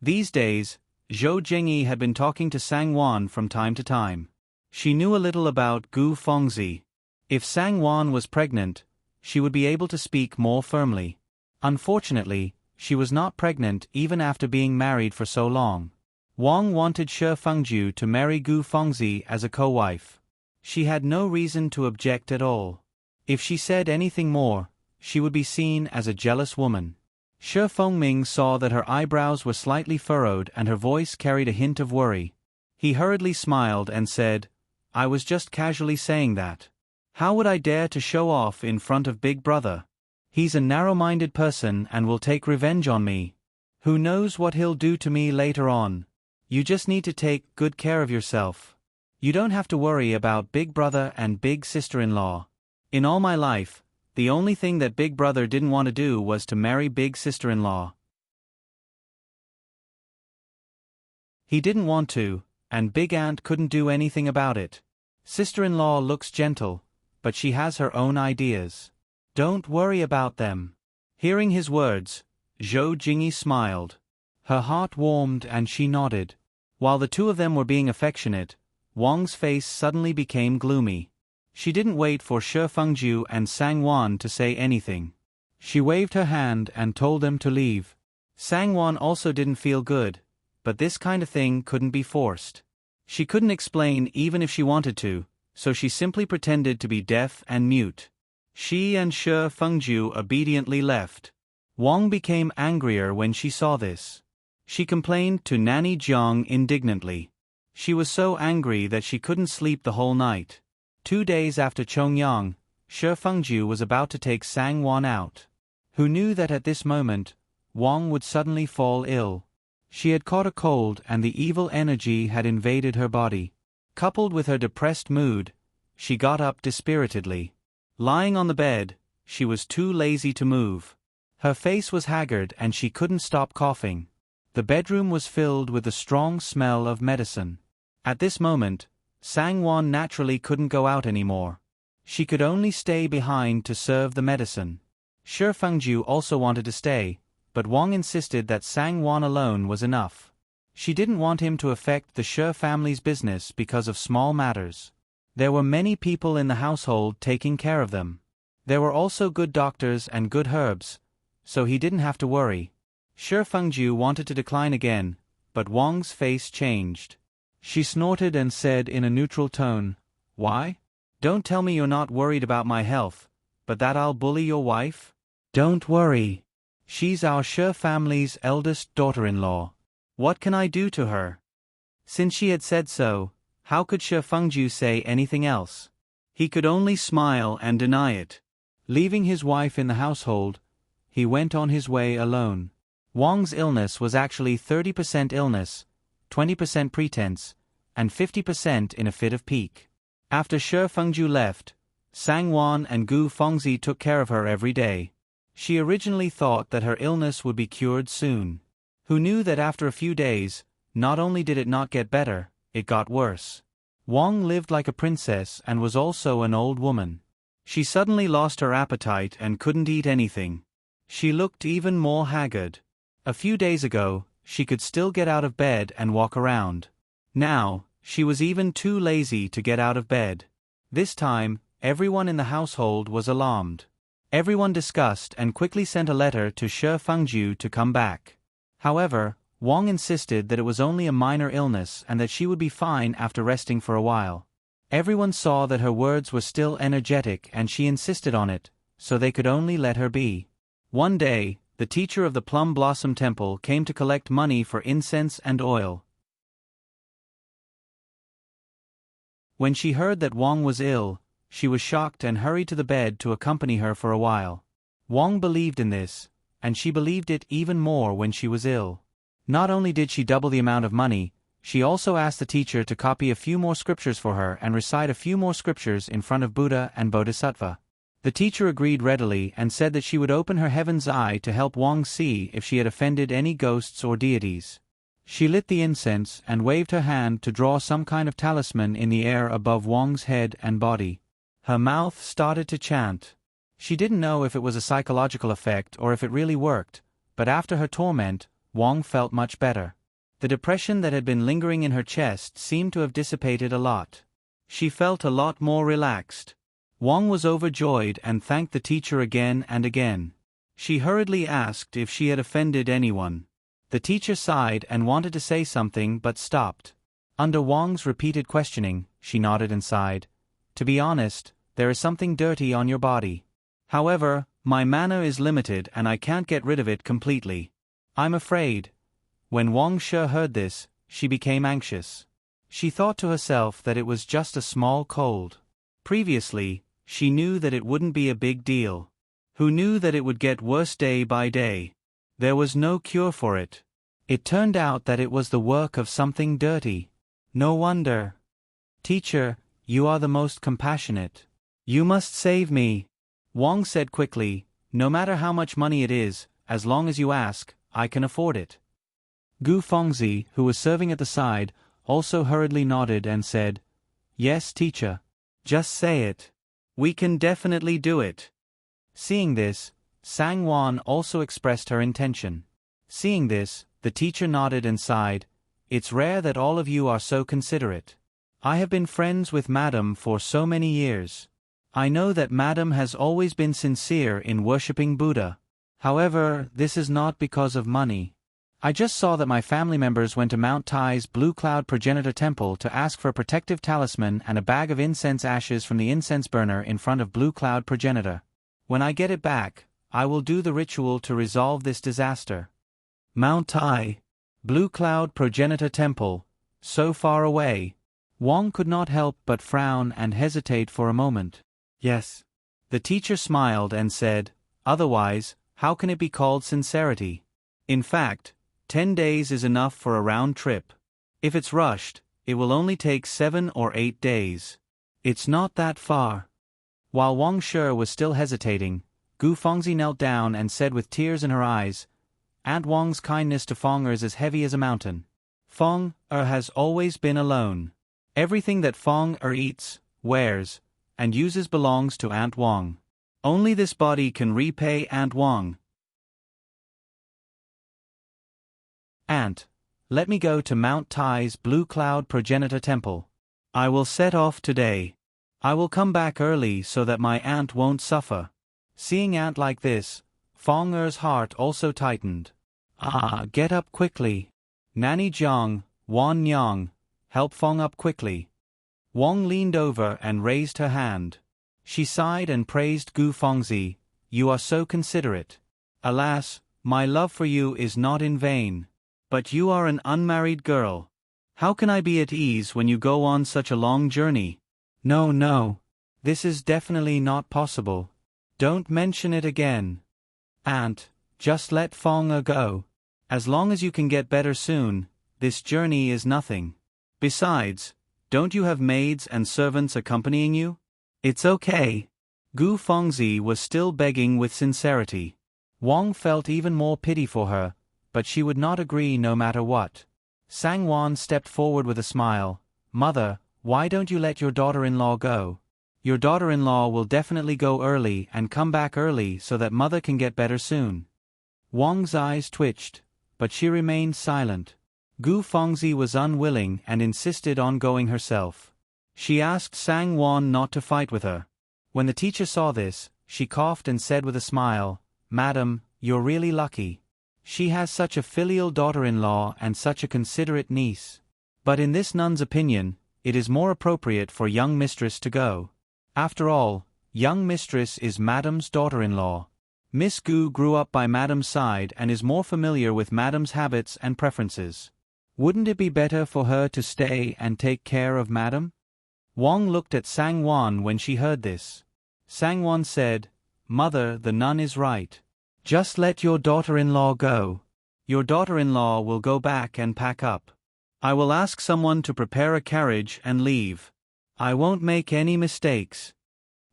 Speaker 1: These days, Zhou Jingyi had been talking to Sang-wan from time to time. She knew a little about Gu Fengzi. If Sang-wan was pregnant, she would be able to speak more firmly. Unfortunately, she was not pregnant even after being married for so long. Wang wanted Shi Fengju to marry Gu Fengzi as a co-wife. She had no reason to object at all. If she said anything more, she would be seen as a jealous woman. Shi Fengming saw that her eyebrows were slightly furrowed and her voice carried a hint of worry. He hurriedly smiled and said, "I was just casually saying that. How would I dare to show off in front of Big Brother? He's a narrow-minded person and will take revenge on me. Who knows what he'll do to me later on? You just need to take good care of yourself. You don't have to worry about Big Brother and Big Sister-in-law. In all my life, the only thing that Big Brother didn't want to do was to marry Big Sister-in-law. He didn't want to, and Big Aunt couldn't do anything about it. Sister-in-law looks gentle, but she has her own ideas. Don't worry about them." Hearing his words, Zhou Jingyi smiled. Her heart warmed and she nodded. While the two of them were being affectionate, Wang's face suddenly became gloomy. She didn't wait for Shi Fengju and Sang-wan to say anything. She waved her hand and told them to leave. Sang-wan also didn't feel good, but this kind of thing couldn't be forced. She couldn't explain even if she wanted to, so she simply pretended to be deaf and mute. She and Shi Fengju obediently left. Wang became angrier when she saw this. She complained to Nanny Jiang indignantly. She was so angry that she couldn't sleep the whole night. 2 days after Chongyang, Shi Fengju was about to take Sang-wan out. Who knew that at this moment, Wang would suddenly fall ill? She had caught a cold and the evil energy had invaded her body. Coupled with her depressed mood, she got up dispiritedly. Lying on the bed, she was too lazy to move. Her face was haggard and she couldn't stop coughing. The bedroom was filled with the strong smell of medicine. At this moment, Sang-wan naturally couldn't go out anymore. She could only stay behind to serve the medicine. Shi Fengju also wanted to stay, but Wang insisted that Sang-wan alone was enough. She didn't want him to affect the Shi family's business because of small matters. There were many people in the household taking care of them. There were also good doctors and good herbs, so he didn't have to worry. Shi Fengju wanted to decline again, but Wang's face changed. She snorted and said in a neutral tone, "Why? Don't tell me you're not worried about my health, but that I'll bully your wife? Don't worry. She's our Shi family's eldest daughter-in-law. What can I do to her?" Since she had said so, how could Shi Fengju say anything else? He could only smile and deny it. Leaving his wife in the household, he went on his way alone. Wang's illness was actually 30% illness, 20% pretense, and 50% in a fit of pique. After Shi Fengju left, Sang-wan and Gu Fengzi took care of her every day. She originally thought that her illness would be cured soon. Who knew that after a few days, not only did it not get better, it got worse. Wang lived like a princess and was also an old woman. She suddenly lost her appetite and couldn't eat anything. She looked even more haggard. A few days ago, she could still get out of bed and walk around. Now, she was even too lazy to get out of bed. This time, everyone in the household was alarmed. Everyone discussed and quickly sent a letter to Shi Fengju to come back. However, Wang insisted that it was only a minor illness and that she would be fine after resting for a while. Everyone saw that her words were still energetic and she insisted on it, so they could only let her be. One day, the teacher of the Plum Blossom Temple came to collect money for incense and oil. When she heard that Wang was ill, she was shocked and hurried to the bed to accompany her for a while. Wang believed in this, and she believed it even more when she was ill. Not only did she double the amount of money, she also asked the teacher to copy a few more scriptures for her and recite a few more scriptures in front of Buddha and Bodhisattva. The teacher agreed readily and said that she would open her heaven's eye to help Wang see if she had offended any ghosts or deities. She lit the incense and waved her hand to draw some kind of talisman in the air above Wang's head and body. Her mouth started to chant. She didn't know if it was a psychological effect or if it really worked, but after her torment, Wang felt much better. The depression that had been lingering in her chest seemed to have dissipated a lot. She felt a lot more relaxed. Wang was overjoyed and thanked the teacher again and again. She hurriedly asked if she had offended anyone. The teacher sighed and wanted to say something but stopped. Under Wang's repeated questioning, she nodded and sighed. To be honest, there is something dirty on your body. However, my mana is limited and I can't get rid of it completely. I'm afraid. When Wang Shi heard this, she became anxious. She thought to herself that it was just a small cold. Previously, she knew that it wouldn't be a big deal. Who knew that it would get worse day by day? There was no cure for it. It turned out that it was the work of something dirty. No wonder. Teacher, you are the most compassionate. You must save me. Wang said quickly, no matter how much money it is, as long as you ask, I can afford it. Gu Fengzi, who was serving at the side, also hurriedly nodded and said, Yes, teacher. Just say it. We can definitely do it. Seeing this, Sang Wan also expressed her intention. Seeing this, the teacher nodded and sighed, It's rare that all of you are so considerate. I have been friends with Madam for so many years. I know that Madam has always been sincere in worshipping Buddha. However, this is not because of money. I just saw that my family members went to Mount Tai's Blue Cloud Progenitor Temple to ask for a protective talisman and a bag of incense ashes from the incense burner in front of Blue Cloud Progenitor. When I get it back, I will do the ritual to resolve this disaster. Mount Tai, Blue Cloud Progenitor Temple, so far away. Wang could not help but frown and hesitate for a moment. Yes. The teacher smiled and said, Otherwise, how can it be called sincerity? In fact, 10 days is enough for a round trip. If it's rushed, it will only take 7 or 8 days. It's not that far. While Wang Shi was still hesitating, Gu Fengzi knelt down and said with tears in her eyes, Aunt Wang's kindness to Feng is as heavy as a mountain. Feng has always been alone. Everything that Feng eats, wears, and uses belongs to Aunt Wang. Only this body can repay Aunt Wang. Aunt, let me go to Mount Tai's Blue Cloud Progenitor Temple. I will set off today. I will come back early so that my aunt won't suffer. Seeing Aunt like this, Feng Er's heart also tightened. Get up quickly. Nanny Jiang, Wan Nyang, help Feng up quickly. Wang leaned over and raised her hand. She sighed and praised Gu Fengzi, You are so considerate. Alas, my love for you is not in vain. But you are an unmarried girl. How can I be at ease when you go on such a long journey? No. This is definitely not possible. Don't mention it again. Aunt, just let Feng go. As long as you can get better soon, this journey is nothing. Besides, don't you have maids and servants accompanying you? It's okay. Gu Fengzi was still begging with sincerity. Wang felt even more pity for her, but she would not agree no matter what. Sang Wan stepped forward with a smile. Mother, why don't you let your daughter-in-law go? Your daughter-in-law will definitely go early and come back early so that mother can get better soon. Wang's eyes twitched, but she remained silent. Gu Fengzi was unwilling and insisted on going herself. She asked Sang Wan not to fight with her. When the teacher saw this, she coughed and said with a smile, Madam, you're really lucky. She has such a filial daughter-in-law and such a considerate niece. But in this nun's opinion, it is more appropriate for young mistress to go. After all, young mistress is Madam's daughter-in-law. Miss Gu grew up by Madam's side and is more familiar with Madam's habits and preferences. Wouldn't it be better for her to stay and take care of Madam? Wang looked at Sang Wan when she heard this. Sang Wan said, Mother, the nun is right. Just let your daughter-in-law go. Your daughter-in-law will go back and pack up. I will ask someone to prepare a carriage and leave. I won't make any mistakes.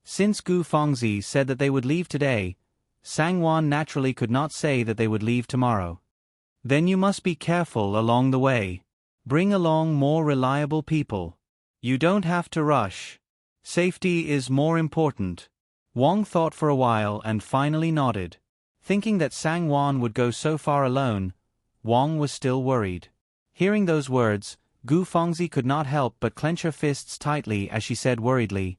Speaker 1: Since Gu Fengzi said that they would leave today, Sang Wan naturally could not say that they would leave tomorrow. Then you must be careful along the way. Bring along more reliable people. You don't have to rush. Safety is more important. Wang thought for a while and finally nodded. Thinking that Sang-won would go so far alone, Wang was still worried. Hearing those words, Gu Fengzi could not help but clench her fists tightly as she said worriedly,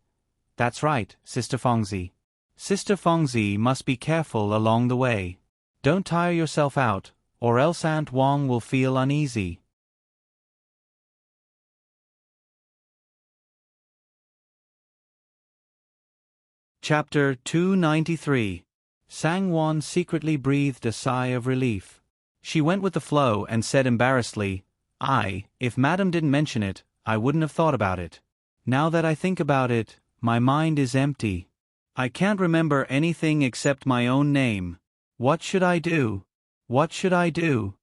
Speaker 1: "That's right, Sister Fengzi. Sister Fengzi must be careful along the way. Don't tire yourself out, or else Aunt Wang will feel uneasy." Chapter 293. Sang-won secretly breathed a sigh of relief. She went with the flow and said embarrassedly, If Madam didn't mention it, I wouldn't have thought about it. Now that I think about it, my mind is empty. I can't remember anything except my own name. What should I do? What should I do?"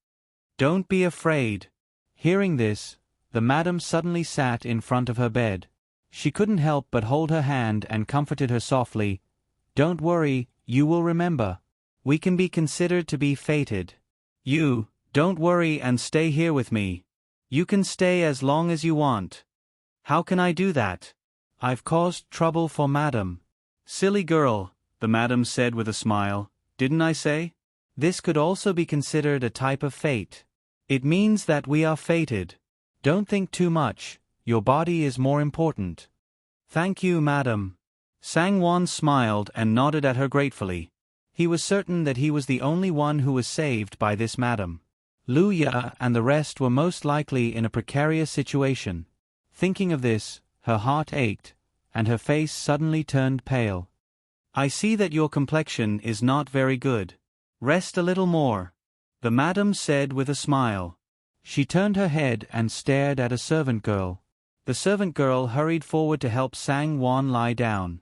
Speaker 1: "Don't be afraid." Hearing this, the madam suddenly sat in front of her bed. She couldn't help but hold her hand and comforted her softly. "Don't worry, you will remember. We can be considered to be fated. You, don't worry and stay here with me. You can stay as long as you want." "How can I do that? I've caused trouble for Madam." "Silly girl," the madam said with a smile. "Didn't I say? This could also be considered a type of fate. It means that we are fated. Don't think too much, your body is more important." "Thank you, Madam." Sang-won smiled and nodded at her gratefully. He was certain that he was the only one who was saved by this madam. Lu Ya and the rest were most likely in a precarious situation. Thinking of this, her heart ached, and her face suddenly turned pale. "I see that your complexion is not very good. Rest a little more," the madam said with a smile. She turned her head and stared at a servant girl. The servant girl hurried forward to help Sang-won lie down.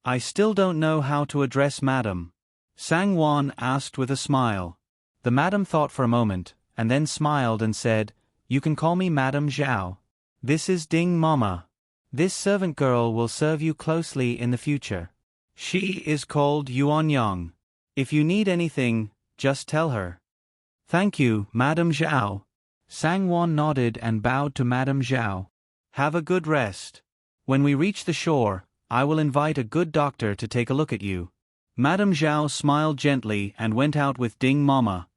Speaker 1: "I still don't know how to address Madam," Sang-won asked with a smile. The madam thought for a moment, and then smiled and said, "You can call me Madam Zhao. This is Ding Mama. This servant girl will serve you closely in the future. She is called Yuan Yang. If you need anything, just tell her." "Thank you, Madam Zhao." Sang-won nodded and bowed to Madam Zhao. "Have a good rest. When we reach the shore, I will invite a good doctor to take a look at you." Madam Zhao smiled gently and went out with Ding Mama.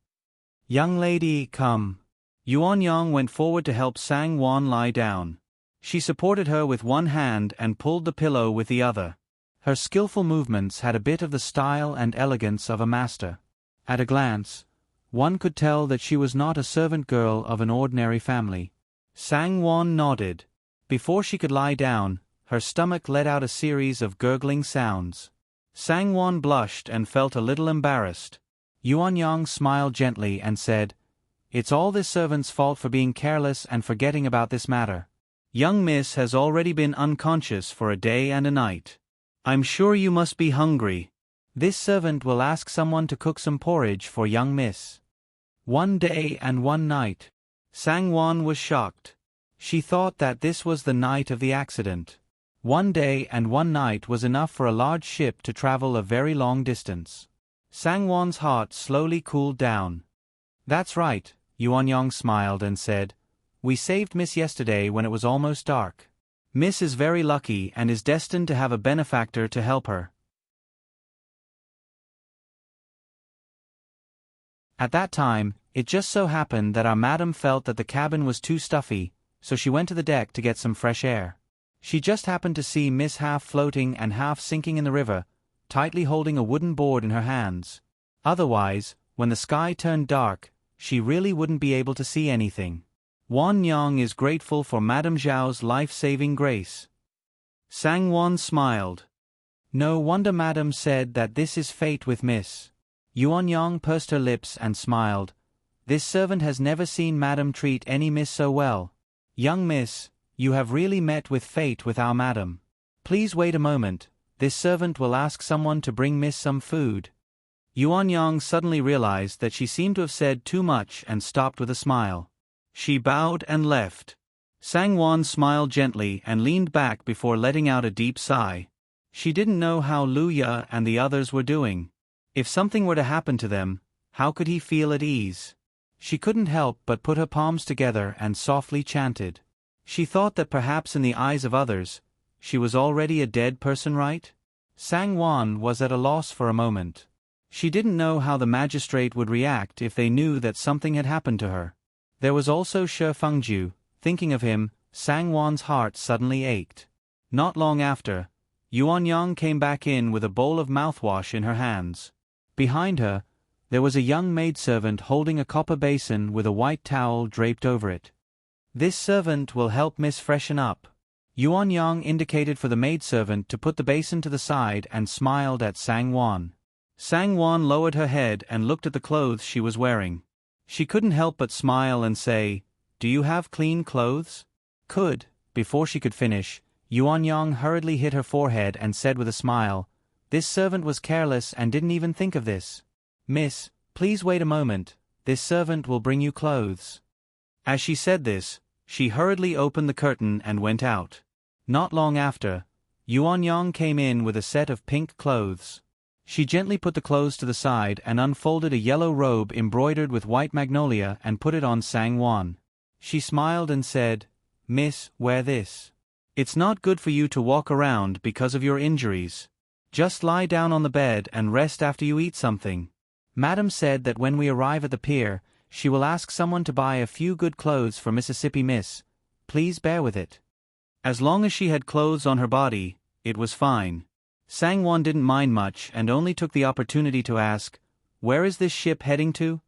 Speaker 1: "Young lady, come." Yuan Yang went forward to help Sang-won lie down. She supported her with one hand and pulled the pillow with the other. Her skillful movements had a bit of the style and elegance of a master. At a glance, one could tell that she was not a servant girl of an ordinary family. Sang-won nodded. Before she could lie down, her stomach let out a series of gurgling sounds. Sang-won blushed and felt a little embarrassed. Yuan Yang smiled gently and said, "It's all this servant's fault for being careless and forgetting about this matter. Young miss has already been unconscious for a day and a night. I'm sure you must be hungry. This servant will ask someone to cook some porridge for young miss." 1 day and 1 night. Sang-won was shocked. She thought that this was the night of the accident. 1 day and 1 night was enough for a large ship to travel a very long distance. Sang-won's heart slowly cooled down. "That's right," Yuan Yang smiled and said, "We saved Miss yesterday when it was almost dark. Miss is very lucky and is destined to have a benefactor to help her." At that time, it just so happened that our madam felt that the cabin was too stuffy, so she went to the deck to get some fresh air. She just happened to see Miss half floating and half sinking in the river, tightly holding a wooden board in her hands. Otherwise, when the sky turned dark, she really wouldn't be able to see anything. Wan Yang is grateful for Madame Zhao's life-saving grace. Sang-won smiled. "No wonder Madam said that this is fate with Miss." Yuan Yang pursed her lips and smiled. "This servant has never seen Madam treat any miss so well. Young miss, you have really met with fate with our Madam. Please wait a moment, this servant will ask someone to bring Miss some food." Yuan Yang suddenly realized that she seemed to have said too much and stopped with a smile. She bowed and left. Sang-won smiled gently and leaned back before letting out a deep sigh. She didn't know how Lu Ya and the others were doing. If something were to happen to them, how could he feel at ease? She couldn't help but put her palms together and softly chanted. She thought that perhaps in the eyes of others, She was already a dead person, right? Sang-won was at a loss for a moment. She didn't know how the magistrate would react if they knew that something had happened to her. There was also Shi Fengju. Thinking of him, Sang-won's heart suddenly ached. Not long after, Yuan-yang came back in with a bowl of mouthwash in her hands. Behind her, there was a young maidservant holding a copper basin with a white towel draped over it. "This servant will help Miss freshen up." Yuan-yang indicated for the maidservant to put the basin to the side and smiled at Sang-won. Sang-won lowered her head and looked at the clothes she was wearing. She couldn't help but smile and say, "Do you have clean clothes?" "Could." Before she could finish, Yuan-yang hurriedly hit her forehead and said with a smile, "This servant was careless and didn't even think of this. Miss, please wait a moment, this servant will bring you clothes." As she said this, she hurriedly opened the curtain and went out. Not long after, Yuan-yang came in with a set of pink clothes. She gently put the clothes to the side and unfolded a yellow robe embroidered with white magnolia and put it on Sang-won. She smiled and said, "Miss, wear this. It's not good for you to walk around because of your injuries. Just lie down on the bed and rest after you eat something. Madam said that when we arrive at the pier, she will ask someone to buy a few good clothes for Mississippi Miss. Please bear with it." As long as she had clothes on her body, it was fine. Sang-won didn't mind much and only took the opportunity to ask, "Where is this ship heading to?"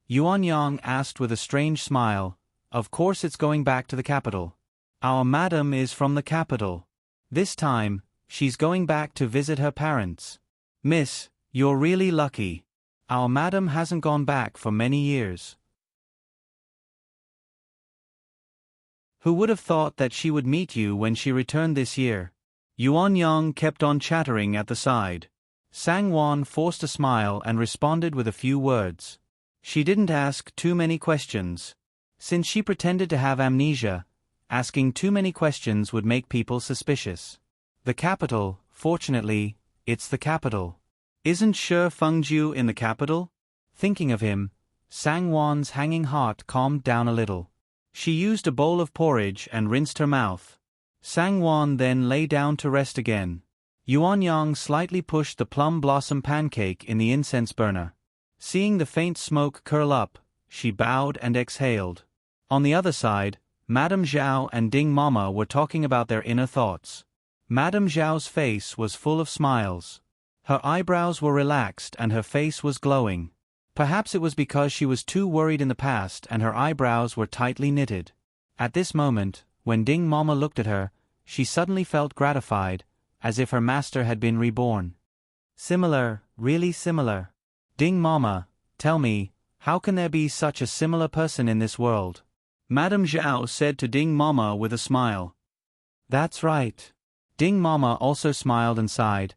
Speaker 1: Yuan-yang asked with a strange smile, "Of course it's going back to the capital. Our madam is from the capital. This time, she's going back to visit her parents." "Miss, you're really lucky. Our madam hasn't gone back for many years." Who would have thought that she would meet you when she returned this year? Yuan-yang kept on chattering at the side. Sang-won forced a smile and responded with a few words. She didn't ask too many questions. Since she pretended to have amnesia, asking too many questions would make people suspicious. The capital, fortunately, it's the capital. Isn't Shi Fengju in the capital? Thinking of him, Sang-won's hanging heart calmed down a little. She used a bowl of porridge and rinsed her mouth. Sang-won then lay down to rest again. Yuan-yang slightly pushed the plum blossom pancake in the incense burner. Seeing the faint smoke curl up, she bowed and exhaled. On the other side, Madame Zhao and Ding Mama were talking about their inner thoughts. Madame Zhao's face was full of smiles. Her eyebrows were relaxed and her face was glowing. Perhaps it was because she was too worried in the past and her eyebrows were tightly knitted. At this moment, when Ding Mama looked at her, she suddenly felt gratified, as if her master had been reborn. "Similar, really similar. Ding Mama, tell me, how can there be such a similar person in this world?" Madame Zhao said to Ding Mama with a smile. "That's right." Ding Mama also smiled and sighed.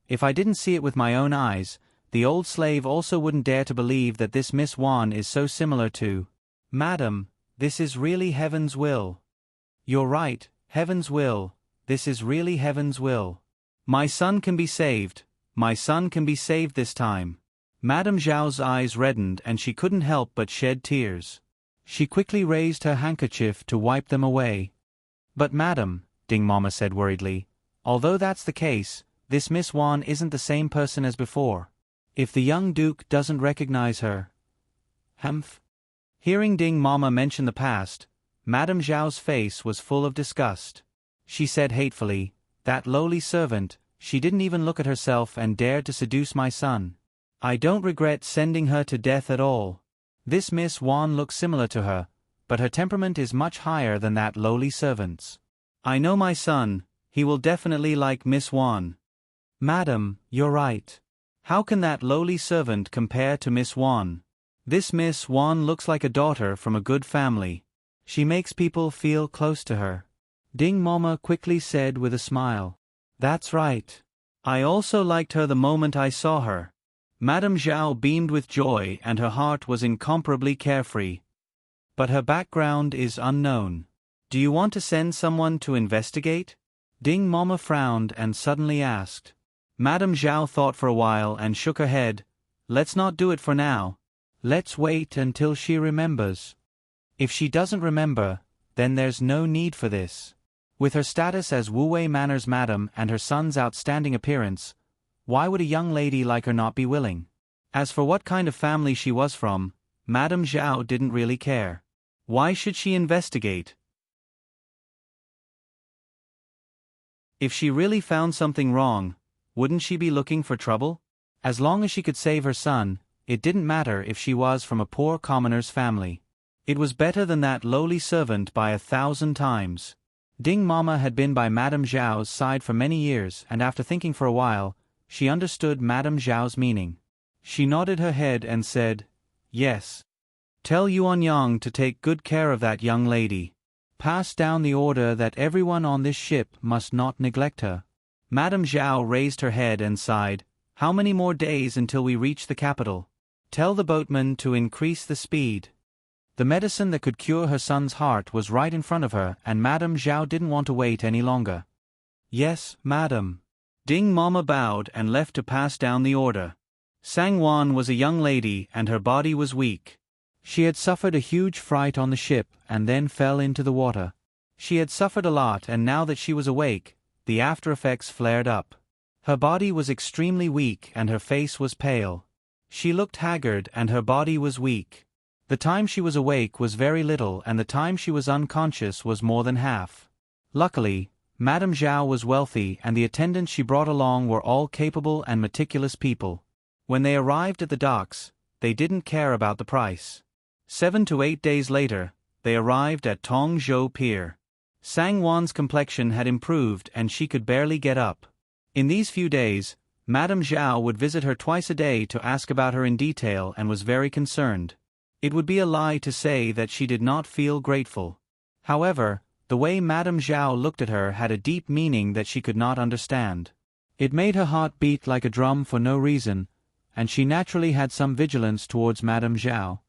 Speaker 1: "If I didn't see it with my own eyes, the old slave also wouldn't dare to believe that this Miss Wan is so similar to. Madam, this is really heaven's will." "You're right, heaven's will, this is really heaven's will. My son can be saved, my son can be saved this time." Madame Zhao's eyes reddened and she couldn't help but shed tears. She quickly raised her handkerchief to wipe them away. "But madam," Ding Mama said worriedly, "although that's the case, this Miss Wan isn't the same person as before. If the young duke doesn't recognize her..." Humph. Hearing Ding Mama mention the past, Madame Zhao's face was full of disgust. She said hatefully, "That lowly servant, she didn't even look at herself and dared to seduce my son. I don't regret sending her to death at all. This Miss Wan looks similar to her, but her temperament is much higher than that lowly servant's. I know my son, he will definitely like Miss Wan." "Madam, you're right. How can that lowly servant compare to Miss Wan? This Miss Wan looks like a daughter from a good family. She makes people feel close to her." Ding Mama quickly said with a smile. "That's right. I also liked her the moment I saw her." Madame Zhao beamed with joy and her heart was incomparably carefree. "But her background is unknown. Do you want to send someone to investigate?" Ding Mama frowned and suddenly asked. Madame Zhao thought for a while and shook her head. "Let's not do it for now. Let's wait until she remembers. If she doesn't remember, then there's no need for this." With her status as Wu Wei Manor's madam and her son's outstanding appearance, why would a young lady like her not be willing? As for what kind of family she was from, Madame Zhao didn't really care. Why should she investigate? If she really found something wrong, wouldn't she be looking for trouble? As long as she could save her son, it didn't matter if she was from a poor commoner's family. It was better than that lowly servant by 1,000 times. Ding Mama had been by Madame Zhao's side for many years, and after thinking for a while, she understood Madame Zhao's meaning. She nodded her head and said, "Yes. Tell Yuanyang to take good care of that young lady. Pass down the order that everyone on this ship must not neglect her." Madame Zhao raised her head and sighed. "How many more days until we reach the capital? Tell the boatman to increase the speed." The medicine that could cure her son's heart was right in front of her, and Madame Zhao didn't want to wait any longer. "Yes, madam." Ding Mama bowed and left to pass down the order. Sangwan was a young lady and her body was weak. She had suffered a huge fright on the ship and then fell into the water. She had suffered a lot, and now that she was awake, the after effects flared up. Her body was extremely weak and her face was pale. She looked haggard and her body was weak. The time she was awake was very little and the time she was unconscious was more than half. Luckily, Madame Zhao was wealthy and the attendants she brought along were all capable and meticulous people. When they arrived at the docks, they didn't care about the price. 7 to 8 days later, they arrived at Tongzhou Pier. Sangwan's complexion had improved and she could barely get up. In these few days, Madame Zhao would visit her twice a day to ask about her in detail and was very concerned. It would be a lie to say that she did not feel grateful. However, the way Madame Zhao looked at her had a deep meaning that she could not understand. It made her heart beat like a drum for no reason, and she naturally had some vigilance towards Madame Zhao.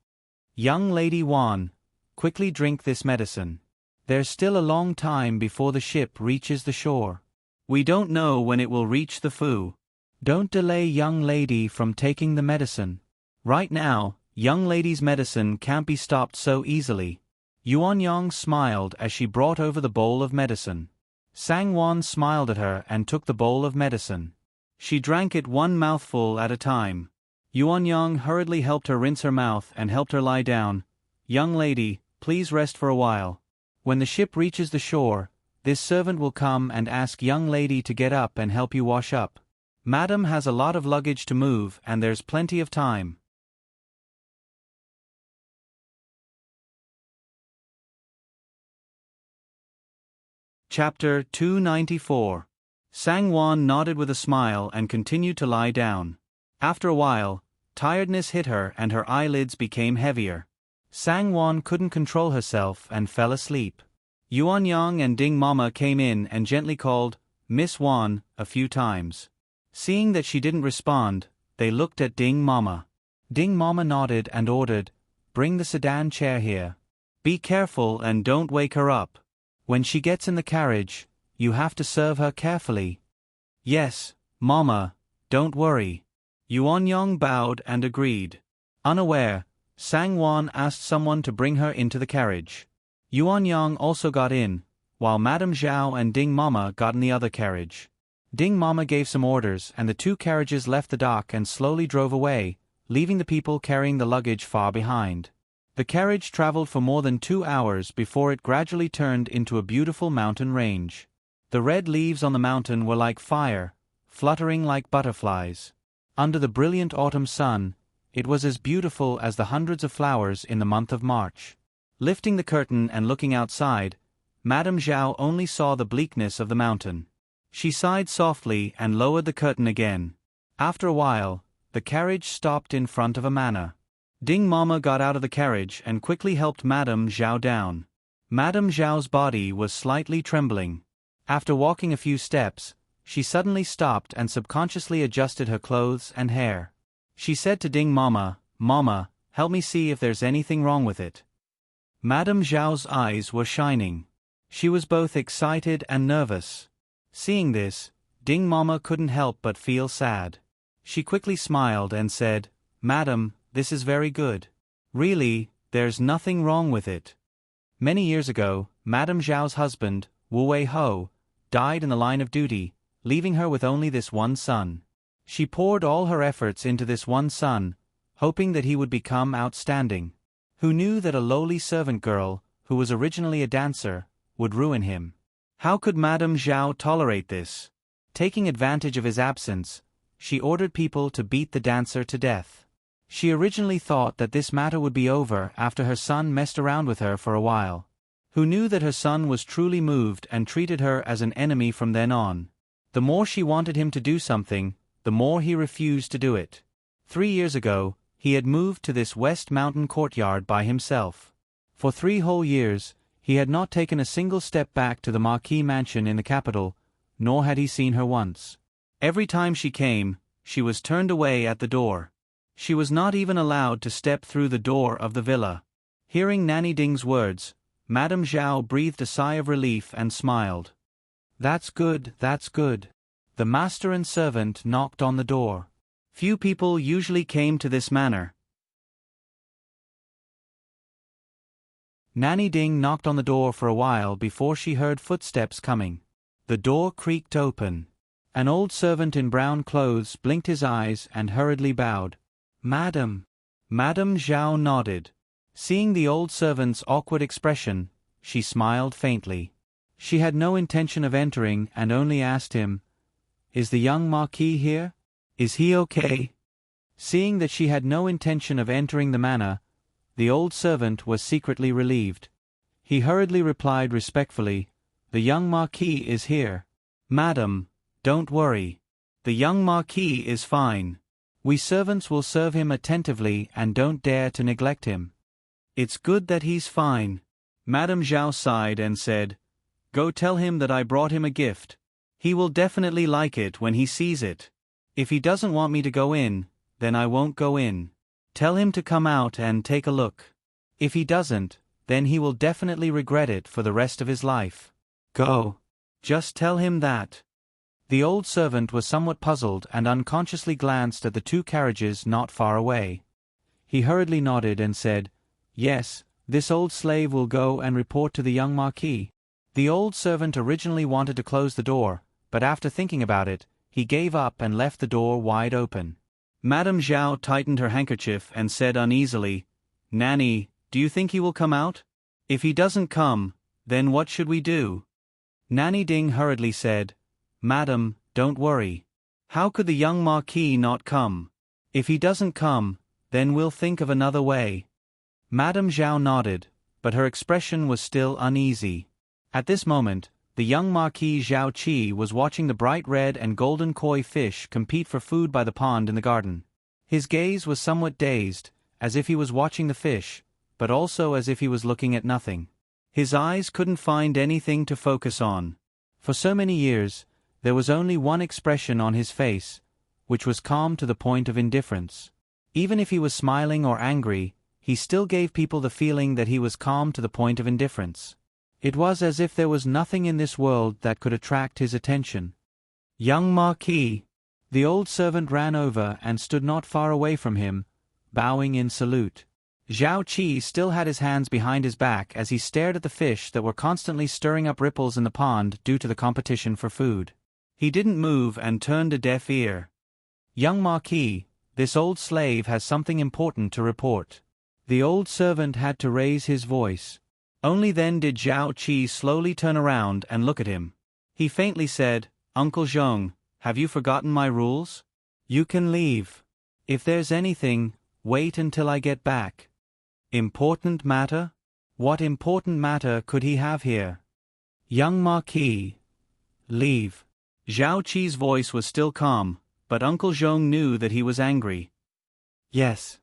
Speaker 1: "Young Lady Wan, quickly drink this medicine. There's still a long time before the ship reaches the shore. We don't know when it will reach the Fu. Don't delay young lady from taking the medicine. Right now, young lady's medicine can't be stopped so easily." Yuanyang smiled as she brought over the bowl of medicine. Sangwan smiled at her and took the bowl of medicine. She drank it one mouthful at a time. Yuanyang hurriedly helped her rinse her mouth and helped her lie down. "Young lady, please rest for a while. When the ship reaches the shore, this servant will come and ask young lady to get up and help you wash up. Madam has a lot of luggage to move and there's plenty of time." Chapter 294. Sangwan nodded with a smile and continued to lie down. After a while, tiredness hit her and her eyelids became heavier. Sangwan couldn't control herself and fell asleep. Yuanyang and Ding Mama came in and gently called, "Miss Wan," a few times. Seeing that she didn't respond, they looked at Ding Mama. Ding Mama nodded and ordered, "Bring the sedan chair here. Be careful and don't wake her up. When she gets in the carriage, you have to serve her carefully." "Yes, Mama, don't worry." Yuanyang bowed and agreed. Unaware, Sangwan asked someone to bring her into the carriage. Yuanyang also got in, while Madame Zhao and Ding Mama got in the other carriage. Ding Mama gave some orders and the two carriages left the dock and slowly drove away, leaving the people carrying the luggage far behind. The carriage traveled for more than 2 hours before it gradually turned into a beautiful mountain range. The red leaves on the mountain were like fire, fluttering like butterflies. Under the brilliant autumn sun, it was as beautiful as the hundreds of flowers in the month of March. Lifting the curtain and looking outside, Madame Zhao only saw the bleakness of the mountain. She sighed softly and lowered the curtain again. After a while, the carriage stopped in front of a manor. Ding Mama got out of the carriage and quickly helped Madame Zhao down. Madame Zhao's body was slightly trembling. After walking a few steps, she suddenly stopped and subconsciously adjusted her clothes and hair. She said to Ding Mama, "Mama, help me see if there's anything wrong with it." Madame Zhao's eyes were shining. She was both excited and nervous. Seeing this, Ding Mama couldn't help but feel sad. She quickly smiled and said, "Madam, this is very good. Really, there's nothing wrong with it." Many years ago, Madame Zhao's husband, Wu Wei Ho, died in the line of duty, leaving her with only this one son. She poured all her efforts into this one son, hoping that he would become outstanding. Who knew that a lowly servant girl, who was originally a dancer, would ruin him? How could Madame Zhao tolerate this? Taking advantage of his absence, she ordered people to beat the dancer to death. She originally thought that this matter would be over after her son messed around with her for a while. Who knew that her son was truly moved and treated her as an enemy from then on? The more she wanted him to do something, the more he refused to do it. 3 years ago, he had moved to this West Mountain courtyard by himself. For 3 whole years, he had not taken a single step back to the Marquis mansion in the capital, nor had he seen her once. Every time she came, she was turned away at the door. She was not even allowed to step through the door of the villa. Hearing Nanny Ding's words, Madame Zhao breathed a sigh of relief and smiled. That's good, that's good. The master and servant knocked on the door. Few people usually came to this manor. Nanny Ding knocked on the door for a while before she heard footsteps coming. The door creaked open. An old servant in brown clothes blinked his eyes and hurriedly bowed. Madam. Madame Zhao nodded. Seeing the old servant's awkward expression, she smiled faintly. She had no intention of entering and only asked him, "Is the young Marquis here? Is he okay?" Seeing that she had no intention of entering the manor, the old servant was secretly relieved. He hurriedly replied respectfully, "The young Marquis is here. Madam, don't worry. The young Marquis is fine. We servants will serve him attentively and don't dare to neglect him." "It's good that he's fine." Madame Zhao sighed and said, "Go tell him that I brought him a gift. He will definitely like it when he sees it. If he doesn't want me to go in, then I won't go in. Tell him to come out and take a look. If he doesn't, then he will definitely regret it for the rest of his life. Go. Just tell him that." The old servant was somewhat puzzled and unconsciously glanced at the 2 carriages not far away. He hurriedly nodded and said, "Yes, this old slave will go and report to the young Marquis." The old servant originally wanted to close the door, but after thinking about it, he gave up and left the door wide open. Madame Zhao tightened her handkerchief and said uneasily, "Nanny, do you think he will come out? If he doesn't come, then what should we do?" Nanny Ding hurriedly said, "Madam, don't worry. How could the young Marquis not come? If he doesn't come, then we'll think of another way." Madame Zhao nodded, but her expression was still uneasy. At this moment, the young Marquis Zhao Qi was watching the bright red and golden koi fish compete for food by the pond in the garden. His gaze was somewhat dazed, as if he was watching the fish, but also as if he was looking at nothing. His eyes couldn't find anything to focus on. For so many years, there was only one expression on his face, which was calm to the point of indifference. Even if he was smiling or angry, he still gave people the feeling that he was calm to the point of indifference. It was as if there was nothing in this world that could attract his attention. "Young Marquis." The old servant ran over and stood not far away from him, bowing in salute. Zhao Qi still had his hands behind his back as he stared at the fish that were constantly stirring up ripples in the pond due to the competition for food. He didn't move and turned a deaf ear. "Young Marquis, this old slave has something important to report." The old servant had to raise his voice. Only then did Zhao Qi slowly turn around and look at him. He faintly said, "Uncle Zhong, have you forgotten my rules? You can leave. If there's anything, wait until I get back." Important matter? What important matter could he have here? "Young Marquis, leave." Zhao Qi's voice was still calm, but Uncle Zhong knew that he was angry. "Yes."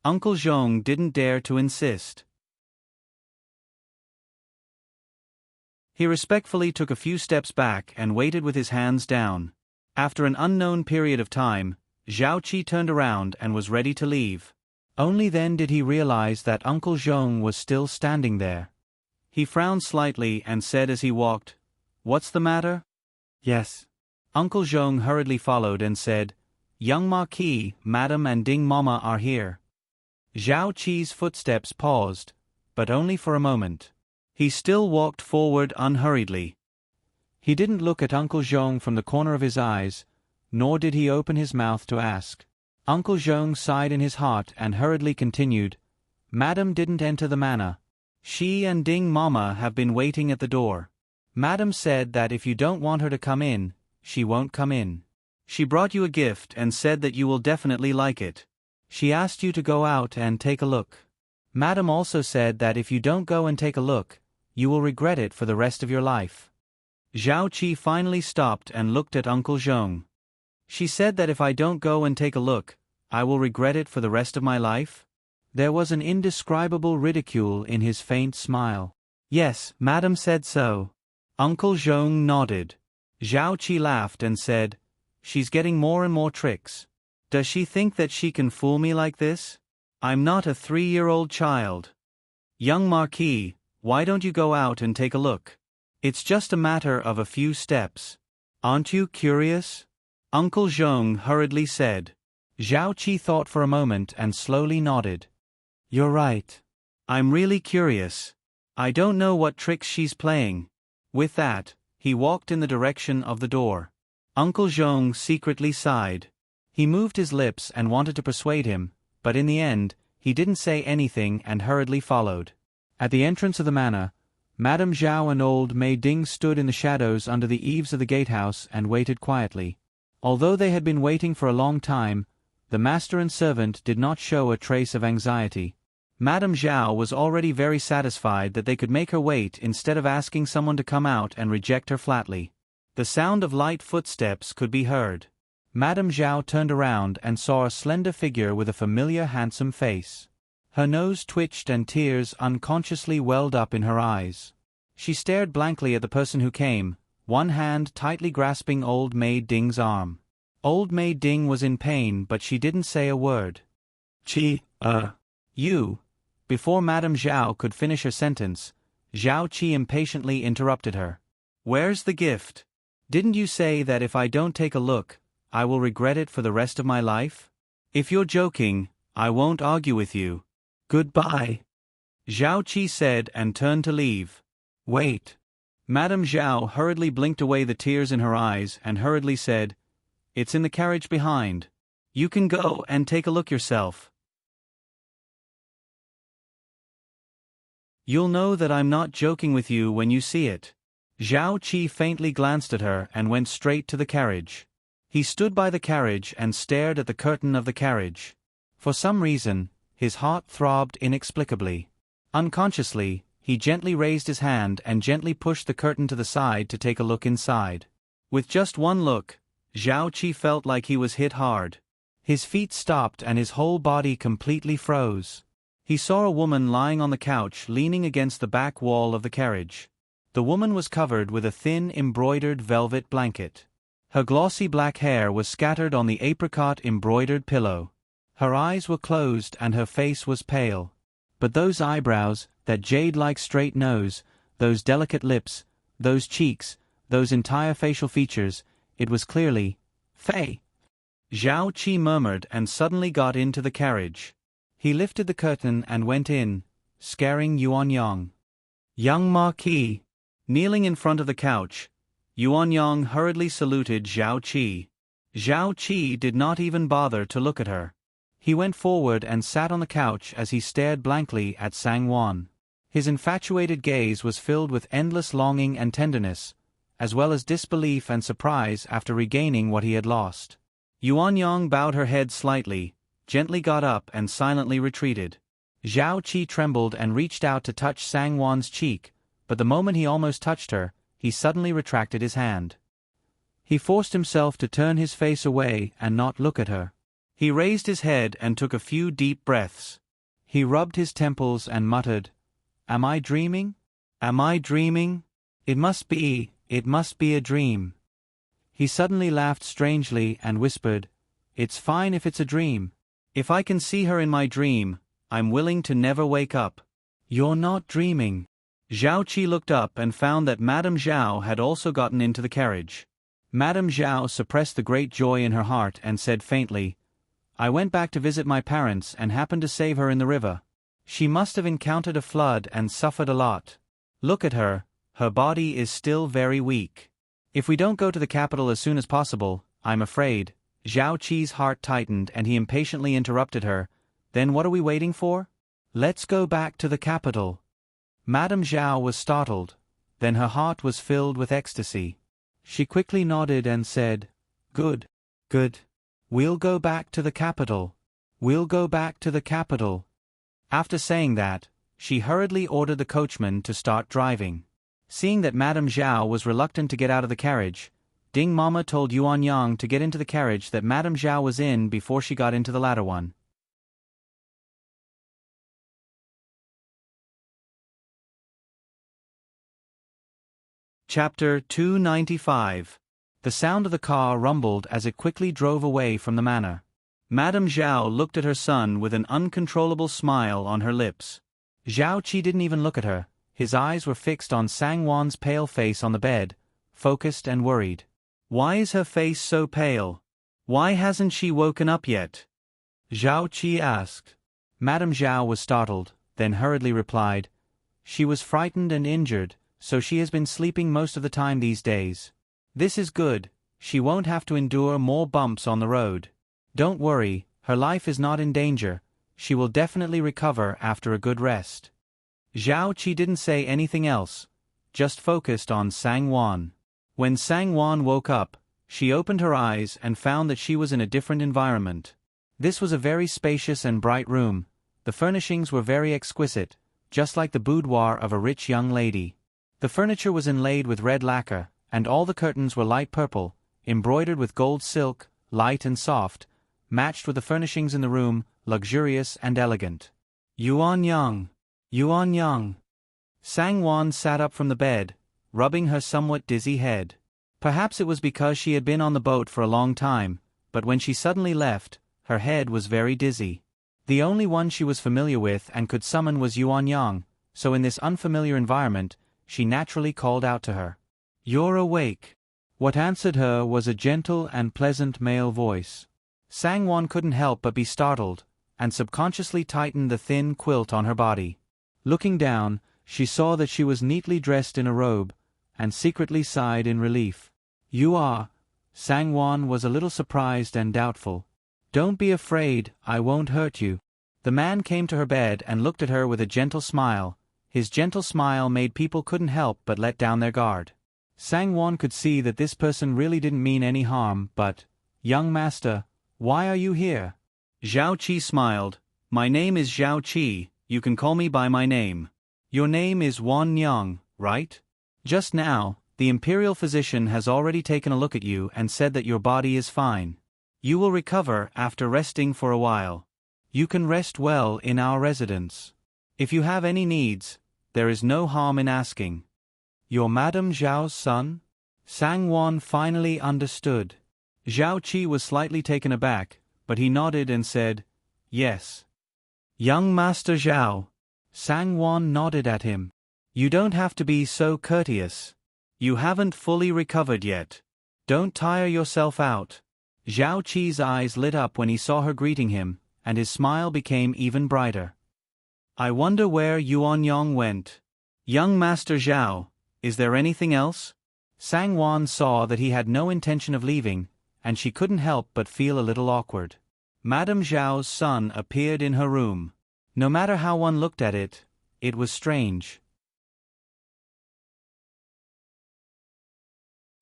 Speaker 1: Uncle Zhong didn't dare to insist. He respectfully took a few steps back and waited with his hands down. After an unknown period of time, Zhao Qi turned around and was ready to leave. Only then did he realize that Uncle Zhong was still standing there. He frowned slightly and said as he walked, "What's the matter?" "Yes." Uncle Zhong hurriedly followed and said, "Young Marquis, Madam and Ding Mama are here." Zhao Qi's footsteps paused, but only for a moment. He still walked forward unhurriedly. He didn't look at Uncle Zhong from the corner of his eyes, nor did he open his mouth to ask. Uncle Zhong sighed in his heart and hurriedly continued, Madam didn't enter the manor. She and Ding Mama have been waiting at the door. Madam said that if you don't want her to come in, she won't come in. She brought you a gift and said that you will definitely like it. She asked you to go out and take a look. Madam also said that if you don't go and take a look, you will regret it for the rest of your life. Zhao Qi finally stopped and looked at Uncle Zhong. She said that if I don't go and take a look, I will regret it for the rest of my life? There was an indescribable ridicule in his faint smile. Yes, Madam said so. Uncle Zhong nodded. Zhao Qi laughed and said, She's getting more and more tricks. Does she think that she can fool me like this? I'm not a 3-year-old child. Young Marquis, why don't you go out and take a look? It's just a matter of a few steps. Aren't you curious? Uncle Zhong hurriedly said. Zhao Qi thought for a moment and slowly nodded. You're right. I'm really curious. I don't know what tricks she's playing. With that, he walked in the direction of the door. Uncle Zhong secretly sighed. He moved his lips and wanted to persuade him, but in the end, he didn't say anything and hurriedly followed. At the entrance of the manor, Madame Zhao and old Mei Ding stood in the shadows under the eaves of the gatehouse and waited quietly. Although they had been waiting for a long time, the master and servant did not show a trace of anxiety. Madame Zhao was already very satisfied that they could make her wait instead of asking someone to come out and reject her flatly. The sound of light footsteps could be heard. Madame Zhao turned around and saw a slender figure with a familiar handsome face. Her nose twitched and tears unconsciously welled up in her eyes. She stared blankly at the person who came, one hand tightly grasping old Mei Ding's arm. Old Mei Ding was in pain but she didn't say a word. You. Before Madame Zhao could finish her sentence, Zhao Qi impatiently interrupted her. Where's the gift? Didn't you say that if I don't take a look, I will regret it for the rest of my life? If you're joking, I won't argue with you. Goodbye. Zhao Qi said and turned to leave. Wait. Madame Zhao hurriedly blinked away the tears in her eyes and hurriedly said, It's in the carriage behind. You can go and take a look yourself. You'll know that I'm not joking with you when you see it. Zhao Qi faintly glanced at her and went straight to the carriage. He stood by the carriage and stared at the curtain of the carriage. For some reason, his heart throbbed inexplicably. Unconsciously, he gently raised his hand and gently pushed the curtain to the side to take a look inside. With just one look, Zhao Qi felt like he was hit hard. His feet stopped and his whole body completely froze. He saw a woman lying on the couch leaning against the back wall of the carriage. The woman was covered with a thin embroidered velvet blanket. Her glossy black hair was scattered on the apricot embroidered pillow. Her eyes were closed and her face was pale. But those eyebrows, that jade-like straight nose, those delicate lips, those cheeks, those entire facial features, it was clearly Fei. Zhao Qi murmured and suddenly got into the carriage. He lifted the curtain and went in, scaring Yuanyang. Young Marquis. Kneeling in front of the couch, Yuanyang hurriedly saluted Zhao Qi. Zhao Qi did not even bother to look at her. He went forward and sat on the couch as he stared blankly at Sangwon. His infatuated gaze was filled with endless longing and tenderness, as well as disbelief and surprise after regaining what he had lost. Yuanyang bowed her head slightly, gently got up and silently retreated. Zhao Qi trembled and reached out to touch Sangwon's cheek, but the moment he almost touched her, he suddenly retracted his hand. He forced himself to turn his face away and not look at her. He raised his head and took a few deep breaths. He rubbed his temples and muttered, Am I dreaming? Am I dreaming? It must be a dream. He suddenly laughed strangely and whispered, It's fine if it's a dream. If I can see her in my dream, I'm willing to never wake up. You're not dreaming. Zhao Qi looked up and found that Madame Zhao had also gotten into the carriage. Madame Zhao suppressed the great joy in her heart and said faintly, I went back to visit my parents and happened to save her in the river. She must have encountered a flood and suffered a lot. Look at her, her body is still very weak. If we don't go to the capital as soon as possible, I'm afraid. Zhao Qi's heart tightened and he impatiently interrupted her. Then what are we waiting for? Let's go back to the capital. Madame Zhao was startled. Then her heart was filled with ecstasy. She quickly nodded and said, Good. Good. We'll go back to the capital. We'll go back to the capital. After saying that, she hurriedly ordered the coachman to start driving. Seeing that Madame Zhao was reluctant to get out of the carriage, Ding Mama told Yuan Yang to get into the carriage that Madame Zhao was in before she got into the latter one. Chapter 295. The sound of the car rumbled as it quickly drove away from the manor. Madame Zhao looked at her son with an uncontrollable smile on her lips. Zhao Qi didn't even look at her. His eyes were fixed on Sang Wan's pale face on the bed, focused and worried. Why is her face so pale? Why hasn't she woken up yet? Zhao Qi asked. Madame Zhao was startled, then hurriedly replied, She was frightened and injured, so she has been sleeping most of the time these days. This is good, she won't have to endure more bumps on the road. Don't worry, her life is not in danger, she will definitely recover after a good rest. Zhao Qi didn't say anything else, just focused on Sang Wan. When Sang Wan woke up, she opened her eyes and found that she was in a different environment. This was a very spacious and bright room. The furnishings were very exquisite, just like the boudoir of a rich young lady. The furniture was inlaid with red lacquer, and all the curtains were light purple, embroidered with gold silk, light and soft, matched with the furnishings in the room, luxurious and elegant. Yuan Yang. Yuan Yang. Sang Wan sat up from the bed, rubbing her somewhat dizzy head. Perhaps it was because she had been on the boat for a long time, but when she suddenly left, her head was very dizzy. The only one she was familiar with and could summon was Yuan Yang, so in this unfamiliar environment, she naturally called out to her. You're awake. What answered her was a gentle and pleasant male voice. Sang Wan couldn't help but be startled, and subconsciously tightened the thin quilt on her body. Looking down, she saw that she was neatly dressed in a robe, and secretly sighed in relief. You are. Sang Wan was a little surprised and doubtful. Don't be afraid, I won't hurt you. The man came to her bed and looked at her with a gentle smile. His gentle smile made people couldn't help but let down their guard. Sang Wan could see that this person really didn't mean any harm, but, Young master, why are you here? Zhao Qi smiled. My name is Zhao Qi, you can call me by my name. Your name is Wan Yang, right? Just now, the imperial physician has already taken a look at you and said that your body is fine. You will recover after resting for a while. You can rest well in our residence. If you have any needs, there is no harm in asking. You're Madame Zhao's son? Sang Wan finally understood. Zhao Qi was slightly taken aback, but he nodded and said, Yes. Young Master Zhao. Sang Wan nodded at him. You don't have to be so courteous. You haven't fully recovered yet. Don't tire yourself out. Zhao Qi's eyes lit up when he saw her greeting him, and his smile became even brighter. I wonder where Yuan Yang went. Young Master Zhao, is there anything else? Sang Wan saw that he had no intention of leaving, and she couldn't help but feel a little awkward. Madame Zhao's son appeared in her room. No matter how one looked at it, it was strange.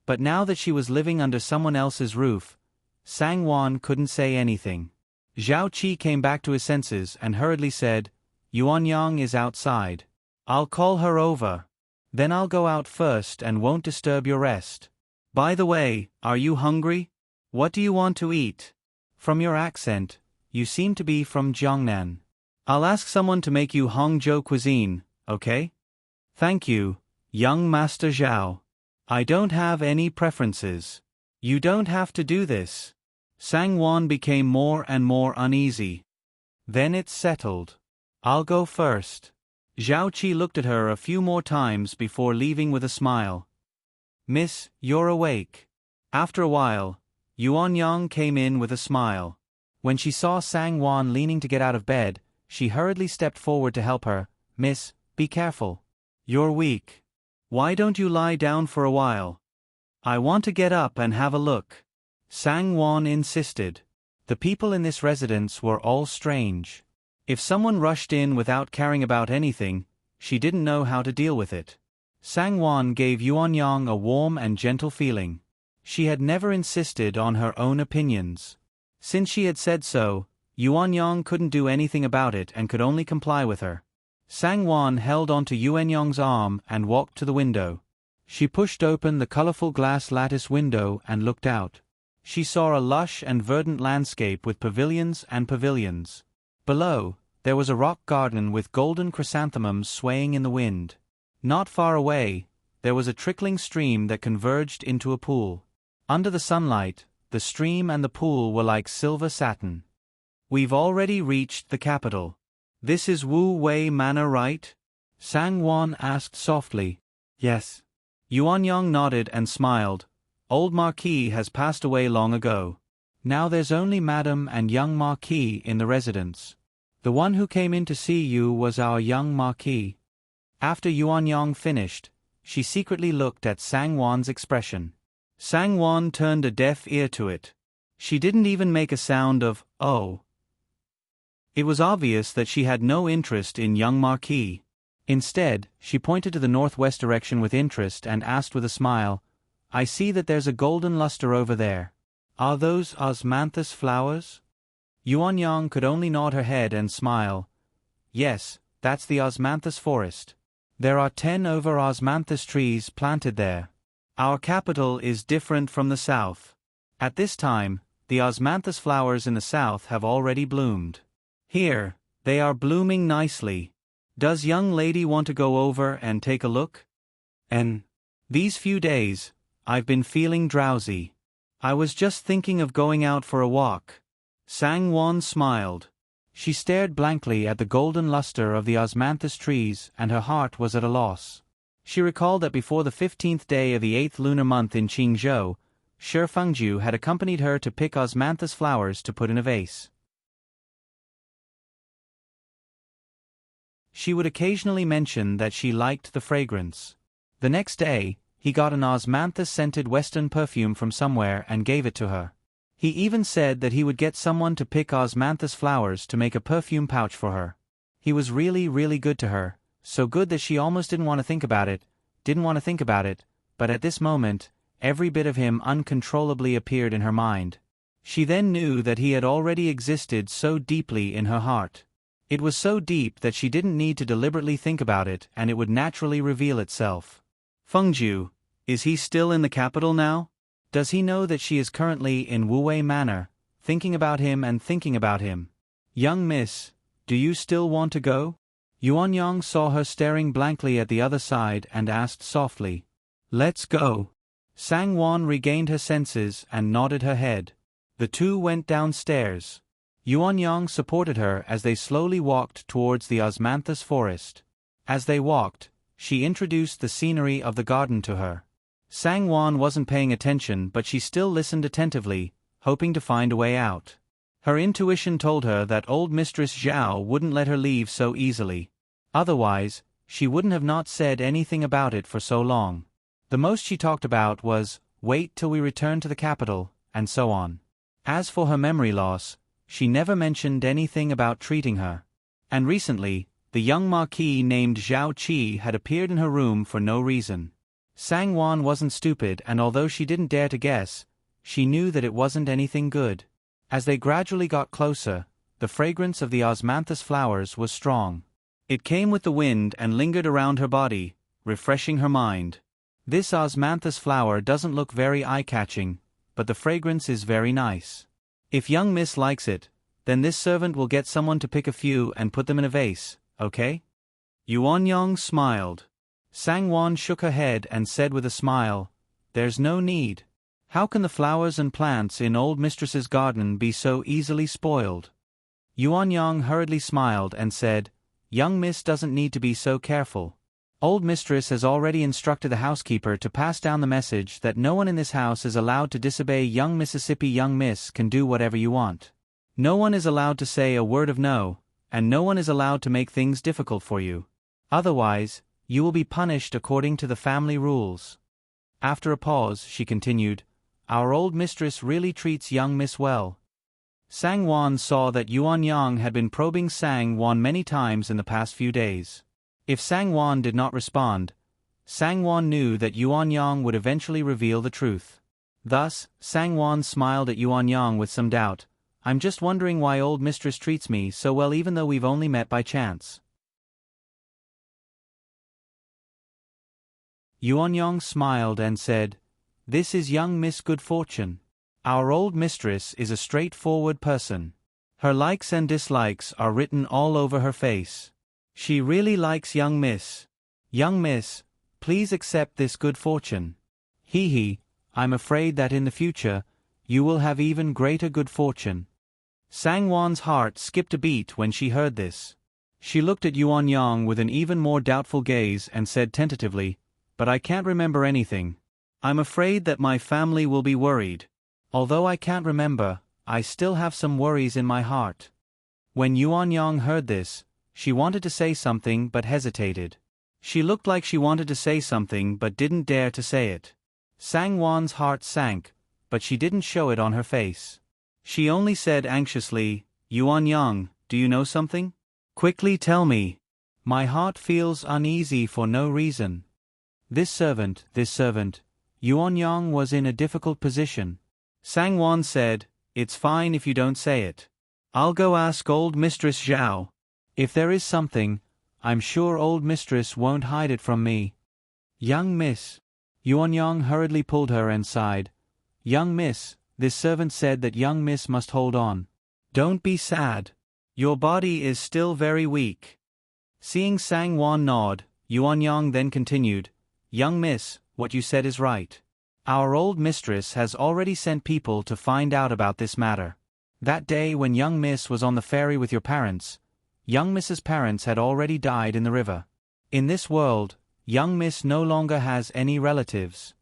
Speaker 1: But now that she was living under someone else's roof, Sang Wan couldn't say anything. Zhao Qi came back to his senses and hurriedly said, Yuan Yang is outside. I'll call her over. Then I'll go out first and won't disturb your rest. By the way, are you hungry? What do you want to eat? From your accent, you seem to be from Jiangnan. I'll ask someone to make you Hangzhou cuisine, okay? Thank you, young Master Zhao. I don't have any preferences. You don't have to do this. Sang Wan became more and more uneasy. Then it's settled. I'll go first. Zhao Qi looked at her a few more times before leaving with a smile. Miss, you're awake. After a while, Yuan Yang came in with a smile. When she saw Sang Wan leaning to get out of bed, she hurriedly stepped forward to help her. Miss, be careful. You're weak. Why don't you lie down for a while? I want to get up and have a look. Sang-won insisted. The people in this residence were all strange. If someone rushed in without caring about anything, she didn't know how to deal with it. Sang-won gave Yuan-yang a warm and gentle feeling. She had never insisted on her own opinions. Since she had said so, Yuan-yang couldn't do anything about it and could only comply with her. Sang-won held onto Yuan-yang's arm and walked to the window. She pushed open the colorful glass lattice window and looked out. She saw a lush and verdant landscape with pavilions and pavilions. Below, there was a rock garden with golden chrysanthemums swaying in the wind. Not far away, there was a trickling stream that converged into a pool. Under the sunlight, the stream and the pool were like silver satin. We've already reached the capital. This is Wu Wei Manor, right? Sang-won asked softly. Yes. Yuan-yang nodded and smiled. Old Marquis has passed away long ago. Now there's only Madame and young Marquis in the residence. The one who came in to see you was our young Marquis. After Yuan-yang finished, she secretly looked at Sang-won's expression. Sang-won turned a deaf ear to it. She didn't even make a sound of, oh. It was obvious that she had no interest in young Marquis. Instead, she pointed to the northwest direction with interest and asked with a smile, I see that there's a golden luster over there. Are those osmanthus flowers? Yuan-yang could only nod her head and smile. Yes, that's the osmanthus forest. There are 10 over osmanthus trees planted there. Our capital is different from the south. At this time, the osmanthus flowers in the south have already bloomed. Here, they are blooming nicely. Does young lady want to go over and take a look? These few days, I've been feeling drowsy. I was just thinking of going out for a walk. Sang-won smiled. She stared blankly at the golden luster of the osmanthus trees and her heart was at a loss. She recalled that before the 15th day of the 8th lunar month in Qingzhou, Shi Fengju had accompanied her to pick osmanthus flowers to put in a vase. She would occasionally mention that she liked the fragrance. The next day, he got an osmanthus-scented Western perfume from somewhere and gave it to her. He even said that he would get someone to pick osmanthus flowers to make a perfume pouch for her. He was really, really good to her, so good that she almost didn't want to think about it, but at this moment, every bit of him uncontrollably appeared in her mind. She then knew that he had already existed so deeply in her heart. It was so deep that she didn't need to deliberately think about it and it would naturally reveal itself. Fengju, is he still in the capital now? Does he know that she is currently in Wu Wei Manor, thinking about him and thinking about him? Young miss, do you still want to go? Yuan-yang saw her staring blankly at the other side and asked softly. Let's go. Sang-won regained her senses and nodded her head. The two went downstairs. Yuan-yang supported her as they slowly walked towards the osmanthus forest. As they walked, she introduced the scenery of the garden to her. Sang-won wasn't paying attention but she still listened attentively, hoping to find a way out. Her intuition told her that old Mistress Zhao wouldn't let her leave so easily. Otherwise, she wouldn't have not said anything about it for so long. The most she talked about was, wait till we return to the capital, and so on. As for her memory loss, she never mentioned anything about treating her. And recently, the young Marquis named Zhao Qi had appeared in her room for no reason. Sang-won wasn't stupid and although she didn't dare to guess, she knew that it wasn't anything good. As they gradually got closer, the fragrance of the osmanthus flowers was strong. It came with the wind and lingered around her body, refreshing her mind. This osmanthus flower doesn't look very eye-catching, but the fragrance is very nice. If young miss likes it, then this servant will get someone to pick a few and put them in a vase, okay? Yuan-yang smiled. Sang-won shook her head and said with a smile, there's no need. How can the flowers and plants in old mistress's garden be so easily spoiled? Yuan-yang hurriedly smiled and said, young miss doesn't need to be so careful. Old mistress has already instructed the housekeeper to pass down the message that no one in this house is allowed to disobey young Mississippi. Young miss can do whatever you want. No one is allowed to say a word of no, and no one is allowed to make things difficult for you. Otherwise, You will be punished according to the family rules. After a pause, she continued, Our old mistress really treats young Miss well. Sang Won saw that Yuan Yang had been probing Sang Won many times in the past few days. If Sang Won did not respond, Sang Won knew that Yuan Yang would eventually reveal the truth. Thus, Sang Won smiled at Yuan Yang with some doubt. I'm just wondering why old mistress treats me so well even though we've only met by chance. Yuan Yang smiled and said, This is young Miss Good Fortune. Our old mistress is a straightforward person. Her likes and dislikes are written all over her face. She really likes young Miss. Young Miss, please accept this good fortune. Hee, I'm afraid that in the future, you will have even greater good fortune. Sang Won's heart skipped a beat when she heard this. She looked at Yuan Yang with an even more doubtful gaze and said tentatively, But I can't remember anything. I'm afraid that my family will be worried. Although I can't remember, I still have some worries in my heart. When Yuan Yang heard this, she wanted to say something but hesitated. She looked like she wanted to say something but didn't dare to say it. Sang Won's heart sank, but she didn't show it on her face. She only said anxiously, Yuan Yang, do you know something? Quickly tell me. My heart feels uneasy for no reason. This servant, Yuan Yang was in a difficult position. Sang Won said, It's fine if you don't say it. I'll go ask old Mistress Zhao. If there is something, I'm sure old mistress won't hide it from me. Young Miss. Yuan Yang hurriedly pulled her and sighed. Young Miss, this servant said that young Miss must hold on. Don't be sad. Your body is still very weak. Seeing Sang Won nod, Yuan Yang then continued, Young Miss, what you said is right. Our old mistress has already sent people to find out about this matter. That day when young Miss was on the ferry with your parents, young Miss's parents had already died in the river. In this world, young Miss no longer has any relatives.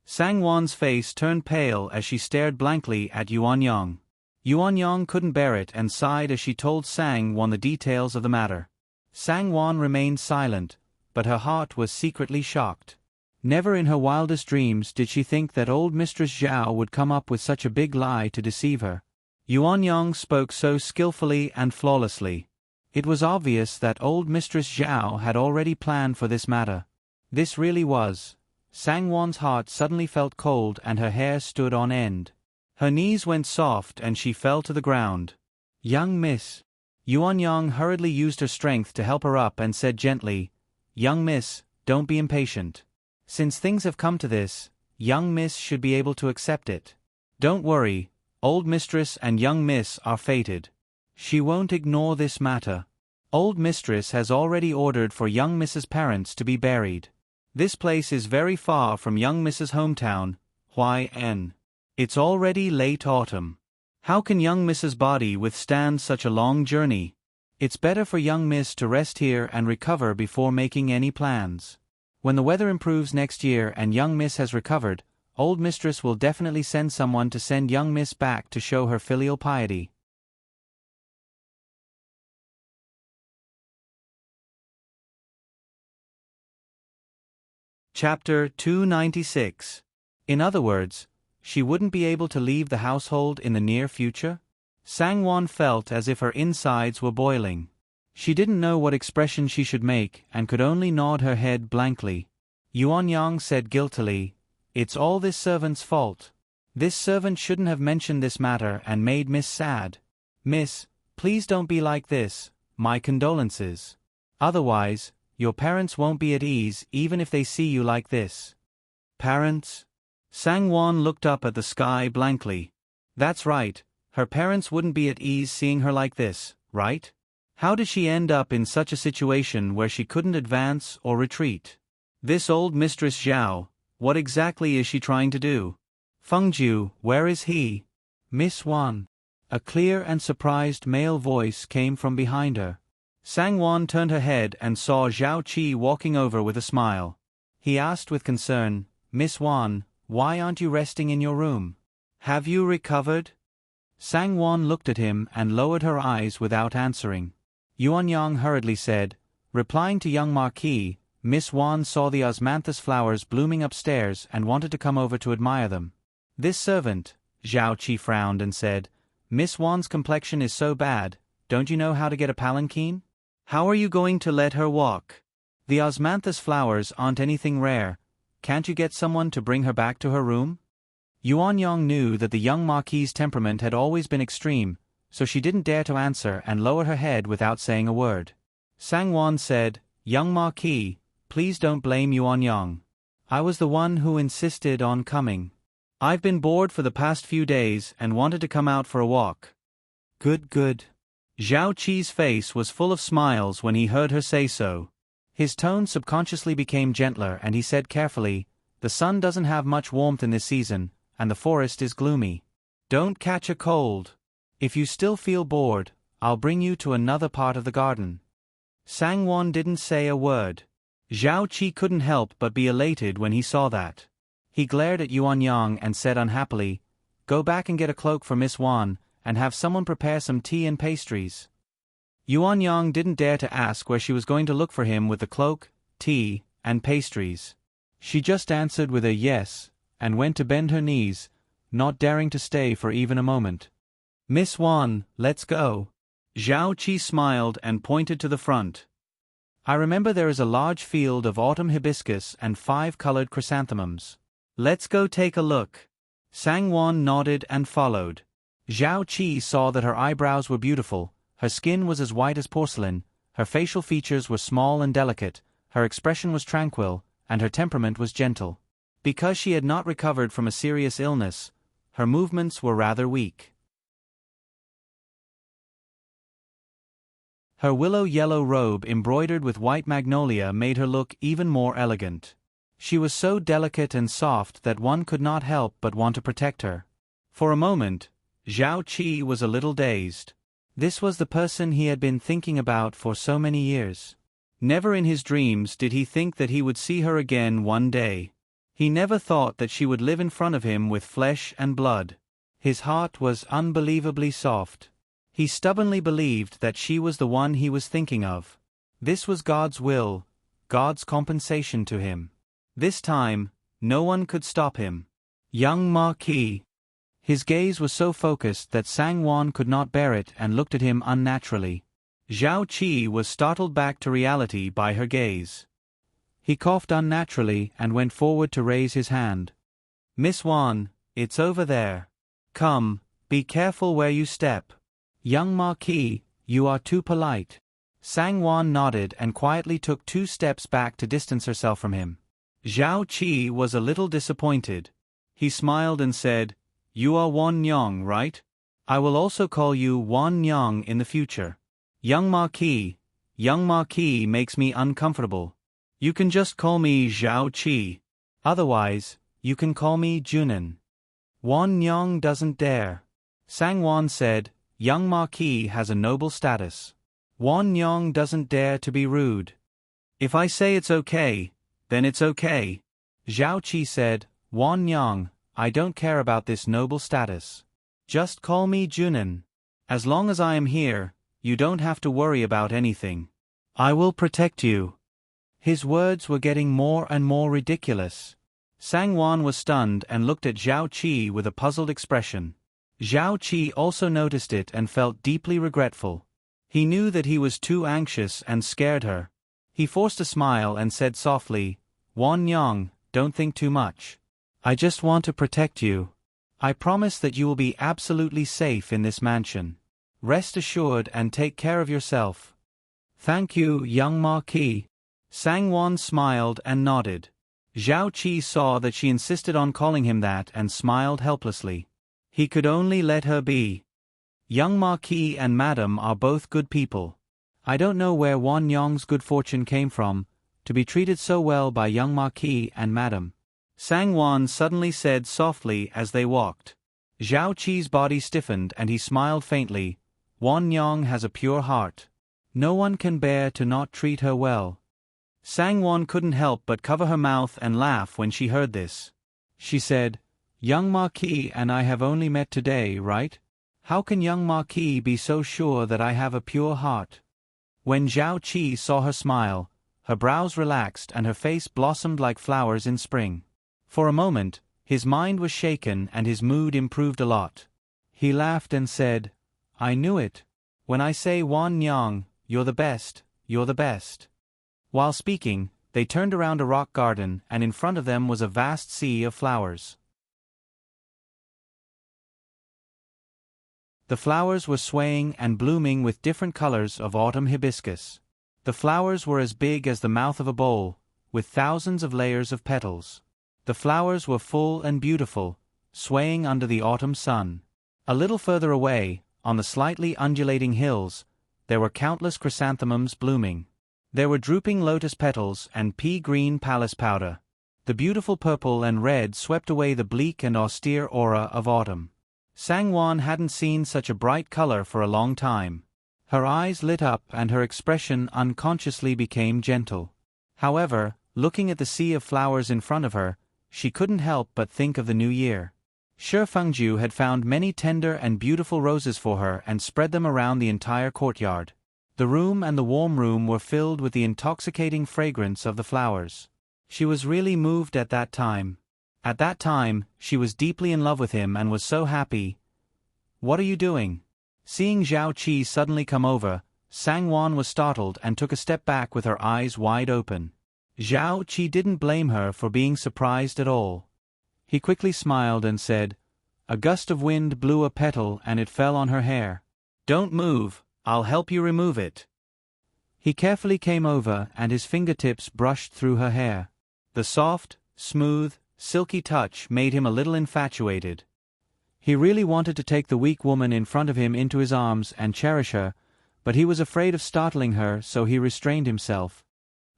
Speaker 1: Sang Won's face turned pale as she stared blankly at Yuan Yang. Yuan Yang couldn't bear it and sighed as she told Sang Won the details of the matter. Sang Won remained silent, but her heart was secretly shocked. Never in her wildest dreams did she think that old Mistress Zhao would come up with such a big lie to deceive her. Yuan Yang spoke so skillfully and flawlessly. It was obvious that old Mistress Zhao had already planned for this matter. This really was. Sang Won's heart suddenly felt cold and her hair stood on end. Her knees went soft and she fell to the ground. Young Miss. Yuan Yang hurriedly used her strength to help her up and said gently, Young Miss, don't be impatient. Since things have come to this, young Miss should be able to accept it. Don't worry, old mistress and young Miss are fated. She won't ignore this matter. Old mistress has already ordered for young Miss's parents to be buried. This place is very far from young Miss's hometown, YN. It's already late autumn. How can young Miss's body withstand such a long journey? It's better for young Miss to rest here and recover before making any plans. When the weather improves next year and young Miss has recovered, old mistress will definitely send someone to send young Miss back to show her filial piety. Chapter 296. In other words, she wouldn't be able to leave the household in the near future? Sang Won felt as if her insides were boiling. She didn't know what expression she should make and could only nod her head blankly. Yuan Yang said guiltily, It's all this servant's fault. This servant shouldn't have mentioned this matter and made Miss sad. Miss, please don't be like this, my condolences. Otherwise, your parents won't be at ease even if they see you like this. Parents? Sang Won looked up at the sky blankly. That's right, her parents wouldn't be at ease seeing her like this, right? How did she end up in such a situation where she couldn't advance or retreat? This old Mistress Zhao, what exactly is she trying to do? Fengju, where is he? Miss Wan. A clear and surprised male voice came from behind her. Sang Won turned her head and saw Zhao Qi walking over with a smile. He asked with concern, Miss Wan, why aren't you resting in your room? Have you recovered? Sang Won looked at him and lowered her eyes without answering. Yuan Yang hurriedly said, replying to young Marquis, Miss Wan saw the osmanthus flowers blooming upstairs and wanted to come over to admire them. This servant, Zhao Qi frowned and said, Miss Wan's complexion is so bad, don't you know how to get a palanquin? How are you going to let her walk? The osmanthus flowers aren't anything rare, can't you get someone to bring her back to her room? Yuan Yang knew that the young Marquis's temperament had always been extreme, so she didn't dare to answer and lowered her head without saying a word. Sang Wan said, Young Marquis, please don't blame Yuan Yang. I was the one who insisted on coming. I've been bored for the past few days and wanted to come out for a walk. Good, good. Zhao Qi's face was full of smiles when he heard her say so. His tone subconsciously became gentler and he said carefully, the sun doesn't have much warmth in this season, and the forest is gloomy. Don't catch a cold. If you still feel bored, I'll bring you to another part of the garden. Sang Wan didn't say a word. Zhao Qi couldn't help but be elated when he saw that. He glared at Yuan Yang and said unhappily, Go back and get a cloak for Miss Wan, and have someone prepare some tea and pastries. Yuan Yang didn't dare to ask where she was going to look for him with the cloak, tea, and pastries. She just answered with a yes, and went to bend her knees, not daring to stay for even a moment. Miss Wan, let's go. Zhao Qi smiled and pointed to the front. I remember there is a large field of autumn hibiscus and 5-colored chrysanthemums. Let's go take a look. Sang Wan nodded and followed. Zhao Qi saw that her eyebrows were beautiful, her skin was as white as porcelain, her facial features were small and delicate, her expression was tranquil, and her temperament was gentle. Because she had not recovered from a serious illness, her movements were rather weak. Her willow-yellow robe embroidered with white magnolia made her look even more elegant. She was so delicate and soft that one could not help but want to protect her. For a moment, Zhao Qi was a little dazed. This was the person he had been thinking about for so many years. Never in his dreams did he think that he would see her again one day. He never thought that she would live in front of him with flesh and blood. His heart was unbelievably soft. He stubbornly believed that she was the one he was thinking of. This was God's will, God's compensation to him. This time, no one could stop him. Young Marquis. His gaze was so focused that Sang Wan could not bear it and looked at him unnaturally. Zhao Qi was startled back to reality by her gaze. He coughed unnaturally and went forward to raise his hand. Miss Wan, it's over there. Come, be careful where you step. Young Marquis, you are too polite. Sang Wan nodded and quietly took 2 steps back to distance herself from him. Zhao Qi was a little disappointed. He smiled and said, You are Wan Yang, right? I will also call you Wan Yang in the future. Young Marquis makes me uncomfortable. You can just call me Zhao Qi. Otherwise, you can call me Junan. Wan Yang doesn't dare. Sang Wan said, Young Marquis has a noble status. Wan Yang doesn't dare to be rude. If I say it's okay, then it's okay. Zhao Qi said, Wan Yang, I don't care about this noble status. Just call me Junan. As long as I am here, you don't have to worry about anything. I will protect you. His words were getting more and more ridiculous. Sang Wan was stunned and looked at Zhao Qi with a puzzled expression. Zhao Qi also noticed it and felt deeply regretful. He knew that he was too anxious and scared her. He forced a smile and said softly, Wan Yang, don't think too much. I just want to protect you. I promise that you will be absolutely safe in this mansion. Rest assured and take care of yourself. Thank you, young Marquis. Sang Wan smiled and nodded. Zhao Qi saw that she insisted on calling him that and smiled helplessly. He could only let her be. Young Marquis and Madam are both good people. I don't know where Wan Yang's good fortune came from, to be treated so well by young Marquis and Madam. Sang Wan suddenly said softly as they walked. Zhao Qi's body stiffened and he smiled faintly. Wan Yang has a pure heart. No one can bear to not treat her well. Sang Wan couldn't help but cover her mouth and laugh when she heard this. She said, Young Marquis and I have only met today, right? How can young Marquis be so sure that I have a pure heart? When Zhao Qi saw her smile, her brows relaxed and her face blossomed like flowers in spring. For a moment, his mind was shaken and his mood improved a lot. He laughed and said, "I knew it. When I say Wan Nyang, you're the best, you're the best." While speaking, they turned around a rock garden and in front of them was a vast sea of flowers. The flowers were swaying and blooming with different colors of autumn hibiscus. The flowers were as big as the mouth of a bowl, with thousands of layers of petals. The flowers were full and beautiful, swaying under the autumn sun. A little further away, on the slightly undulating hills, there were countless chrysanthemums blooming. There were drooping lotus petals and pea-green palace powder. The beautiful purple and red swept away the bleak and austere aura of autumn. Sangwon hadn't seen such a bright color for a long time. Her eyes lit up and her expression unconsciously became gentle. However, looking at the sea of flowers in front of her, she couldn't help but think of the new year. Shi Fengju had found many tender and beautiful roses for her and spread them around the entire courtyard. The room and the warm room were filled with the intoxicating fragrance of the flowers. She was really moved at that time. At that time, she was deeply in love with him and was so happy. "What are you doing?" Seeing Zhao Qi suddenly come over, Sangwon was startled and took a step back with her eyes wide open. Zhao Qi didn't blame her for being surprised at all. He quickly smiled and said, "A gust of wind blew a petal and it fell on her hair. Don't move, I'll help you remove it." He carefully came over and his fingertips brushed through her hair. The soft, smooth, silky touch made him a little infatuated. He really wanted to take the weak woman in front of him into his arms and cherish her, but he was afraid of startling her, so he restrained himself.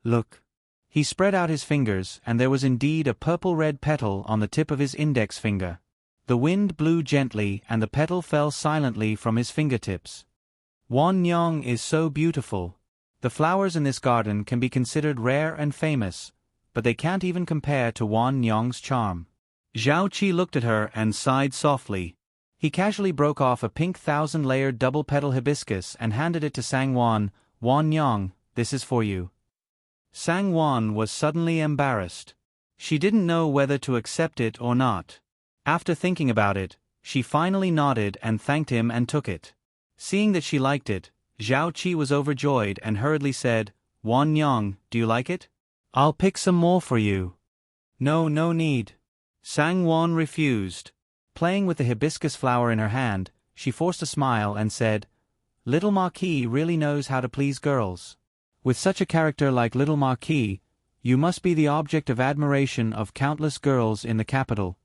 Speaker 1: "Look." He spread out his fingers and there was indeed a purple-red petal on the tip of his index finger. The wind blew gently and the petal fell silently from his fingertips. "Wan Nyang is so beautiful. The flowers in this garden can be considered rare and famous, but they can't even compare to Wan Nyang's charm." Zhao Qi looked at her and sighed softly. He casually broke off a pink thousand-layered double-petal hibiscus and handed it to Sangwon. "Wan Nyang, this is for you." Sangwon was suddenly embarrassed. She didn't know whether to accept it or not. After thinking about it, she finally nodded and thanked him and took it. Seeing that she liked it, Zhao Qi was overjoyed and hurriedly said, "Wan Nyang, do you like it? I'll pick some more for you." "No, no need." Sangwon refused. Playing with the hibiscus flower in her hand, she forced a smile and said, "Little Marquis really knows how to please girls. With such a character like Little Marquis, you must be the object of admiration of countless girls in the capital."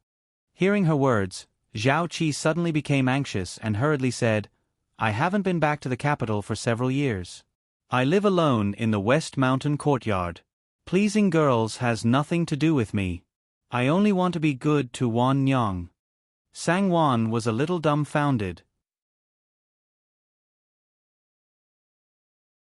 Speaker 1: Hearing her words, Zhao Qi suddenly became anxious and hurriedly said, "I haven't been back to the capital for several years. I live alone in the West Mountain courtyard. Pleasing girls has nothing to do with me. I only want to be good to Wan Nyang." Sangwon was a little dumbfounded.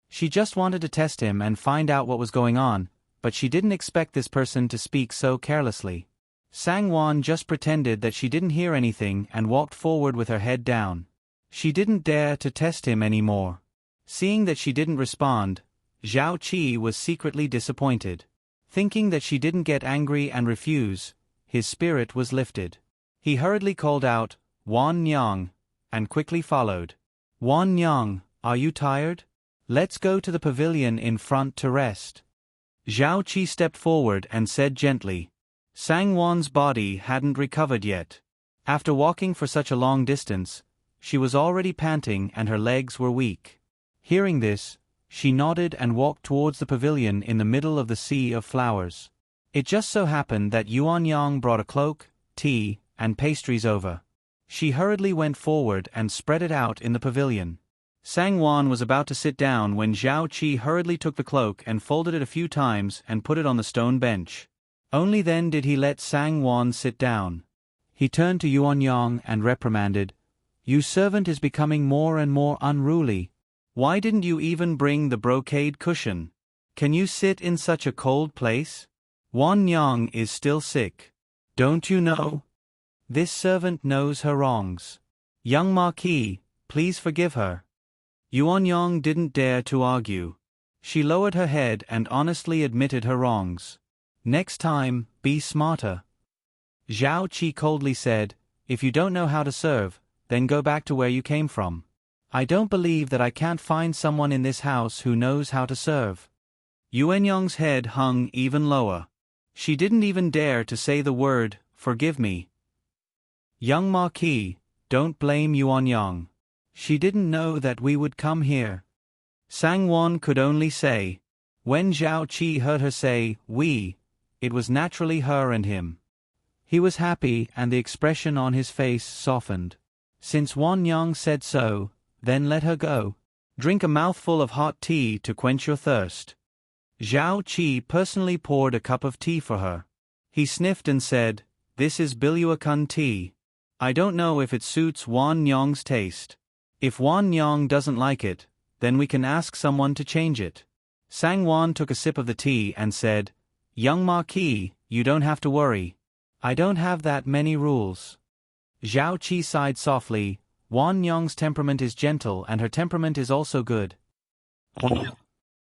Speaker 1: She just wanted to test him and find out what was going on, but she didn't expect this person to speak so carelessly. Sangwon just pretended that she didn't hear anything and walked forward with her head down. She didn't dare to test him anymore. Seeing that she didn't respond, Zhao Qi was secretly disappointed. Thinking that she didn't get angry and refuse, his spirit was lifted. He hurriedly called out, "Wan Nyang," and quickly followed. "Wan Nyang, are you tired? Let's go to the pavilion in front to rest." Zhao Qi stepped forward and said gently. Sangwon's body hadn't recovered yet. After walking for such a long distance, she was already panting and her legs were weak. Hearing this, she nodded and walked towards the pavilion in the middle of the sea of flowers. It just so happened that Yuan Yang brought a cloak, tea, and pastries over. She hurriedly went forward and spread it out in the pavilion. Sangwon was about to sit down when Zhao Qi hurriedly took the cloak and folded it a few times and put it on the stone bench. Only then did he let Sangwon sit down. He turned to Yuan Yang and reprimanded, "Your servant is becoming more and more unruly. Why didn't you even bring the brocade cushion? Can you sit in such a cold place? Wan Yang is still sick. Don't you know? This servant knows her wrongs. Young Marquis, please forgive her." Yuan Yang didn't dare to argue. She lowered her head and honestly admitted her wrongs. Next time, be smarter. Zhao Qi coldly said, if you don't know how to serve, then go back to where you came from. I don't believe that I can't find someone in this house who knows how to serve. Yuanyang's head hung even lower. She didn't even dare to say the word, forgive me. Young Marquis, don't blame Yuanyang. She didn't know that we would come here. Sangwon could only say. When Zhao Qi heard her say, we, it was naturally her and him. He was happy and the expression on his face softened. Since Yuanyang said so, then let her go. Drink a mouthful of hot tea to quench your thirst. Zhao Qi personally poured a cup of tea for her. He sniffed and said, this is Biluakun tea. I don't know if it suits Yuanyang's taste. If Yuanyang doesn't like it, then we can ask someone to change it. Sangwon took a sip of the tea and said, young Marquis, you don't have to worry. I don't have that many rules. Zhao Qi sighed softly. Yuanyang's temperament is gentle and her temperament is also good.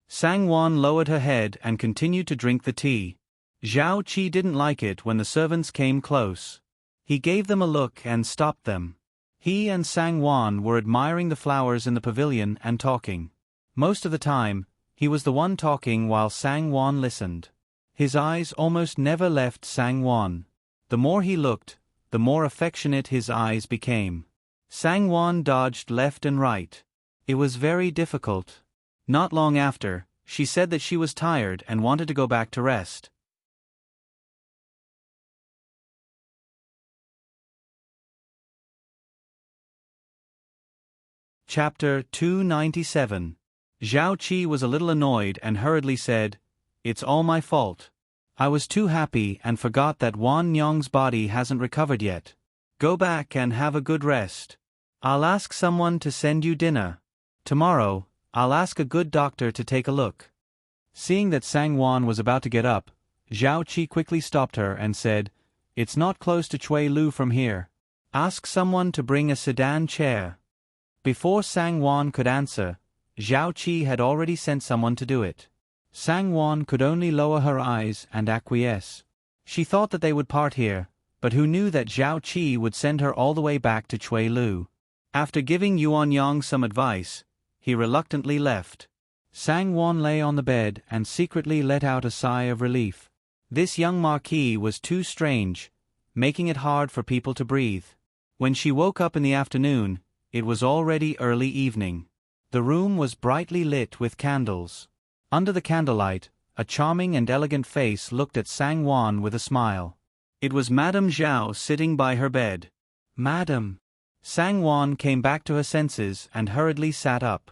Speaker 1: Sangwon lowered her head and continued to drink the tea. Zhao Qi didn't like it when the servants came close. He gave them a look and stopped them. He and Sangwon were admiring the flowers in the pavilion and talking. Most of the time, he was the one talking while Sangwon listened. His eyes almost never left Sangwon. The more he looked, the more affectionate his eyes became. Sangwon dodged left and right. It was very difficult. Not long after, she said that she was tired and wanted to go back to rest. Chapter 297. Zhao Qi was a little annoyed and hurriedly said, it's all my fault. I was too happy and forgot that Yuanyang's body hasn't recovered yet. Go back and have a good rest. I'll ask someone to send you dinner. Tomorrow, I'll ask a good doctor to take a look. Seeing that Sangwon was about to get up, Zhao Qi quickly stopped her and said, it's not close to Chui Lu from here. Ask someone to bring a sedan chair. Before Sangwon could answer, Zhao Qi had already sent someone to do it. Sangwon could only lower her eyes and acquiesce. She thought that they would part here, but who knew that Zhao Qi would send her all the way back to Chui Lu. After giving Yuanyang some advice, he reluctantly left. Sangwon lay on the bed and secretly let out a sigh of relief. This young Marquis was too strange, making it hard for people to breathe. When she woke up in the afternoon, it was already early evening. The room was brightly lit with candles. Under the candlelight, a charming and elegant face looked at Sangwon with a smile. It was Madame Zhao sitting by her bed. Madam. Sangwon came back to her senses and hurriedly sat up.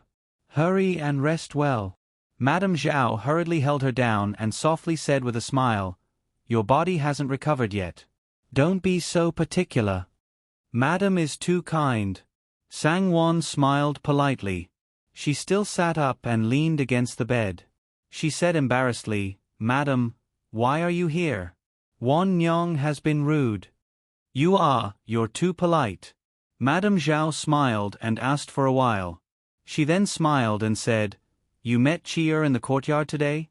Speaker 1: Hurry and rest well. Madame Zhao hurriedly held her down and softly said with a smile, your body hasn't recovered yet. Don't be so particular. Madam is too kind. Sangwon smiled politely. She still sat up and leaned against the bed. She said embarrassedly, Madam, why are you here? Yuanyang has been rude. You're too polite. Madame Zhao smiled and asked for a while. She then smiled and said, you met Chi'er in the courtyard today?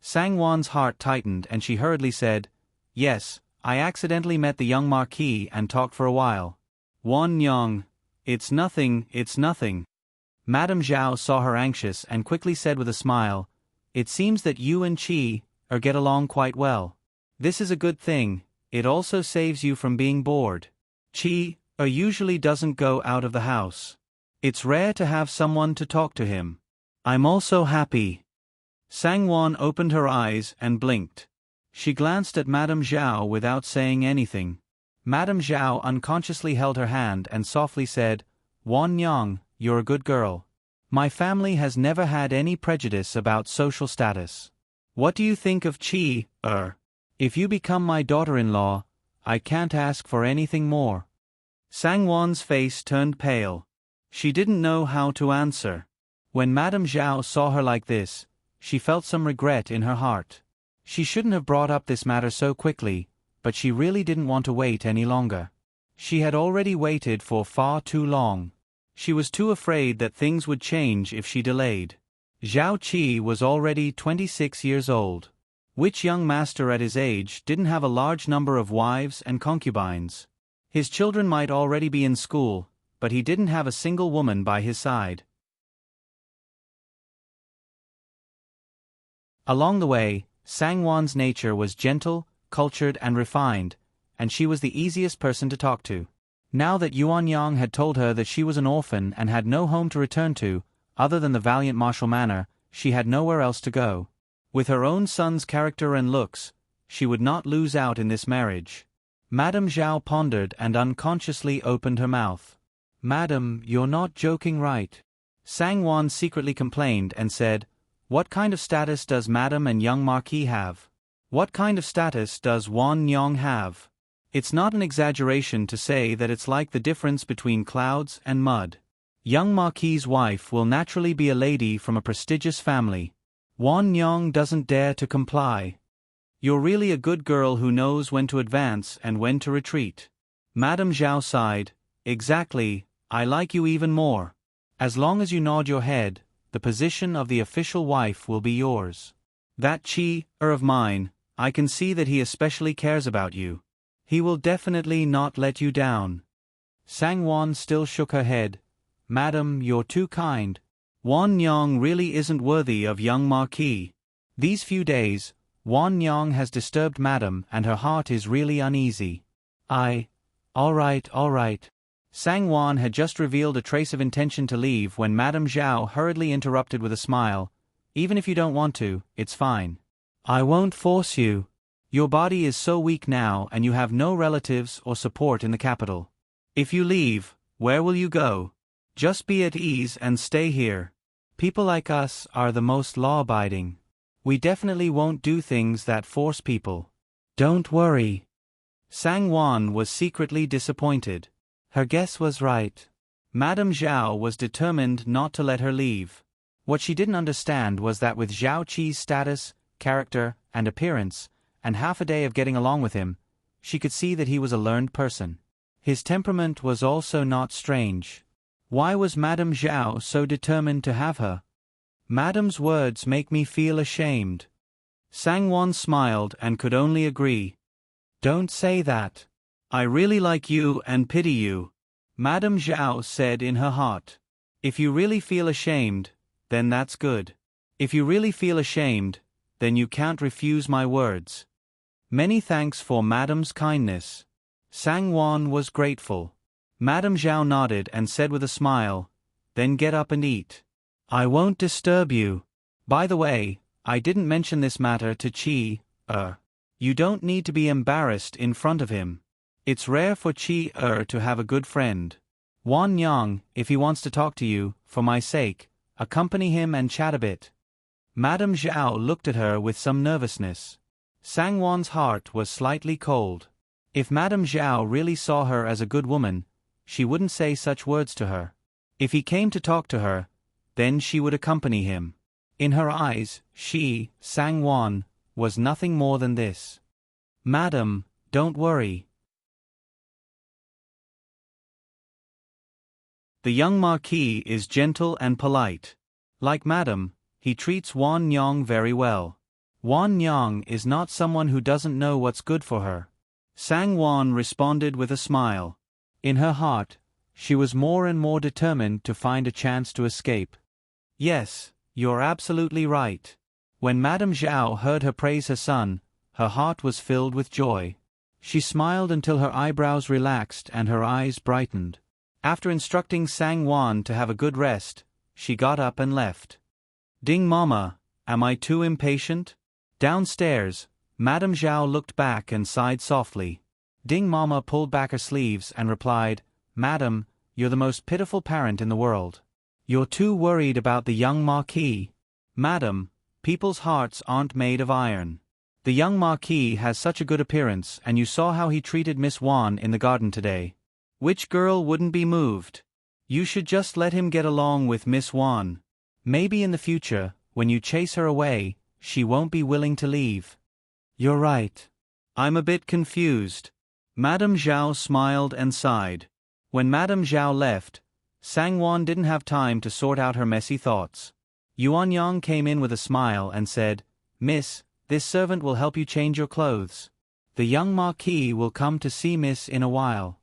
Speaker 1: Sangwon's heart tightened and she hurriedly said, yes, I accidentally met the young Marquis and talked for a while. Yuanyang, it's nothing, it's nothing. Madame Zhao saw her anxious and quickly said with a smile, it seems that you and Chi'er get along quite well. This is a good thing, it also saves you from being bored. Chi'er usually doesn't go out of the house. It's rare to have someone to talk to him. I'm also happy. Sangwon opened her eyes and blinked. She glanced at Madame Zhao without saying anything. Madame Zhao unconsciously held her hand and softly said, Yuanyang, you're a good girl. My family has never had any prejudice about social status. What do you think of Chi'er? If you become my daughter-in-law, I can't ask for anything more. Sangwon's face turned pale. She didn't know how to answer. When Madame Zhao saw her like this, she felt some regret in her heart. She shouldn't have brought up this matter so quickly, but she really didn't want to wait any longer. She had already waited for far too long. She was too afraid that things would change if she delayed. Zhao Qi was already 26 years old. Which young master at his age didn't have a large number of wives and concubines? His children might already be in school, but he didn't have a single woman by his side. Along the way, Sangwon's nature was gentle, cultured and refined, and she was the easiest person to talk to. Now that Yuan Yang had told her that she was an orphan and had no home to return to, other than the valiant martial manor, she had nowhere else to go. With her own son's character and looks, she would not lose out in this marriage. Madame Zhao pondered and unconsciously opened her mouth. "Madam, you're not joking, right?" Sangwon secretly complained and said, "What kind of status does Madam and young Marquis have? What kind of status does Wan Nyong have? It's not an exaggeration to say that it's like the difference between clouds and mud. Young Marquis's wife will naturally be a lady from a prestigious family. Wan Nyong doesn't dare to comply. You're really a good girl who knows when to advance and when to retreat." Madame Zhao sighed. "Exactly, I like you even more. As long as you nod your head, the position of the official wife will be yours. That Qi-er of mine, I can see that he especially cares about you. He will definitely not let you down." Sangwon still shook her head. "Madam, you're too kind. Wan Nyong really isn't worthy of young Marquis. These few days, Wan Nyong has disturbed Madam and her heart is really uneasy." All right. Sangwon had just revealed a trace of intention to leave when Madame Zhao hurriedly interrupted with a smile. "Even if you don't want to, it's fine. I won't force you. Your body is so weak now and you have no relatives or support in the capital. If you leave, where will you go? Just be at ease and stay here. People like us are the most law-abiding. We definitely won't do things that force people. Don't worry." Sangwon was secretly disappointed. Her guess was right. Madame Zhao was determined not to let her leave. What she didn't understand was that with Zhao Qi's status, character, and appearance, and half a day of getting along with him, she could see that he was a learned person. His temperament was also not strange. Why was Madame Zhao so determined to have her? "Madam's words make me feel ashamed." Sangwon smiled and could only agree. "Don't say that. I really like you and pity you," Madame Zhao said in her heart. "If you really feel ashamed, then that's good. If you really feel ashamed, then you can't refuse my words. Many thanks for Madam's kindness." Sangwon was grateful. Madame Zhao nodded and said with a smile, "Then get up and eat. I won't disturb you. By the way, I didn't mention this matter to Qi-er. You don't need to be embarrassed in front of him. It's rare for Qi-er to have a good friend. Wan Nyong, if he wants to talk to you, for my sake, accompany him and chat a bit." Madame Zhao looked at her with some nervousness. Sangwon's heart was slightly cold. If Madame Zhao really saw her as a good woman, she wouldn't say such words to her. If he came to talk to her, then she would accompany him. In her eyes, she, Sangwon, was nothing more than this. "Madam, don't worry." The young Marquis is gentle and polite. Like Madam, he treats Wan Nyong very well. Wan Nyong is not someone who doesn't know what's good for her. Sangwon responded with a smile. In her heart, she was more and more determined to find a chance to escape. "Yes, you're absolutely right." When Madame Zhao heard her praise her son, her heart was filled with joy. She smiled until her eyebrows relaxed and her eyes brightened. After instructing Sangwon to have a good rest, she got up and left. "Ding Mama, am I too impatient?" Downstairs, Madame Zhao looked back and sighed softly. Ding Mama pulled back her sleeves and replied, "Madam, you're the most pitiful parent in the world. You're too worried about the young Marquis. Madam, people's hearts aren't made of iron. The young Marquis has such a good appearance and you saw how he treated Miss Wan in the garden today. Which girl wouldn't be moved? You should just let him get along with Miss Wan. Maybe in the future, when you chase her away, she won't be willing to leave." "You're right. I'm a bit confused." Madame Zhao smiled and sighed. When Madame Zhao left, Sangwon didn't have time to sort out her messy thoughts. Yuan Yang came in with a smile and said, "Miss, this servant will help you change your clothes. The young Marquis will come to see Miss in a while."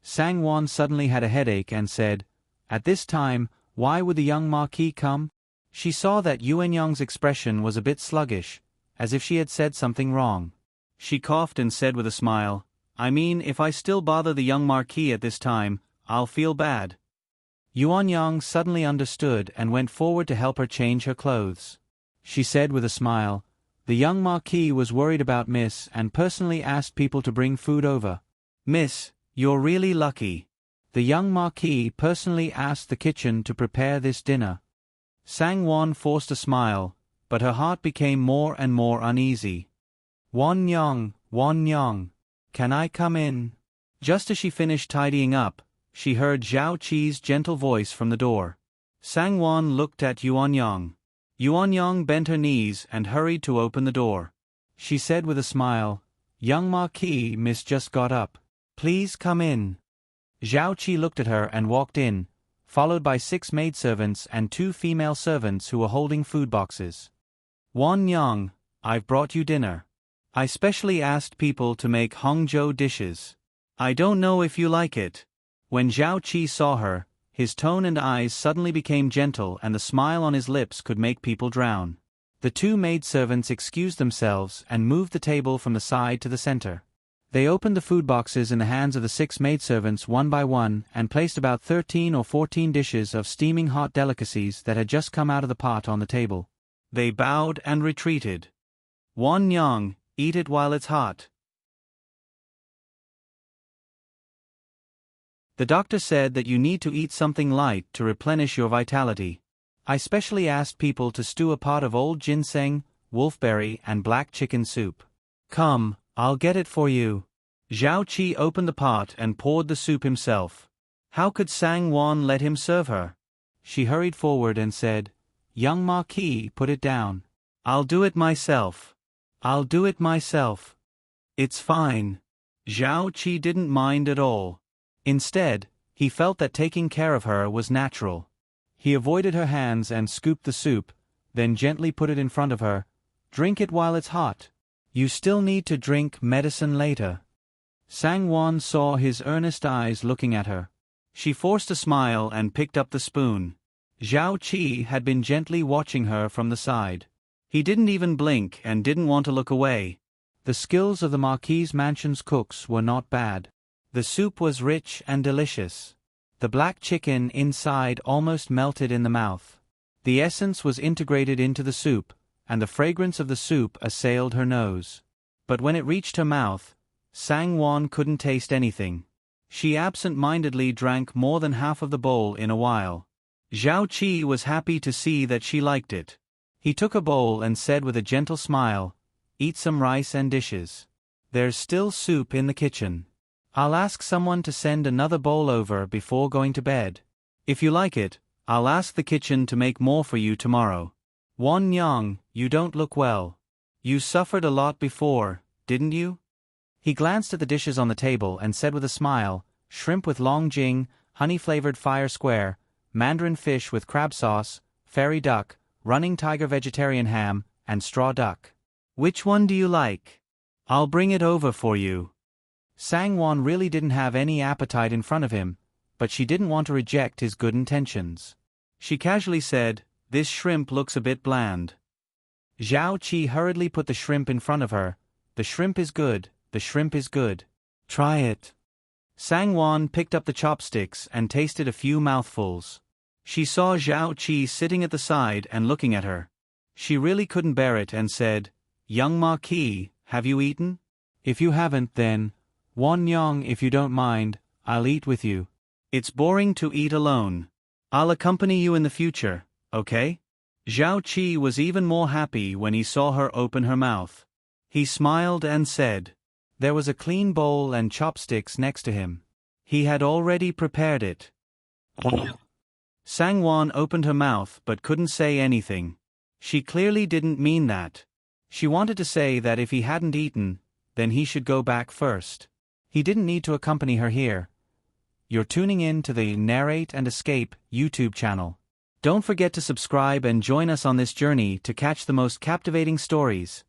Speaker 1: Sang Wan suddenly had a headache and said, "At this time, why would the young Marquis come?" She saw that Yuan Yang's expression was a bit sluggish, as if she had said something wrong. She coughed and said with a smile, "I mean, if I still bother the young Marquis at this time, I'll feel bad." Yuan Yang suddenly understood and went forward to help her change her clothes. She said with a smile, "The young Marquis was worried about Miss and personally asked people to bring food over. Miss, you're really lucky. The young Marquis personally asked the kitchen to prepare this dinner." Sang Wan forced a smile, but her heart became more and more uneasy. Wan Yang, can I come in?" Just as she finished tidying up, she heard Zhao Qi's gentle voice from the door. Sang Wan looked at Yuan Yang. Yuan Yang bent her knees and hurried to open the door. She said with a smile, "Young Marquis, Miss just got up. Please come in." Zhao Qi looked at her and walked in, followed by 6 maidservants and 2 female servants who were holding food boxes. "Wan Yang, I've brought you dinner. I specially asked people to make Hangzhou dishes. I don't know if you like it." When Zhao Qi saw her, his tone and eyes suddenly became gentle and the smile on his lips could make people drown. The 2 maidservants excused themselves and moved the table from the side to the center. They opened the food boxes in the hands of the 6 maidservants one by one and placed about 13 or 14 dishes of steaming hot delicacies that had just come out of the pot on the table. They bowed and retreated. "Wan Yang, eat it while it's hot." The doctor said that you need to eat something light to replenish your vitality. I specially asked people to stew a pot of old ginseng, wolfberry, and black chicken soup. Come, I'll get it for you. Zhao Qi opened the pot and poured the soup himself. How could Sang Wan let him serve her? She hurried forward and said, "Young Marquis, put it down. I'll do it myself. I'll do it myself." "It's fine." Zhao Qi didn't mind at all. Instead, he felt that taking care of her was natural. He avoided her hands and scooped the soup, then gently put it in front of her. "Drink it while it's hot. You still need to drink medicine later." Sang Wan saw his earnest eyes looking at her. She forced a smile and picked up the spoon. Zhao Qi had been gently watching her from the side. He didn't even blink and didn't want to look away. The skills of the Marquis' mansion's cooks were not bad. The soup was rich and delicious. The black chicken inside almost melted in the mouth. The essence was integrated into the soup, and the fragrance of the soup assailed her nose. But when it reached her mouth, Sang Wan couldn't taste anything. She absent-mindedly drank more than half of the bowl in a while. Zhao Qi was happy to see that she liked it. He took a bowl and said with a gentle smile, "Eat some rice and dishes. There's still soup in the kitchen. I'll ask someone to send another bowl over before going to bed. If you like it, I'll ask the kitchen to make more for you tomorrow. Wan Yang, you don't look well. You suffered a lot before, didn't you?" He glanced at the dishes on the table and said with a smile, "Shrimp with long jing, honey-flavored fire square, mandarin fish with crab sauce, fairy duck, running tiger vegetarian ham, and straw duck. Which one do you like? I'll bring it over for you." Sang Wan really didn't have any appetite in front of him, but she didn't want to reject his good intentions. She casually said, "This shrimp looks a bit bland." Zhao Qi hurriedly put the shrimp in front of her. "The shrimp is good, the shrimp is good. Try it." Sang Wan picked up the chopsticks and tasted a few mouthfuls. She saw Zhao Qi sitting at the side and looking at her. She really couldn't bear it and said, "Young Marquis, have you eaten? If you haven't then, Wan Yang, if you don't mind, I'll eat with you. It's boring to eat alone. I'll accompany you in the future, okay?" Zhao Qi was even more happy when he saw her open her mouth. He smiled and said, there was a clean bowl and chopsticks next to him. He had already prepared it. Sang Wan opened her mouth but couldn't say anything. She clearly didn't mean that. She wanted to say that if he hadn't eaten, then he should go back first. He didn't need to accompany her here. You're tuning in to the Narrate and Escape YouTube channel. Don't forget to subscribe and join us on this journey to catch the most captivating stories.